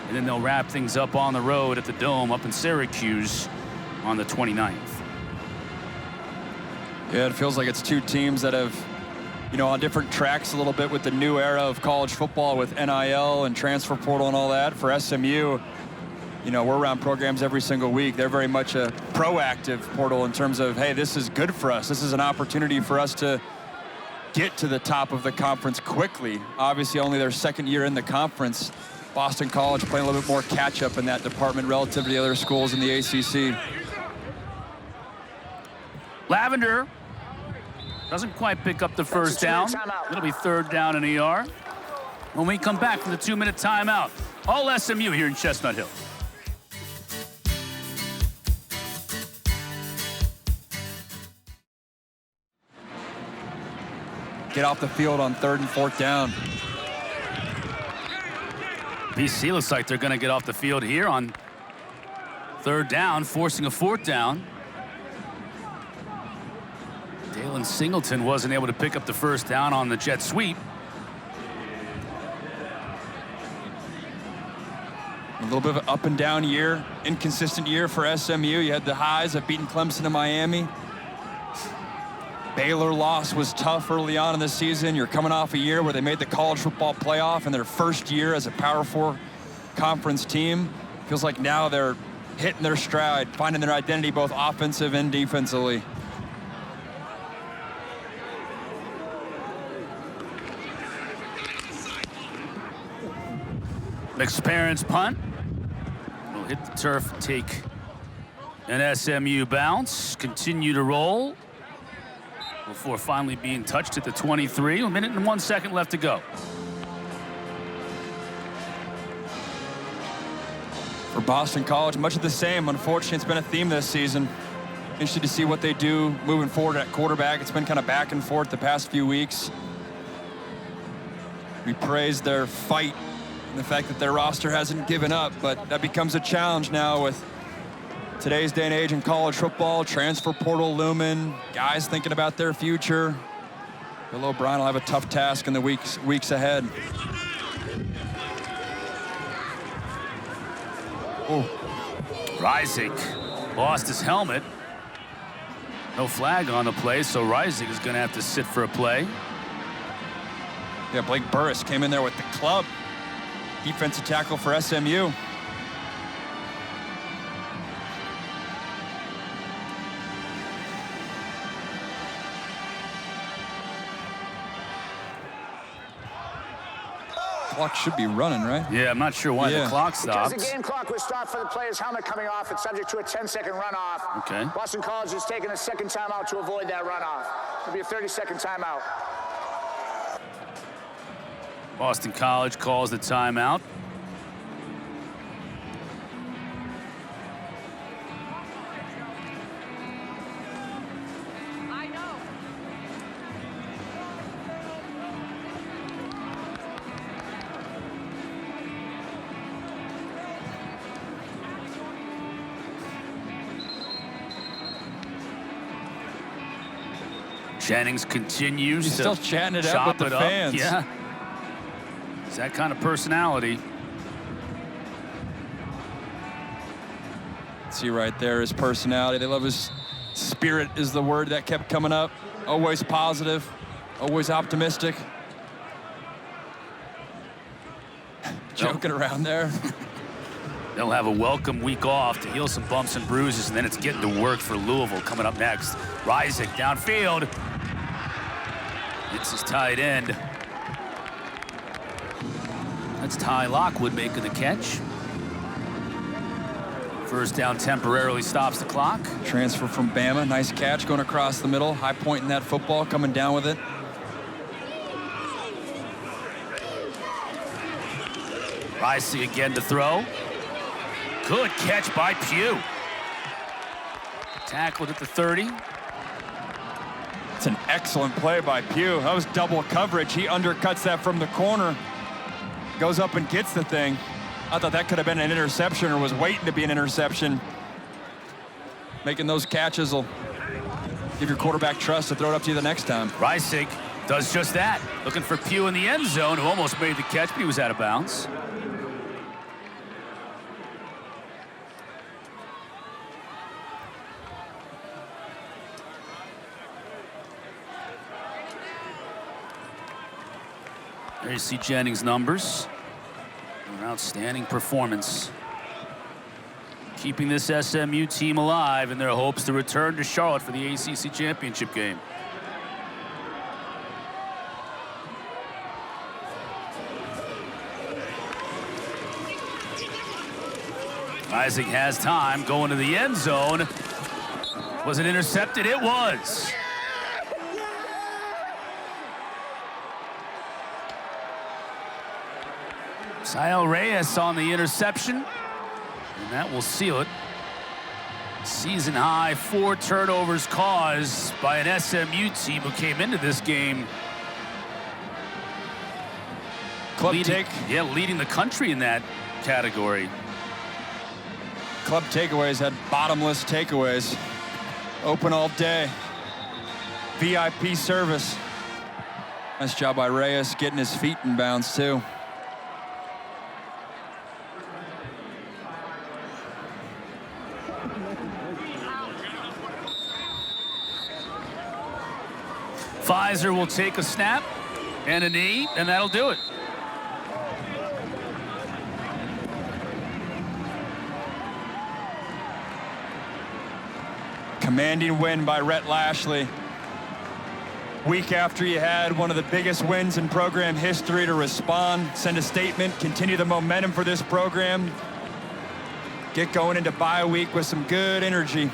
and then they'll wrap things up on the road at the Dome up in Syracuse on the 29th. Yeah, it feels like it's two teams that have, on different tracks a little bit with the new era of college football with NIL and transfer portal and all that. For SMU, we're around programs every single week. They're very much a proactive portal in terms of, hey, this is good for us. This is an opportunity for us to get to the top of the conference quickly. Obviously, only their second year in the conference. Boston College playing a little bit more catch-up in that department relative to the other schools in the ACC. Lavender doesn't quite pick up the first down. It'll be 3rd down and a yard. When we come back from the 2-minute timeout, all SMU here in Chestnut Hill. Get off the field on 3rd and 4th down. BC looks like they're going to get off the field here on 3rd down, forcing a 4th down. Dalen Singleton wasn't able to pick up the first down on the jet sweep. A little bit of an up and down year, inconsistent year for SMU. You had the highs of beating Clemson and Miami. Baylor loss was tough early on in the season. You're coming off a year where they made the college football playoff in their first year as a Power 4 conference team. Feels like now they're hitting their stride, finding their identity both offensive and defensively. McSparron's punt will hit the turf and take an SMU bounce. Continue to roll before finally being touched at the 23. 1 minute and 1 second left to go. For Boston College, much of the same. Unfortunately, it's been a theme this season. Interested to see what they do moving forward at quarterback. It's been kind of back and forth the past few weeks. We praised their fight and the fact that their roster hasn't given up, but that becomes a challenge now with today's day and age in college football, transfer portal looming, guys thinking about their future. Bill O'Brien will have a tough task in the weeks ahead. Oh, Reisig lost his helmet. No flag on the play, so Reisig is going to have to sit for a play. Yeah, Blake Burris came in there with the club. Defensive tackle for SMU. Clock should be running, right? Yeah, I'm not sure why the clock stops. Because the game clock was stopped for the player's helmet coming off. It's subject to a 10-second runoff. Okay. Boston College is taking a second timeout to avoid that runoff. It'll be a 30-second timeout. Boston College calls the timeout. Jennings continues He's to still chatting it up chop with the it up. fans. Yeah. It's that kind of personality. See right there his personality. They love his spirit is the word that kept coming up. Always positive, always optimistic. Joking around there. They'll have a welcome week off to heal some bumps and bruises, and then it's getting to work for Louisville coming up next. Reisig downfield. It's his tight end. That's Ty Lockwood making the catch. First down temporarily stops the clock. Transfer from Bama. Nice catch going across the middle. High point in that football, coming down with it. Reisig again to throw. Good catch by Pugh. Tackled at the 30. It's an excellent play by Pugh. That was double coverage. He undercuts that from the corner. Goes up and gets the thing. I thought that could have been an interception or was waiting to be an interception. Making those catches will give your quarterback trust to throw it up to you the next time. Reisig Does just that. Looking for Pugh in the end zone, who almost made the catch, but he was out of bounds. There you see Jennings' numbers. An outstanding performance. Keeping this SMU team alive in their hopes to return to Charlotte for the ACC championship game. Isaac has time, going to the end zone. Was it intercepted? It was. Sael Reyes on the interception, and that will seal it. Season high 4 turnovers caused by an SMU team who came into this game leading the country in that category. Club takeaways had bottomless takeaways. Open all day. VIP service. Nice job by Reyes getting his feet in bounds too. Pfizer will take a snap and a knee, and that'll do it. Commanding win by Rhett Lashlee. Week after you had one of the biggest wins in program history to respond, send a statement, continue the momentum for this program, get going into bye week with some good energy.